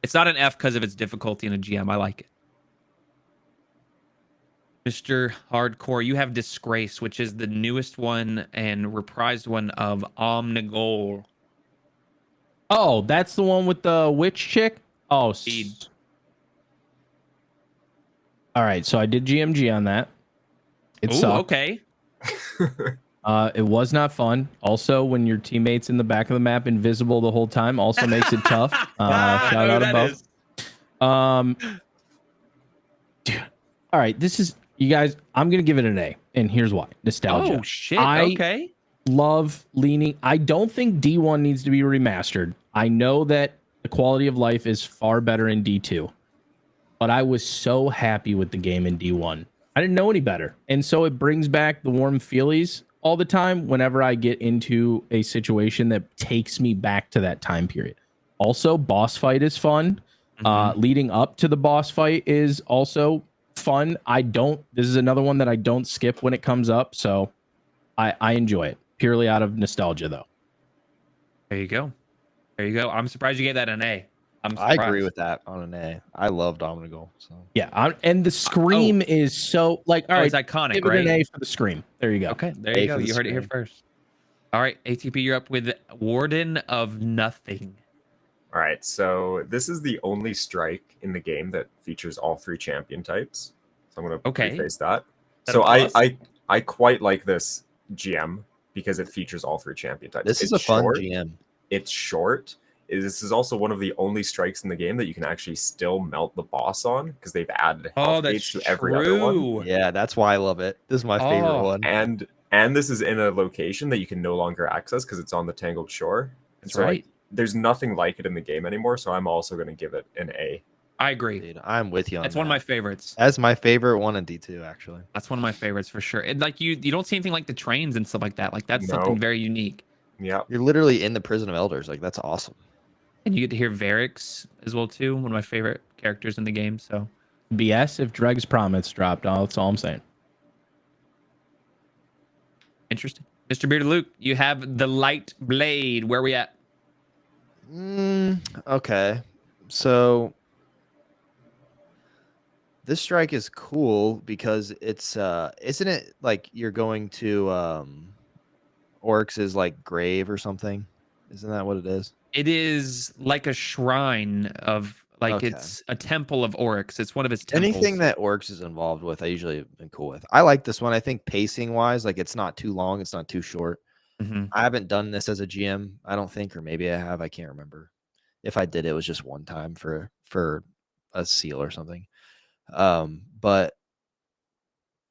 Speaker 2: It's not an F because of its difficulty in a GM. I like it. Mr. Hardcore, you have Disgrace, which is the newest one and reprised one of Omnigol.
Speaker 4: Oh, that's the one with the witch chick? Oh,
Speaker 2: Indeed.
Speaker 4: All right, so I did GMG on that. It
Speaker 2: Ooh,
Speaker 4: sucked.
Speaker 2: okay.
Speaker 4: It was not fun. Also, when your teammate's in the back of the map invisible the whole time also makes it tough. Shout out above. Dude. All right, this is you guys, I'm going to give it an A, and here's why. Nostalgia.
Speaker 2: Oh shit. Okay.
Speaker 4: Love leaning. I don't think D1 needs to be remastered. I know that the quality of life is far better in D2, but I was so happy with the game in D1. I didn't know any better. And so it brings back the warm feelies all the time whenever I get into a situation that takes me back to that time period. Also, boss fight is fun. Leading up to the boss fight is also fun. This is another one that I don't skip when it comes up. So I enjoy it purely out of nostalgia, though.
Speaker 2: There you go. There you go. I'm surprised you gave that an A.
Speaker 1: I agree with that on an A. I love Omnigol. So
Speaker 4: yeah, and the scream is so like all right.
Speaker 2: It's iconic,
Speaker 4: give
Speaker 2: right?
Speaker 4: it an A for the scream. There you go.
Speaker 2: Okay, there you go. You heard it here first. All right, ATP, you're up with Warden of Nothing.
Speaker 3: All right, so this is the only strike in the game that features all three champion types. So I'm going to preface that. So I quite like this GM because it features all three champion types.
Speaker 1: This is a fun GM.
Speaker 3: It's short. This is also one of the only strikes in the game that you can actually still melt the boss on because they've added health gauge to every other one.
Speaker 1: Yeah, that's why I love it. This is my favorite one.
Speaker 3: And this is in a location that you can no longer access because it's on the Tangled Shore.
Speaker 2: That's right.
Speaker 3: Like, there's nothing like it in the game anymore, so I'm also going to give it an A.
Speaker 2: I agree.
Speaker 1: Dude, I'm with you on
Speaker 2: That's
Speaker 1: that.
Speaker 2: one of my favorites.
Speaker 1: That's my favorite one in D2, actually.
Speaker 2: That's one of my favorites for sure. And like you don't see anything like the trains and stuff like that. Like that's something very unique.
Speaker 3: Yeah.
Speaker 1: You're literally in the Prison of Elders. Like that's awesome.
Speaker 2: And you get to hear Varix as well too. One of my favorite characters in the game. So
Speaker 4: BS if Dreg's Promise dropped. That's all I'm saying.
Speaker 2: Interesting. Mr. Bearded Luke, you have the Light Blade. Where are we at?
Speaker 1: Okay. So this strike is cool because it's isn't it like you're going to Oryx's like grave or something? Isn't that what it is?
Speaker 2: It is like a shrine of it's a temple of Oryx. It's one of his temples.
Speaker 1: Anything that Oryx is involved with, I usually am cool with. I like this one. I think pacing wise, like it's not too long, it's not too short.
Speaker 2: Mhm.
Speaker 1: I haven't done this as a GM, I don't think, or maybe I have. I can't remember. If I did, it was just one time for a seal or something. But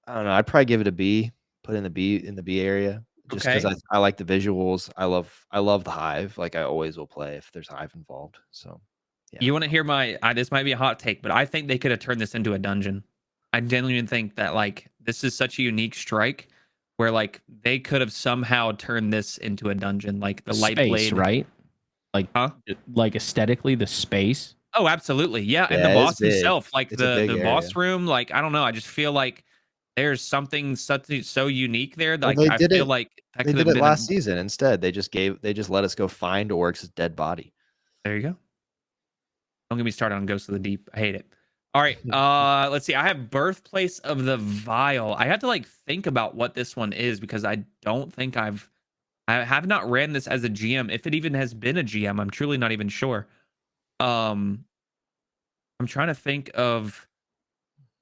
Speaker 1: I don't know. I'd probably give it a B. Put in the B area, just because
Speaker 2: Okay.
Speaker 1: I like the visuals. I love the hive. Like I always will play if there's hive involved. So yeah.
Speaker 2: You want to hear my? This might be a hot take, but I think they could have turned this into a dungeon. I genuinely think that like this is such a unique strike, where like they could have somehow turned this into a dungeon, like the light
Speaker 4: Space,
Speaker 2: blade,
Speaker 4: right? Like,
Speaker 2: huh?
Speaker 4: like aesthetically, the space.
Speaker 2: Oh, absolutely, yeah. And the
Speaker 1: Yeah, it's
Speaker 2: boss
Speaker 1: big.
Speaker 2: himself, like
Speaker 1: It's a big
Speaker 2: the
Speaker 1: area.
Speaker 2: boss room, like I don't know. I just feel like there's something such so unique there.
Speaker 1: Well,
Speaker 2: Like I feel like that
Speaker 1: They
Speaker 2: could
Speaker 1: did
Speaker 2: have
Speaker 1: it
Speaker 2: been
Speaker 1: last
Speaker 2: a.
Speaker 1: season instead. They just let us go find Oryx's dead body.
Speaker 2: There you go. Don't get me started on Ghost of the Deep. I hate it. All right. Let's see. I have Birthplace of the Vile. I had to like think about what this one is because I don't think I have not ran this as a GM. If it even has been a GM, I'm truly not even sure. I'm trying to think of.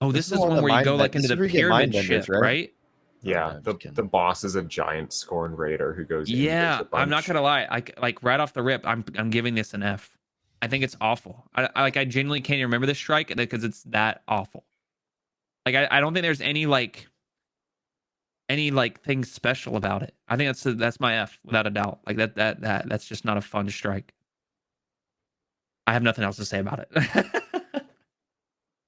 Speaker 2: Oh,
Speaker 1: This
Speaker 2: this
Speaker 1: is
Speaker 2: is
Speaker 1: one of
Speaker 2: one
Speaker 1: the
Speaker 2: where you go
Speaker 1: mind.
Speaker 2: like
Speaker 1: This
Speaker 2: into
Speaker 1: is
Speaker 2: the
Speaker 1: where you get mind
Speaker 2: pyramid
Speaker 1: benders,
Speaker 2: ship,
Speaker 1: right?
Speaker 2: right?
Speaker 3: Yeah,
Speaker 1: no, I'm
Speaker 3: the
Speaker 1: just kidding.
Speaker 3: the boss is a giant Scorn Raider who goes in.
Speaker 2: Yeah, I'm not gonna lie. Like right off the rip, I'm giving this an F. I think it's awful. I genuinely can't even remember this strike because it's that awful. Like I don't think there's any like thing special about it. I think that's my F without a doubt. Like that's just not a fun strike. I have nothing else to say about it.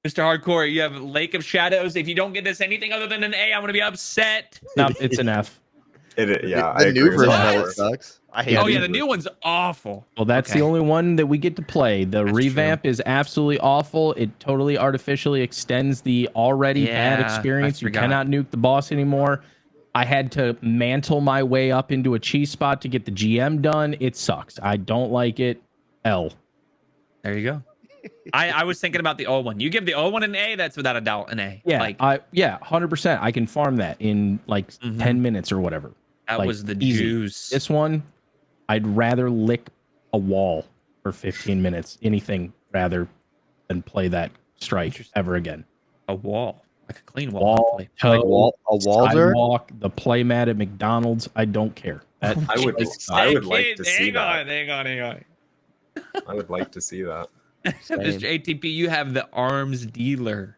Speaker 2: Mr. Hardcore, you have Lake of Shadows. If you don't get this anything other than an A, I'm gonna be upset.
Speaker 4: No, it's an F.
Speaker 3: Yeah, I
Speaker 1: the
Speaker 3: agree
Speaker 1: new
Speaker 3: with
Speaker 1: version
Speaker 3: that.
Speaker 1: of it sucks. I hate.
Speaker 4: Yeah,
Speaker 2: Oh
Speaker 1: the
Speaker 2: yeah,
Speaker 1: new
Speaker 2: the new
Speaker 1: version.
Speaker 2: one's awful.
Speaker 4: Well, that's
Speaker 2: Okay.
Speaker 4: the only one that we get to play. The
Speaker 2: That's
Speaker 4: revamp
Speaker 2: true.
Speaker 4: is absolutely awful. It totally artificially extends the already bad
Speaker 2: Yeah,
Speaker 4: experience.
Speaker 2: I
Speaker 4: You
Speaker 2: forgot.
Speaker 4: cannot nuke the boss anymore. I had to mantle my way up into a cheese spot to get the GM done. It sucks. I don't like it. L.
Speaker 2: There you go. I was thinking about the old one. You give the old one an A, that's without a doubt an A.
Speaker 4: Yeah,
Speaker 2: Like
Speaker 4: 100%. I can farm that in like
Speaker 2: Mhm.
Speaker 4: 10 minutes or whatever.
Speaker 2: that
Speaker 4: like,
Speaker 2: was the
Speaker 4: easy.
Speaker 2: juice.
Speaker 4: This one, I'd rather lick a wall for 15 minutes. Anything rather than play that strike
Speaker 2: Interesting.
Speaker 4: ever again.
Speaker 2: A wall. Like a clean wall,
Speaker 4: Wall,
Speaker 2: hopefully.
Speaker 1: Like
Speaker 4: toe,
Speaker 1: a Walzer?
Speaker 4: sidewalk, the play mat at McDonald's. I don't care. That
Speaker 3: I would like to see that.
Speaker 2: Hang on.
Speaker 3: I would like to see that.
Speaker 2: Mr. ATP, you have the arms dealer.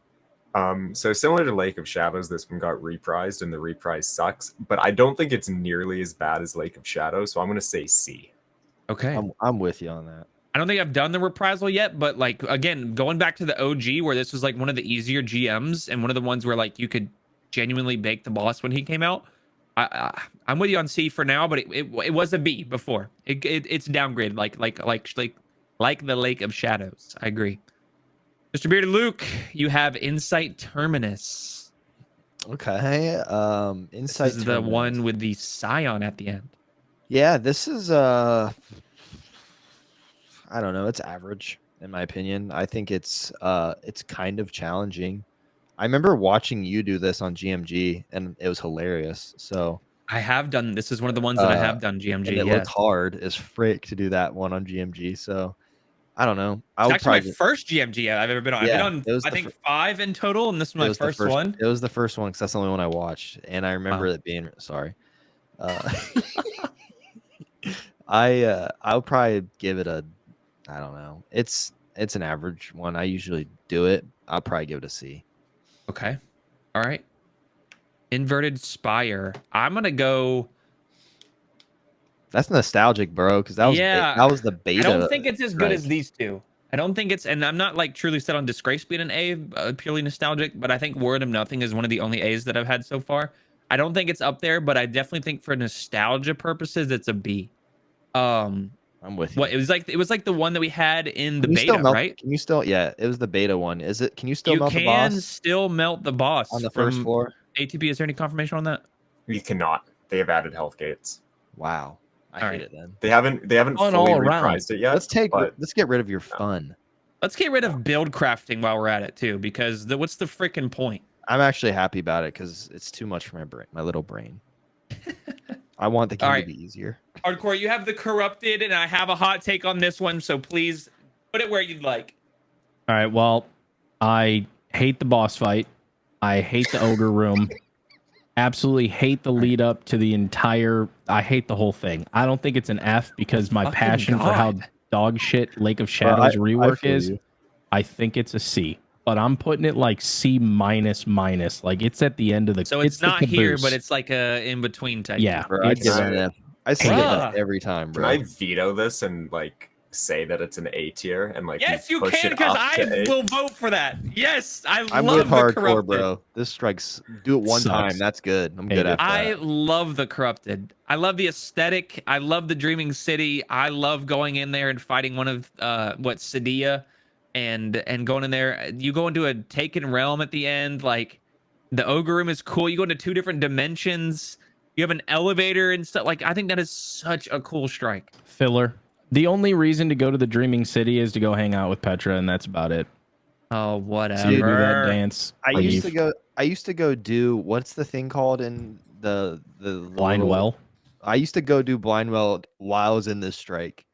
Speaker 3: So similar to Lake of Shadows, this one got reprised, and the reprise sucks. But I don't think it's nearly as bad as Lake of Shadows, so I'm going to say C.
Speaker 2: Okay.
Speaker 1: I'm with you on that.
Speaker 2: I don't think I've done the reprisal yet, but like again, going back to the OG where this was like one of the easier GMs and one of the ones where like you could genuinely bake the boss when he came out. I'm with you on C for now, but it was a B before. It's downgraded like the Lake of Shadows. I agree. Mr. Bearded Luke, you have Insight Terminus.
Speaker 1: Okay. Insight.
Speaker 2: This is the one with the Scion at the end.
Speaker 1: Yeah, this is I don't know, it's average in my opinion. I think it's kind of challenging. I remember watching you do this on GMG and it was hilarious. So
Speaker 2: I have done this is one of the ones that I have done GMG.
Speaker 1: and it
Speaker 2: Yeah.
Speaker 1: looked hard as frick to do that one on GMG. So I don't know.
Speaker 2: It's actually my first GMG I've ever been on.
Speaker 1: Yeah,
Speaker 2: I've been on I think 5 in total, and this was my first one.
Speaker 1: It was the first one because that's the only one I watched, and I remember it being sorry. I'll probably give it a, I don't know. It's an average one. I usually do it. I'll probably give it a C.
Speaker 2: Okay. All right. Inverted Spire. I'm gonna go.
Speaker 1: That's nostalgic, bro. Because that was the beta.
Speaker 2: I don't think it's as good as these two. I don't think it's, and I'm not like truly set on Disgrace being an A, purely nostalgic, but I think Word of Nothing is one of the only A's that I've had so far. I don't think it's up there, but I definitely think for nostalgia purposes, it's a B.
Speaker 1: I'm with you.
Speaker 2: What it was like the one that we had in the beta, right?
Speaker 1: Can you still? Yeah, it was the beta one. Is it? Can you still melt the boss?
Speaker 2: You can still melt the boss
Speaker 1: on the first floor.
Speaker 2: ATP, is there any confirmation on that?
Speaker 3: You cannot. They have added health gates.
Speaker 1: Wow. I hate it then.
Speaker 3: They haven't fully reprised it yet.
Speaker 1: Let's get rid of your fun.
Speaker 2: Let's get rid of build crafting while we're at it too, because what's the freaking point?
Speaker 1: I'm actually happy about it because it's too much for my brain, my little brain. I want the game to be easier.
Speaker 2: Hardcore, you have the corrupted, and I have a hot take on this one, so please put it where you'd like.
Speaker 4: All right. Well, I hate the boss fight. I hate the ogre room. Absolutely hate the lead up to the entire. I hate the whole thing. I don't think it's an F because my
Speaker 2: Fucking
Speaker 4: passion for how
Speaker 2: God.
Speaker 4: dog shit Lake of
Speaker 1: Bro,
Speaker 4: Shadows
Speaker 1: I
Speaker 4: rework
Speaker 1: feel
Speaker 4: is.
Speaker 1: you.
Speaker 4: I think it's a C, but I'm putting it like C minus minus. Like it's at the end of the.
Speaker 2: So it's
Speaker 4: the
Speaker 2: not here, but
Speaker 4: caboose.
Speaker 2: it's like a in between type.
Speaker 4: Yeah,
Speaker 1: Bro, I'd
Speaker 4: it's
Speaker 1: give it an F. I say
Speaker 4: hate
Speaker 1: that
Speaker 2: it.
Speaker 1: every time,
Speaker 3: Can
Speaker 1: bro.
Speaker 3: I veto this and like say that it's an A tier and like
Speaker 2: Yes,
Speaker 3: we
Speaker 2: you
Speaker 3: push
Speaker 2: can,
Speaker 3: it
Speaker 2: because
Speaker 3: up
Speaker 2: I
Speaker 3: to A?
Speaker 2: will vote for that. Yes, I
Speaker 1: I'm
Speaker 2: love
Speaker 1: with
Speaker 2: the
Speaker 1: hardcore,
Speaker 2: corrupted.
Speaker 1: bro. This strikes. Do it one
Speaker 4: Sucks.
Speaker 1: time. That's good. I'm
Speaker 4: Hate
Speaker 1: good
Speaker 4: it.
Speaker 1: after
Speaker 2: I
Speaker 1: that.
Speaker 2: love the corrupted. I love the aesthetic. I love the Dreaming City. I love going in there and fighting one of Sadia and going in there. You go into a taken realm at the end. Like the ogre room is cool. You go into 2 different dimensions. You have an elevator and stuff. Like I think that is such a cool strike.
Speaker 4: Filler. The only reason to go to the Dreaming City is to go hang out with Petra, and that's about it.
Speaker 2: Oh,
Speaker 4: See
Speaker 2: whatever.
Speaker 4: you do that dance.
Speaker 1: I used to
Speaker 4: leave.
Speaker 1: go. I used to go do what's the thing called in the
Speaker 4: Blind
Speaker 1: little-
Speaker 4: well.
Speaker 1: I used to go do blind well while I was in this strike.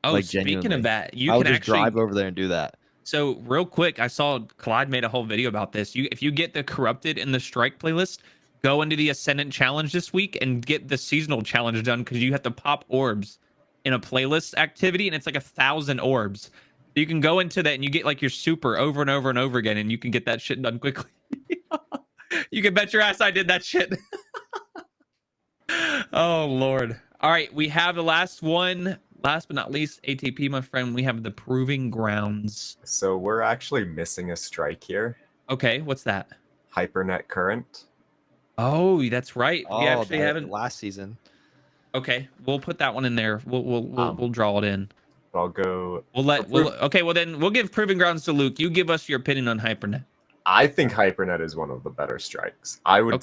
Speaker 2: Oh,
Speaker 1: Like,
Speaker 2: speaking
Speaker 1: genuinely.
Speaker 2: of that, you
Speaker 1: I would
Speaker 2: can
Speaker 1: just
Speaker 2: actually
Speaker 1: drive over there and do that.
Speaker 2: So real quick, I saw Clyde made a whole video about this. If you get the corrupted in the strike playlist, go into the Ascendant challenge this week and get the seasonal challenge done because you have to pop orbs in a playlist activity, and it's like 1,000 orbs. You can go into that and you get like your super over and over and over again, and you can get that shit done quickly. You can bet your ass I did that shit. Oh Lord. All right, we have the last one. Last but not least, ATP, my friend, we have the Proving Grounds.
Speaker 3: So we're actually missing a strike here.
Speaker 2: Okay, what's that?
Speaker 3: Hypernet current.
Speaker 2: Oh, that's right. We
Speaker 1: Oh,
Speaker 2: actually
Speaker 1: that-
Speaker 2: haven't.
Speaker 1: last season.
Speaker 2: Okay, we'll put that one in there. We'll draw it in.
Speaker 3: I'll go.
Speaker 2: Okay, well then we'll give Proving Grounds to Luke. You give us your opinion on HyperNet.
Speaker 3: I think Hypernet is one of the better strikes. I would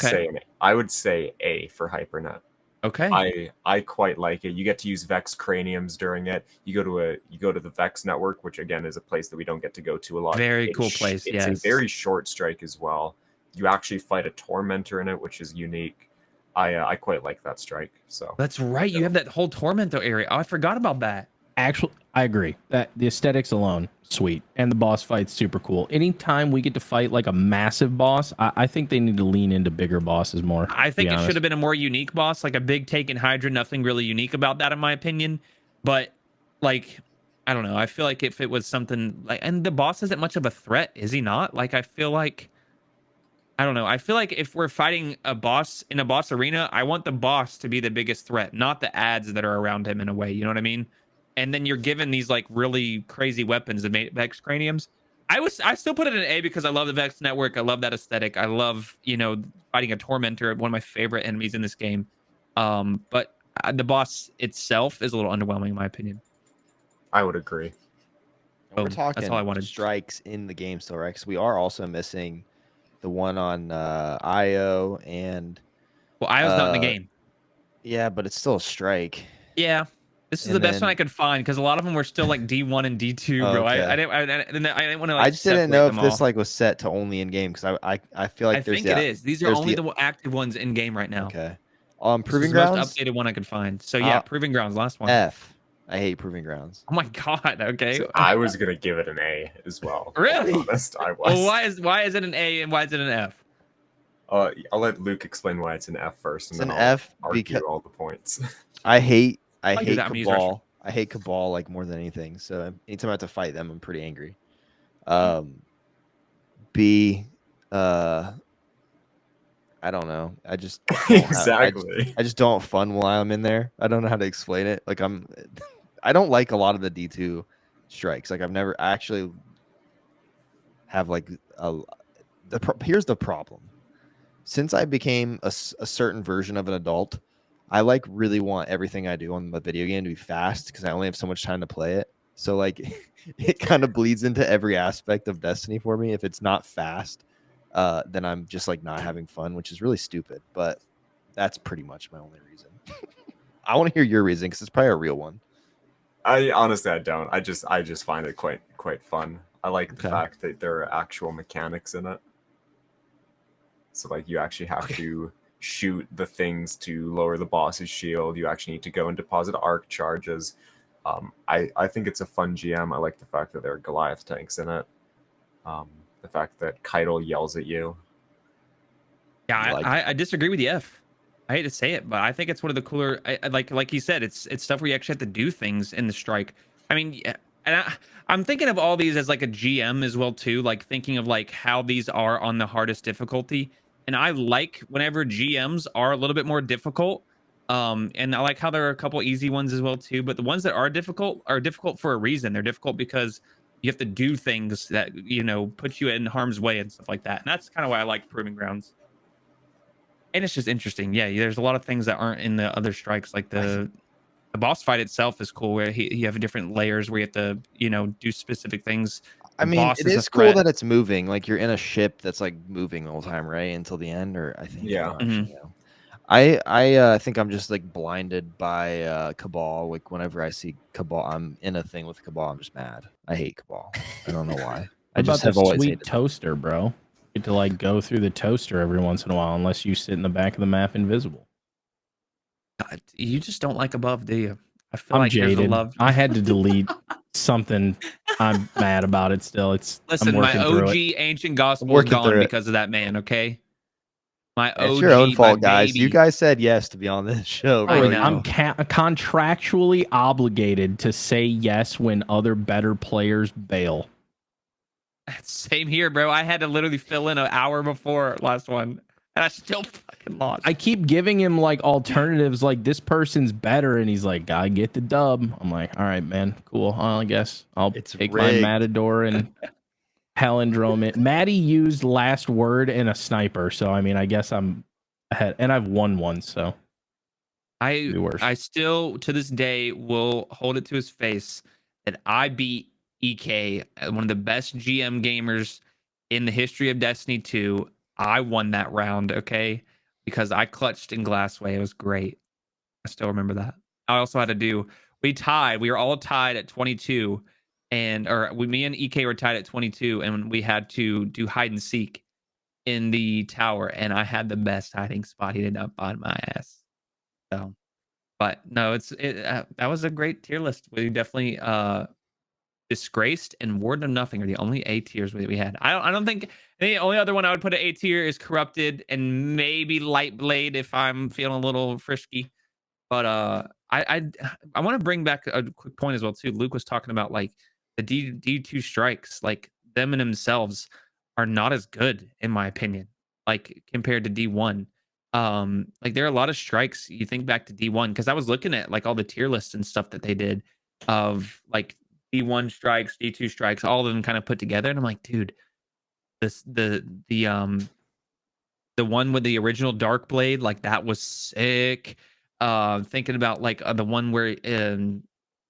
Speaker 3: say A for Hypernet.
Speaker 2: Okay.
Speaker 3: I quite like it. You get to use Vex craniums during it. You go to the Vex network, which again is a place that we don't get to go to a lot.
Speaker 2: Very cool place.
Speaker 3: It's
Speaker 2: Yes.
Speaker 3: a very short strike as well. You actually fight a tormentor in it, which is unique. I quite like that strike. So
Speaker 2: That's right. You have that whole Tormento area. Oh, I forgot about that.
Speaker 4: Actually, I agree that the aesthetics alone, sweet, and the boss fight's super cool. Anytime we get to fight like a massive boss, I think they need to lean into bigger bosses more.
Speaker 2: I think
Speaker 4: to be
Speaker 2: it should
Speaker 4: honest.
Speaker 2: have been a more unique boss, like a big Taken Hydra. Nothing really unique about that, in my opinion. But like, I don't know. I feel like if it was something like, and the boss isn't much of a threat, is he not? Like, I feel like, I don't know. I feel like if we're fighting a boss in a boss arena, I want the boss to be the biggest threat, not the ads that are around him in a way. You know what I mean? And then you're given these like really crazy weapons, the Vex craniums. I still put it in A because I love the Vex network. I love that aesthetic. I love, fighting a tormentor, one of my favorite enemies in this game. But the boss itself is a little underwhelming in my opinion.
Speaker 3: I would agree.
Speaker 1: And we're
Speaker 2: Boom.
Speaker 1: talking
Speaker 2: That's all I wanted.
Speaker 1: strikes in the game still, right? 'Cause we are also missing the one on IO and
Speaker 2: Well, I was not in the game.
Speaker 1: yeah, but it's still a strike.
Speaker 2: Yeah. This is
Speaker 1: And
Speaker 2: the best one
Speaker 1: then-
Speaker 2: I could find because a lot of them were still like D1 and D2,
Speaker 1: Oh,
Speaker 2: bro.
Speaker 1: okay.
Speaker 2: I didn't want to. Like,
Speaker 1: I just didn't know if
Speaker 2: separate them
Speaker 1: this
Speaker 2: all.
Speaker 1: like was set to only in game because I feel like
Speaker 2: I
Speaker 1: there's
Speaker 2: think it is. These are
Speaker 1: there's
Speaker 2: only
Speaker 1: the-
Speaker 2: the active ones in game right now.
Speaker 1: Okay.
Speaker 2: This
Speaker 1: Proving
Speaker 2: is the most
Speaker 1: grounds
Speaker 2: updated one I could find. So yeah,
Speaker 1: Uh,
Speaker 2: Proving Grounds, last one.
Speaker 1: F. I hate proving grounds.
Speaker 2: Oh my god. Okay.
Speaker 3: So I was gonna give it an A as well. to be
Speaker 2: Really?
Speaker 3: honest, I was.
Speaker 2: Well, why is it an A and why is it an F?
Speaker 3: I'll let Luke explain why it's an F first, and
Speaker 1: It's
Speaker 3: then
Speaker 1: an
Speaker 3: I'll
Speaker 1: F
Speaker 3: argue
Speaker 1: because
Speaker 3: all the points.
Speaker 1: I hate
Speaker 2: do that, I'm using
Speaker 1: Cabal. I hate Cabal like more than anything. So anytime I have to fight them, I'm pretty angry. B. I don't know. I just don't
Speaker 3: Exactly.
Speaker 1: I just don't have fun while I'm in there. I don't know how to explain it. Like I don't like a lot of the D2 strikes. Like I've never actually have like here's the problem. Since I became a certain version of an adult, I like really want everything I do on the video game to be fast because I only have so much time to play it. So like it kind of bleeds into every aspect of Destiny for me. If it's not fast, then I'm just like not having fun, which is really stupid. But that's pretty much my only reason. I want to hear your reason because it's probably a real one.
Speaker 3: I honestly don't. I just find it quite fun. I like the fact that there are actual mechanics in it. So like you actually have to shoot the things to lower the boss's shield. You actually need to go and deposit arc charges. I think it's a fun GM. I like the fact that there are Goliath tanks in it. The fact that Keitel yells at you.
Speaker 2: Yeah,
Speaker 1: Like,
Speaker 2: I disagree with the F. I hate to say it, but I think it's one of the cooler. Like you said, it's stuff where you actually have to do things in the strike. I mean, yeah, and I'm thinking of all these as like a GM as well too. Like thinking of like how these are on the hardest difficulty, and I like whenever GMs are a little bit more difficult. And I like how there are a couple easy ones as well too. But the ones that are difficult for a reason. They're difficult because you have to do things that put you in harm's way and stuff like that. And that's kind of why I like Proving Grounds. And it's just interesting. Yeah, there's a lot of things that aren't in the other strikes. Like the boss fight itself is cool, where you have different layers where you have to, do specific things.
Speaker 1: I
Speaker 2: The
Speaker 1: mean,
Speaker 2: boss
Speaker 1: it
Speaker 2: is a
Speaker 1: is cool
Speaker 2: threat.
Speaker 1: that it's moving. Like you're in a ship that's like moving the whole time, right? Until the end, or I think.
Speaker 3: Yeah.
Speaker 1: I don't actually know. I think I'm just like blinded by Cabal. Like whenever I see Cabal, I'm in a thing with Cabal. I'm just mad. I hate Cabal. I don't know why. I
Speaker 4: What
Speaker 1: just
Speaker 4: about
Speaker 1: have
Speaker 4: the
Speaker 1: always
Speaker 4: sweet
Speaker 1: hated them.
Speaker 4: toaster, bro? You get to like go through the toaster every once in a while, unless you sit in the back of the map invisible.
Speaker 2: God, you just don't like above, do you? I feel
Speaker 4: I'm
Speaker 2: like there's a
Speaker 4: jaded.
Speaker 2: love.
Speaker 4: I had to delete something. I'm mad about it still. I'm
Speaker 2: Listen, my
Speaker 4: working through
Speaker 2: OG
Speaker 4: it.
Speaker 2: ancient gospel is
Speaker 1: working
Speaker 2: gone
Speaker 1: through it.
Speaker 2: because of that man. Okay, my OG,
Speaker 1: It's your own
Speaker 2: my
Speaker 1: fault, guys. You
Speaker 2: baby.
Speaker 1: guys said yes to be on this show.
Speaker 2: I
Speaker 1: Bro.
Speaker 2: know.
Speaker 4: I'm contractually obligated to say yes when other better players bail.
Speaker 2: Same here, bro. I had to literally fill in an hour before last one, and I still fucking lost.
Speaker 4: I keep giving him like alternatives, like this person's better, and he's like, "I get the dub." I'm like, "All right, man, cool. I guess I'll
Speaker 1: It's
Speaker 4: take
Speaker 1: rigged.
Speaker 4: my Matador and palindrome it." Maddie used last word and a sniper, so I mean, I guess I'm ahead, and I've won one, so
Speaker 2: I
Speaker 4: be worse.
Speaker 2: I still to this day will hold it to his face that I beat EK, one of the best GM gamers in the history of Destiny 2. I won that round, okay? Because I clutched in Glassway. It was great. I still remember that. I also had to do we tied. We were all tied at 22 me and EK were tied at 22 and we had to do hide and seek in the tower and I had the best hiding spot. He did not find my ass. So but no, that was a great tier list. We definitely Disgraced and Warden of Nothing are the only A tiers we had. I don't think the only other one I would put at A tier is Corrupted and maybe Light Blade if I'm feeling a little frisky. But I want to bring back a quick point as well too. Luke was talking about like the D2 strikes, like them in themselves are not as good in my opinion, like compared to D1. Like there are a lot of strikes. You think back to D1 because I was looking at like all the tier lists and stuff that they did of like D1 strikes, D2 strikes, all of them kind of put together, and I'm like, dude, the one with the original Dark Blade, like that was sick. Thinking about like the one where in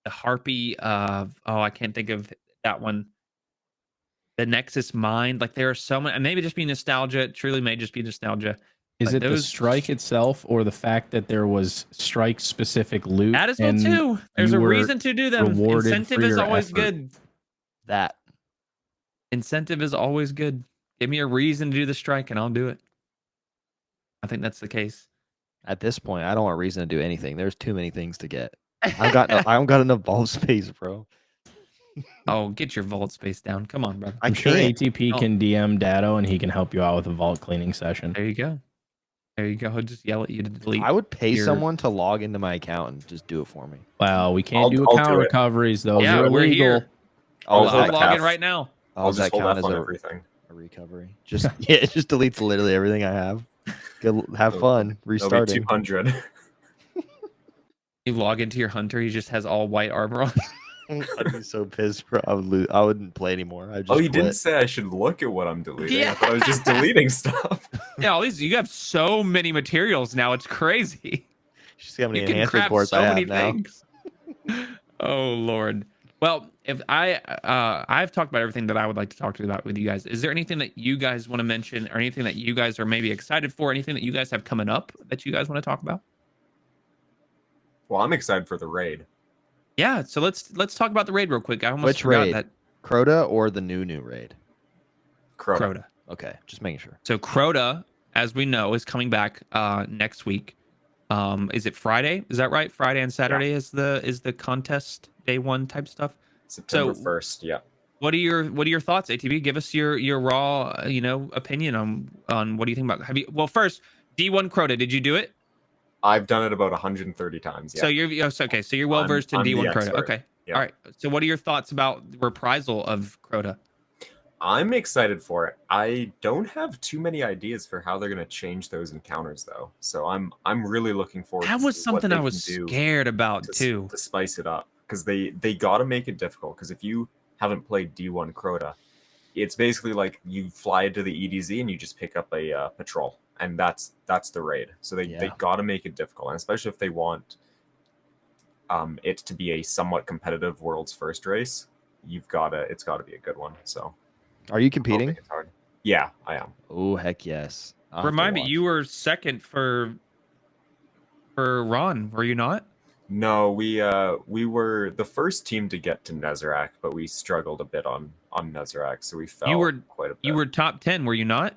Speaker 2: the Harpy I can't think of that one. The Nexus Mind, like there are so many, and maybe just be nostalgia. It truly may just be nostalgia.
Speaker 4: Is
Speaker 2: But
Speaker 4: it the strike itself or the fact that there was strike specific loot?
Speaker 2: That as well
Speaker 4: and
Speaker 2: too. There's
Speaker 4: you
Speaker 2: a
Speaker 4: were
Speaker 2: reason to do them.
Speaker 4: rewarded
Speaker 2: Incentive
Speaker 4: for
Speaker 2: is
Speaker 4: your
Speaker 2: always
Speaker 4: effort?
Speaker 2: good.
Speaker 1: That
Speaker 2: Incentive is always good. Give me a reason to do the strike, and I'll do it. I think that's the case.
Speaker 1: at this point, I don't want reason to do anything. There's too many things to get. I don't got enough vault space, bro.
Speaker 2: Oh, get your vault space down. Come on, brother.
Speaker 1: I
Speaker 4: I'm sure
Speaker 1: can't.
Speaker 4: ATP
Speaker 2: Oh.
Speaker 4: can DM Dado and he can help you out with a vault cleaning session.
Speaker 2: There you go. There you go. He'll just yell at you to delete.
Speaker 1: I would pay
Speaker 2: your-
Speaker 1: someone to log into my account and just do it for me.
Speaker 4: Well, we can't
Speaker 3: I'll
Speaker 4: do
Speaker 3: do
Speaker 4: account
Speaker 3: it.
Speaker 4: recoveries. Those
Speaker 2: Yeah,
Speaker 4: are
Speaker 2: we're
Speaker 4: illegal.
Speaker 2: here.
Speaker 3: I'll
Speaker 1: does
Speaker 2: I'll
Speaker 1: that
Speaker 3: hold
Speaker 2: log in
Speaker 3: F.
Speaker 2: right now.
Speaker 3: I'll
Speaker 1: does that
Speaker 3: just hold
Speaker 1: count
Speaker 3: F
Speaker 1: as
Speaker 3: on
Speaker 1: a
Speaker 3: everything.
Speaker 1: recovery? Just yeah, it just deletes literally everything I have. Go have fun
Speaker 3: It'll be
Speaker 1: restarting.
Speaker 3: 200.
Speaker 2: You log into your hunter. He just has all white armor on.
Speaker 1: I'd be so pissed, bro. I would lose. I wouldn't play anymore. I just
Speaker 3: Oh, you
Speaker 1: quit.
Speaker 3: didn't say I should look at what I'm deleting.
Speaker 2: Yeah.
Speaker 3: I thought I was just deleting stuff.
Speaker 2: Yeah, all these. You have so many materials now. It's crazy.
Speaker 1: Just see how many
Speaker 2: You can
Speaker 1: enhanced
Speaker 2: craft
Speaker 1: reports
Speaker 2: so
Speaker 1: I
Speaker 2: many
Speaker 1: have now.
Speaker 2: things. Oh Lord. Well, if I've talked about everything that I would like to talk to about with you guys. Is there anything that you guys want to mention, or anything that you guys are maybe excited for? Anything that you guys have coming up that you guys want to talk about?
Speaker 3: Well, I'm excited for the raid.
Speaker 2: Yeah. So let's talk about the raid real quick. I almost
Speaker 1: Which
Speaker 2: forgot
Speaker 1: raid?
Speaker 2: that
Speaker 1: Crota or the new raid?
Speaker 3: Crota.
Speaker 2: Crota.
Speaker 1: Okay, just making sure.
Speaker 2: So Crota, as we know, is coming back next week. Is it Friday? Is that right? Friday and Saturday is the contest day one type stuff.
Speaker 3: September
Speaker 2: So-
Speaker 3: 1st. Yeah.
Speaker 2: what are your thoughts, ATP? Give us your raw, opinion on what do you think about? Well, first, D1 Crota, did you do it?
Speaker 3: I've done it about 130 times. Yeah.
Speaker 2: So okay. So you're well versed in
Speaker 3: I'm the
Speaker 2: D1 Crota.
Speaker 3: expert.
Speaker 2: Okay.
Speaker 3: Yeah.
Speaker 2: All right. So what are your thoughts about the reprisal of Crota?
Speaker 3: I'm excited for it. I don't have too many ideas for how they're going to change those encounters, though. So I'm really looking forward.
Speaker 2: That
Speaker 3: to
Speaker 2: was
Speaker 3: see what
Speaker 2: something
Speaker 3: they
Speaker 2: I was
Speaker 3: can do
Speaker 2: scared about too.
Speaker 3: to spice it up, because they got to make it difficult. Because if you haven't played D1 Crota, it's basically like you fly into the EDZ and you just pick up a patrol, and that's the raid. So they got to make it difficult, and especially if they want it to be a somewhat competitive world's first race, it's got to be a good one. So.
Speaker 1: Are you competing?
Speaker 3: It's hard. Yeah, I am.
Speaker 1: Oh, heck yes.
Speaker 2: Remind me, you were second for Ron, were you not?
Speaker 3: No, we were the first team to get to Nezarec, but we struggled a bit on Nezarec, so we fell quite a bit.
Speaker 2: You were top 10, were you not?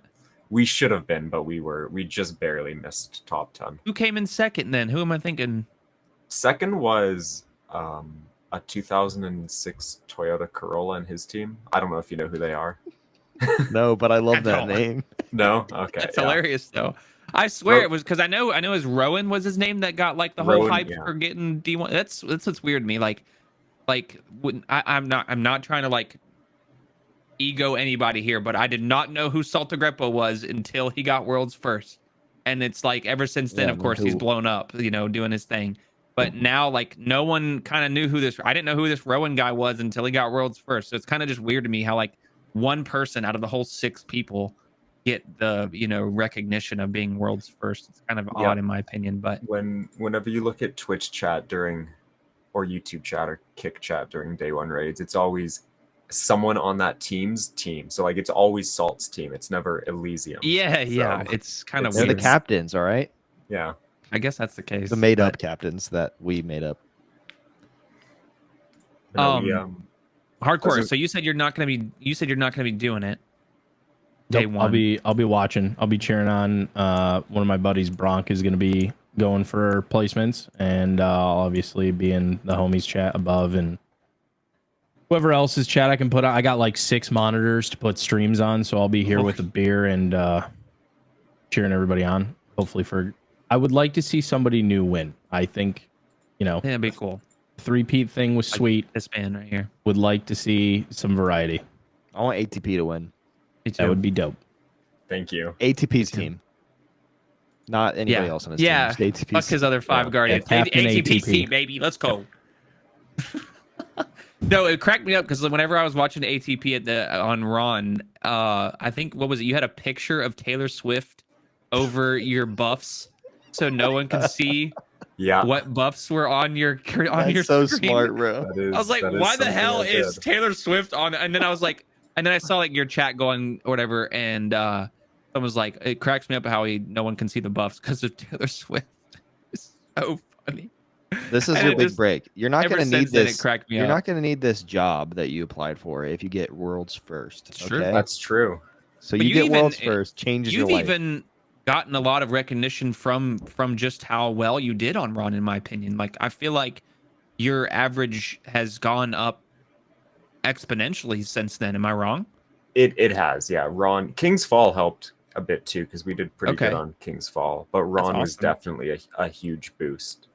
Speaker 3: We should have been, but we just barely missed top 10.
Speaker 2: Who came in second then? Who am I thinking?
Speaker 3: Second was a 2006 Toyota Corolla and his team. I don't know if you know who they are.
Speaker 1: No, but I love that name.
Speaker 3: No? Okay.
Speaker 2: That's hilarious though. I swear it was because I know his Rowan was his name that got like the whole hype for getting D1. That's what's weird to me. Like when I'm not trying to like ego anybody here, but I did not know who Saltagreppo was until he got world's first. And it's like ever since then, of course, he's blown up, doing his thing. But now, like, no one kind of knew I didn't know who this Rowan guy was until he got world's first. So it's kind of just weird to me how, like, one person out of the whole 6 people get the, recognition of being world's first. It's kind of odd in my opinion. But
Speaker 3: whenever you look at Twitch chat or YouTube chat or Kick chat during day 1 raids, it's always someone on that team's team. So, like, it's always Salt's team. It's never Elysium.
Speaker 2: Yeah. It's kind of weird.
Speaker 1: They're the captains, all right?
Speaker 3: Yeah.
Speaker 2: I guess that's the case.
Speaker 1: The made-up captains that we made up.
Speaker 2: Hardcore. So you said you're not going to be doing it. Day 1.
Speaker 4: I'll be watching. I'll be cheering on. One of my buddies, Bronk, is going to be going for placements, and I'll obviously be in the homies chat above, and whoever else's chat I can put. I got like 6 monitors to put streams on, so I'll be here with a beer and cheering everybody on. Hopefully I would like to see somebody new win. I think,
Speaker 2: yeah, it'd be cool.
Speaker 4: 3-peat thing was sweet.
Speaker 2: Like this man right here.
Speaker 4: Would like to see some variety.
Speaker 1: I want ATP to win.
Speaker 4: That would be dope.
Speaker 3: Thank you.
Speaker 1: ATP's team. Not anybody else on his team. Just ATP's
Speaker 2: fuck his other 5 guardians. ATP's team, baby. Let's go. No, it cracked me up because whenever I was watching ATP on Ron, I think, what was it? You had a picture of Taylor Swift over your buffs, so no one could see what buffs were on your
Speaker 1: so
Speaker 2: screen.
Speaker 1: Smart, bro.
Speaker 2: I was like, why the hell is Taylor Swift on? And then I was like, and then I saw like your chat going or whatever, and someone was like, it cracks me up how no one can see the buffs because of Taylor Swift. It's so funny.
Speaker 1: This is your big break. You're not going to need this.
Speaker 2: You're
Speaker 1: not going to need this job that you applied for if you get world's first.
Speaker 2: It's true.
Speaker 3: That's true.
Speaker 1: So you get world's first, changes your life.
Speaker 2: You've even gotten a lot of recognition from just how well you did on Ron, in my opinion. Like, I feel like your average has gone up exponentially since then. Am I wrong?
Speaker 3: It has, yeah. Ron, King's Fall helped a bit too, because we did pretty good on King's Fall, but Ron was definitely a huge boost.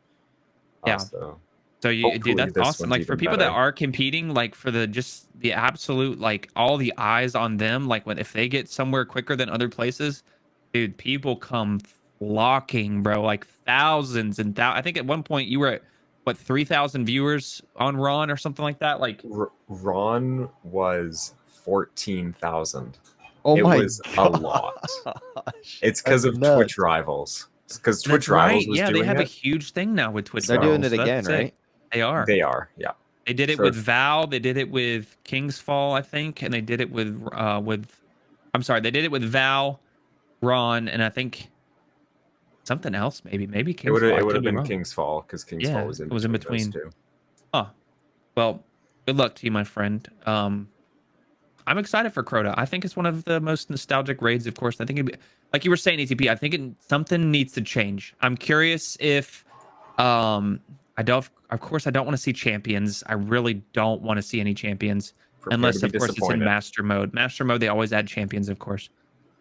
Speaker 2: Yeah. So dude, that's awesome. Like, for people that are competing, like, for the absolute, like, all the eyes on them, like, if they get somewhere quicker than other places, dude, people come flocking, bro. Like, thousands and thousands. I think at one point you were at 3,000 viewers on Ron or something like that. Like,
Speaker 3: Ron was 14,000.
Speaker 1: Oh my
Speaker 3: was
Speaker 1: God.
Speaker 3: A lot. It's because of Twitch Rivals. Because Twitch Rivals was doing
Speaker 2: they have a huge thing now with Twitch
Speaker 1: They're
Speaker 2: Rivals.
Speaker 1: doing it again, right?
Speaker 2: They are.
Speaker 3: They are, yeah.
Speaker 2: They did it with Val. They did it with King's Fall, I think, and they did it with they did it with Val, Ron, and I think something else. Maybe King's Fall.
Speaker 3: It would have been King's Fall, because King's Fall was in between. Those two.
Speaker 2: Oh, well, good luck to you, my friend. I'm excited for Crota. I think it's one of the most nostalgic raids, of course. I think it'd be, like you were saying, ATP, I think something needs to change. I'm curious if of course I don't want to see champions. I really don't want to see any champions.
Speaker 3: Prepare
Speaker 2: unless
Speaker 3: to be
Speaker 2: of course it's in
Speaker 3: disappointed.
Speaker 2: master mode. Master mode, they always add champions, of course.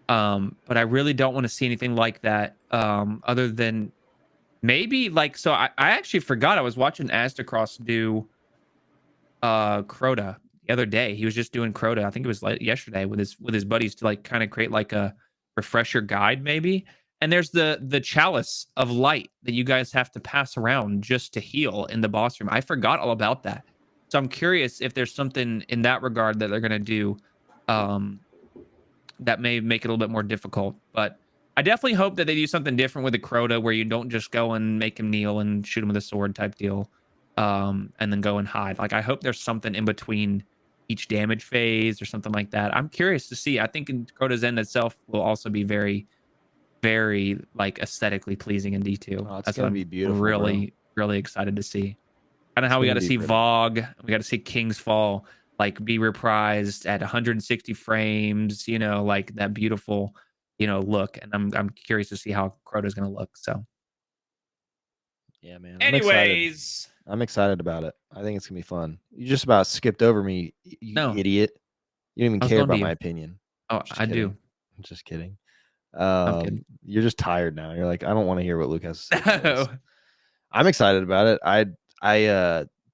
Speaker 2: But I really don't want to see anything like that. Other than maybe like, so I actually forgot I was watching Astacross do Crota the other day. He was just doing Crota. I think it was like yesterday with his buddies to like kind of create like a refresher guide maybe. And there's the chalice of light that you guys have to pass around just to heal in the boss room. I forgot all about that. So I'm curious if there's something in that regard that they're gonna do that may make it a little bit more difficult. But I definitely hope that they do something different with the Crota where you don't just go and make him kneel and shoot him with a sword type deal. And then go and hide. Like I hope there's something in between each damage phase or something like that. I'm curious to see. I think in Crota's End itself will also be very, very like aesthetically pleasing in D2.
Speaker 1: Oh, it's
Speaker 2: That's
Speaker 1: gonna
Speaker 2: what
Speaker 1: be
Speaker 2: I'm
Speaker 1: beautiful,
Speaker 2: really, really excited to see. Kind of how we got
Speaker 1: gonna
Speaker 2: to
Speaker 1: be
Speaker 2: see
Speaker 1: pretty.
Speaker 2: Vogue, we got to see King's Fall like be reprised at 160 frames, you know, like that beautiful, you know, look. And I'm curious to see how Crota's gonna look. So
Speaker 1: Yeah, man. I'm excited about it. I think it's gonna be fun. You just about skipped over me, you
Speaker 2: No.
Speaker 1: idiot. You didn't even
Speaker 2: I was
Speaker 1: care
Speaker 2: going to
Speaker 1: about
Speaker 2: you.
Speaker 1: my opinion.
Speaker 2: Oh,
Speaker 1: Just
Speaker 2: I
Speaker 1: kidding.
Speaker 2: do.
Speaker 1: I'm just kidding.
Speaker 2: I'm kidding.
Speaker 1: You're just tired now. You're like, I don't want to hear what Luke has to say about this.
Speaker 2: No.
Speaker 1: I'm excited about it. I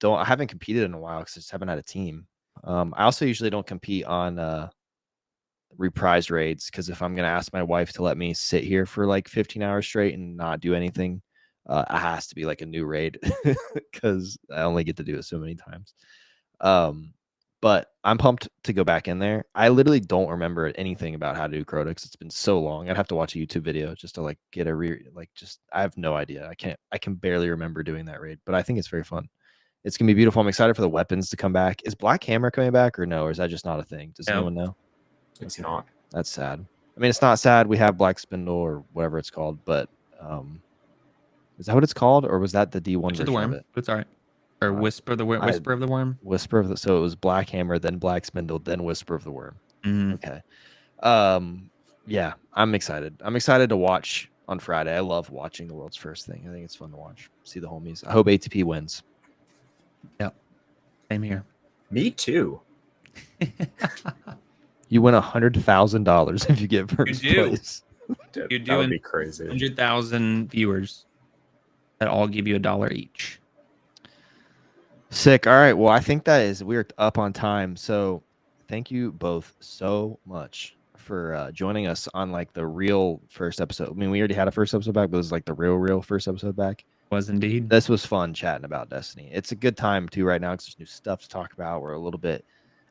Speaker 1: haven't competed in a while because I just haven't had a team. I also usually don't compete on reprised raids because if I'm gonna ask my wife to let me sit here for like 15 hours straight and not do anything, it has to be like a new raid because I only get to do it so many times. But I'm pumped to go back in there. I literally don't remember anything about how to do Crota because it's been so long. I'd have to watch a YouTube video just to like get I have no idea. I can barely remember doing that raid, but I think it's very fun. It's gonna be beautiful. I'm excited for the weapons to come back. Is Black Hammer coming back or no? Or is that just not a thing? Does anyone know?
Speaker 3: It's
Speaker 1: Okay.
Speaker 3: not.
Speaker 1: That's sad. I mean, it's not sad. We have Black Spindle or whatever it's called, but is that what it's called, or was that the D1 version
Speaker 2: the worm.
Speaker 1: of it?
Speaker 2: It's all right. Or Whisper of the Worm. Whisper of the Worm.
Speaker 1: Whisper of the. So it was Black Hammer, then Black Spindle, then Whisper of the Worm.
Speaker 2: Mm-hmm.
Speaker 1: Okay. Yeah, I'm excited. I'm excited to watch on Friday. I love watching the world's first thing. I think it's fun to watch. See the homies. I hope ATP wins.
Speaker 2: Yep. Same here.
Speaker 3: Me too.
Speaker 1: You win $100,000 if you get first
Speaker 2: do.
Speaker 1: place.
Speaker 3: Dude,
Speaker 2: You're
Speaker 3: that would
Speaker 2: doing
Speaker 3: be crazy.
Speaker 2: 100,000 viewers that all give you $1 each.
Speaker 1: Sick. All right. Well, I think we're up on time. So thank you both so much for joining us on like the real first episode. I mean, we already had a first episode back, but it was like the real first episode back.
Speaker 2: Was indeed.
Speaker 1: This was fun chatting about Destiny. It's a good time too right now because there's new stuff to talk about. We're a little bit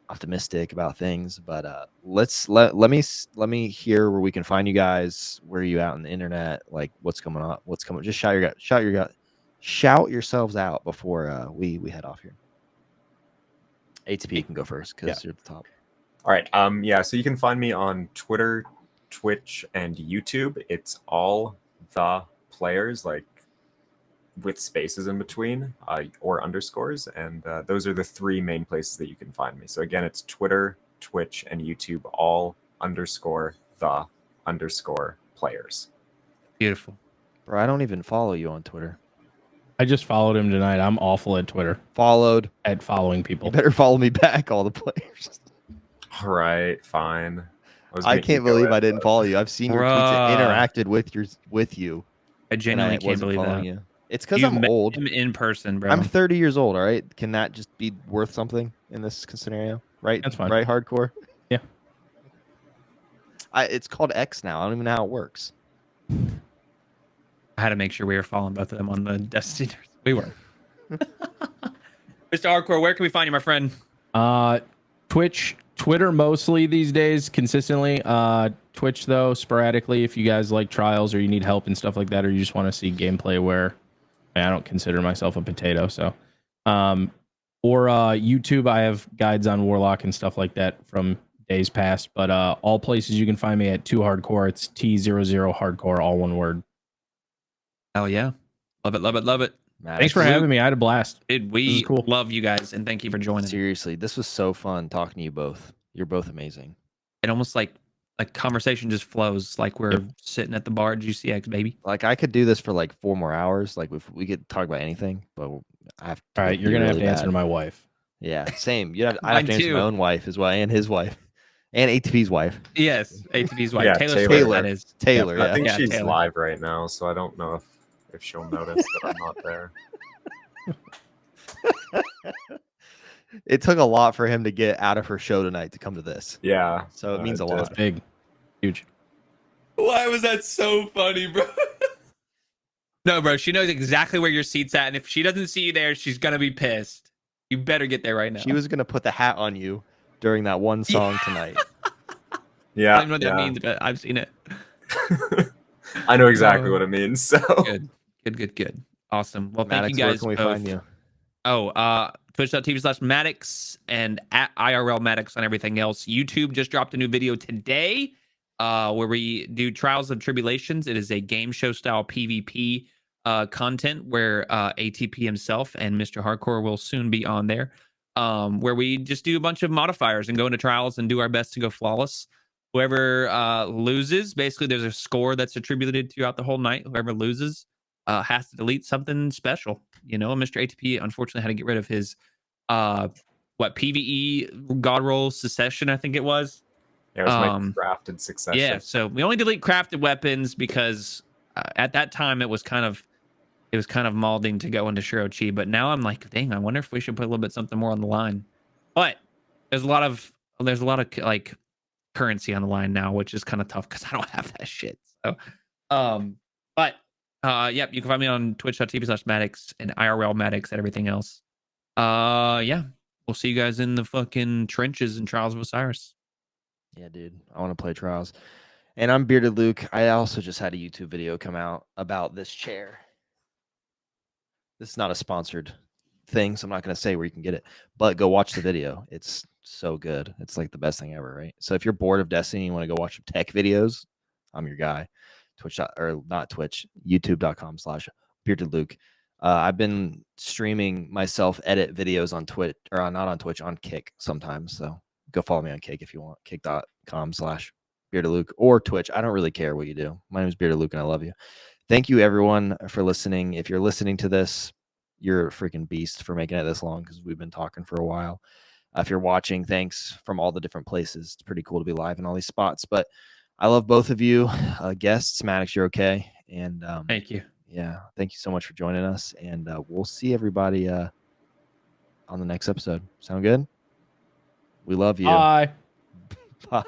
Speaker 1: optimistic about things, but let me hear where we can find you guys. Where are you out on the internet? Like what's coming on? What's coming? Just shout yourselves out before we head off here. ATP can go first because you're at the top.
Speaker 3: All right. Yeah. So you can find me on Twitter, Twitch, and YouTube. It's all the players, like with spaces in between or underscores, and those are the three main places that you can find me. So again, it's Twitter, Twitch, and YouTube, all underscore the underscore players.
Speaker 2: Beautiful.
Speaker 1: Bro, I don't even follow you on Twitter.
Speaker 4: I just followed him tonight. I'm awful at Twitter.
Speaker 1: Followed.
Speaker 4: At following people.
Speaker 1: You better follow me back, all the players.
Speaker 3: All right, fine.
Speaker 1: I can't believe I didn't follow you. I've seen your tweets and interacted with you.
Speaker 2: I genuinely can't believe that.
Speaker 1: You. It's because I'm old.
Speaker 2: Him in person, bro.
Speaker 1: I'm 30 years old. All right, can that just be worth something in this scenario? Right?
Speaker 4: That's fine.
Speaker 1: Right? Hardcore.
Speaker 4: Yeah.
Speaker 1: It's called X now. I don't even know how it works.
Speaker 2: I had to make sure we were following both of them on the Destiny. We were. Mr. Hardcore, where can we find you, my friend?
Speaker 4: Twitch, Twitter mostly these days, consistently. Twitch though, sporadically. If you guys like trials or you need help and stuff like that, or you just want to see gameplay where I don't consider myself a potato, so. Or YouTube, I have guides on Warlock and stuff like that from days past. But all places you can find me at T00Hardcore. It's T00Hardcore, all one word.
Speaker 2: Hell yeah. Love it, love it, love it.
Speaker 4: Thanks for having me. I had a blast.
Speaker 2: Dude, we love you guys, and thank you for joining.
Speaker 1: Seriously, this was so fun talking to you both. You're both amazing.
Speaker 2: It almost like conversation just flows like we're sitting at the bar at GCX, baby.
Speaker 1: Like I could do this for like 4 more hours. Like if we could talk about anything, but I have to.
Speaker 4: All right, you're gonna have to answer to my wife.
Speaker 1: Yeah, same. I have
Speaker 2: Mine
Speaker 1: to answer
Speaker 2: too.
Speaker 1: my own wife as well, and his wife, and ATP's wife.
Speaker 2: Yes, ATP's wife.
Speaker 3: Yeah,
Speaker 2: Taylor
Speaker 3: Taylor.
Speaker 2: Swift, that is.
Speaker 1: Taylor,
Speaker 3: I
Speaker 1: yeah.
Speaker 3: think
Speaker 2: Yeah,
Speaker 3: she's
Speaker 2: Taylor.
Speaker 3: live right now, so I don't know if she'll notice that I'm not there.
Speaker 1: It took a lot for him to get out of her show tonight to come to this.
Speaker 3: Yeah.
Speaker 1: So it means a
Speaker 3: did.
Speaker 1: lot.
Speaker 4: Big, huge.
Speaker 2: Why was that so funny, bro? No, bro, she knows exactly where your seat's at, and if she doesn't see you there, she's gonna be pissed. You better get there right now.
Speaker 1: She was gonna put the hat on you during that one song tonight.
Speaker 2: I
Speaker 3: Yeah.
Speaker 2: don't even know what that means, but I've seen it.
Speaker 3: I know exactly what it means. So
Speaker 2: Good. Awesome. Well, thank
Speaker 1: Maddox,
Speaker 2: you
Speaker 1: where
Speaker 2: guys
Speaker 1: can we
Speaker 2: both.
Speaker 1: find you?
Speaker 2: Oh, twitch.tv/Maddox and at IRL Maddox on everything else. YouTube just dropped a new video today where we do Trials of Tribulations. It is a game show style PvP content where ATP himself and Mr. Hardcore will soon be on there, where we just do a bunch of modifiers and go into trials and do our best to go flawless. Whoever loses, basically there's a score that's attributed throughout the whole night. Whoever loses has to delete something special. Mr. ATP unfortunately had to get rid of his PvE God Roll Secession, I think it was.
Speaker 3: yeah, it was my crafted succession.
Speaker 2: Yeah, so we only delete crafted weapons because at that time it was kind of molding to go into Shirochi, but now I'm like, dang, I wonder if we should put a little bit something more on the line. But there's a lot of like currency on the line now, which is kind of tough because I don't have that shit. So but yep, you can find me on twitch.tv/Maddox and IRL Maddox and everything else. Yeah, we'll see you guys in the fucking trenches and Trials of Osiris.
Speaker 1: Yeah, dude, I want to play Trials. And I'm Bearded Luke. I also just had a YouTube video come out about this chair. This is not a sponsored thing, so I'm not going to say where you can get it, but go watch the video. It's so good. It's like the best thing ever, right? So if you're bored of Destiny and you want to go watch some tech videos, I'm your guy. YouTube.com/Bearded Luke. I've been streaming myself edit videos on Twitch, or not on Twitch, on Kick sometimes. So go follow me on Kick if you want. Kick.com/Bearded Luke or Twitch. I don't really care what you do. My name is Bearded Luke and I love you. Thank you everyone for listening. If you're listening to this, you're a freaking beast for making it this long because we've been talking for a while. If you're watching, thanks from all the different places. It's pretty cool to be live in all these spots. But I love both of you guests. Maddox, you're okay. And
Speaker 2: Thank you.
Speaker 1: Yeah, thank you so much for joining us. And we'll see everybody on the next episode. Sound good? We love you.
Speaker 4: Bye.
Speaker 1: Bye.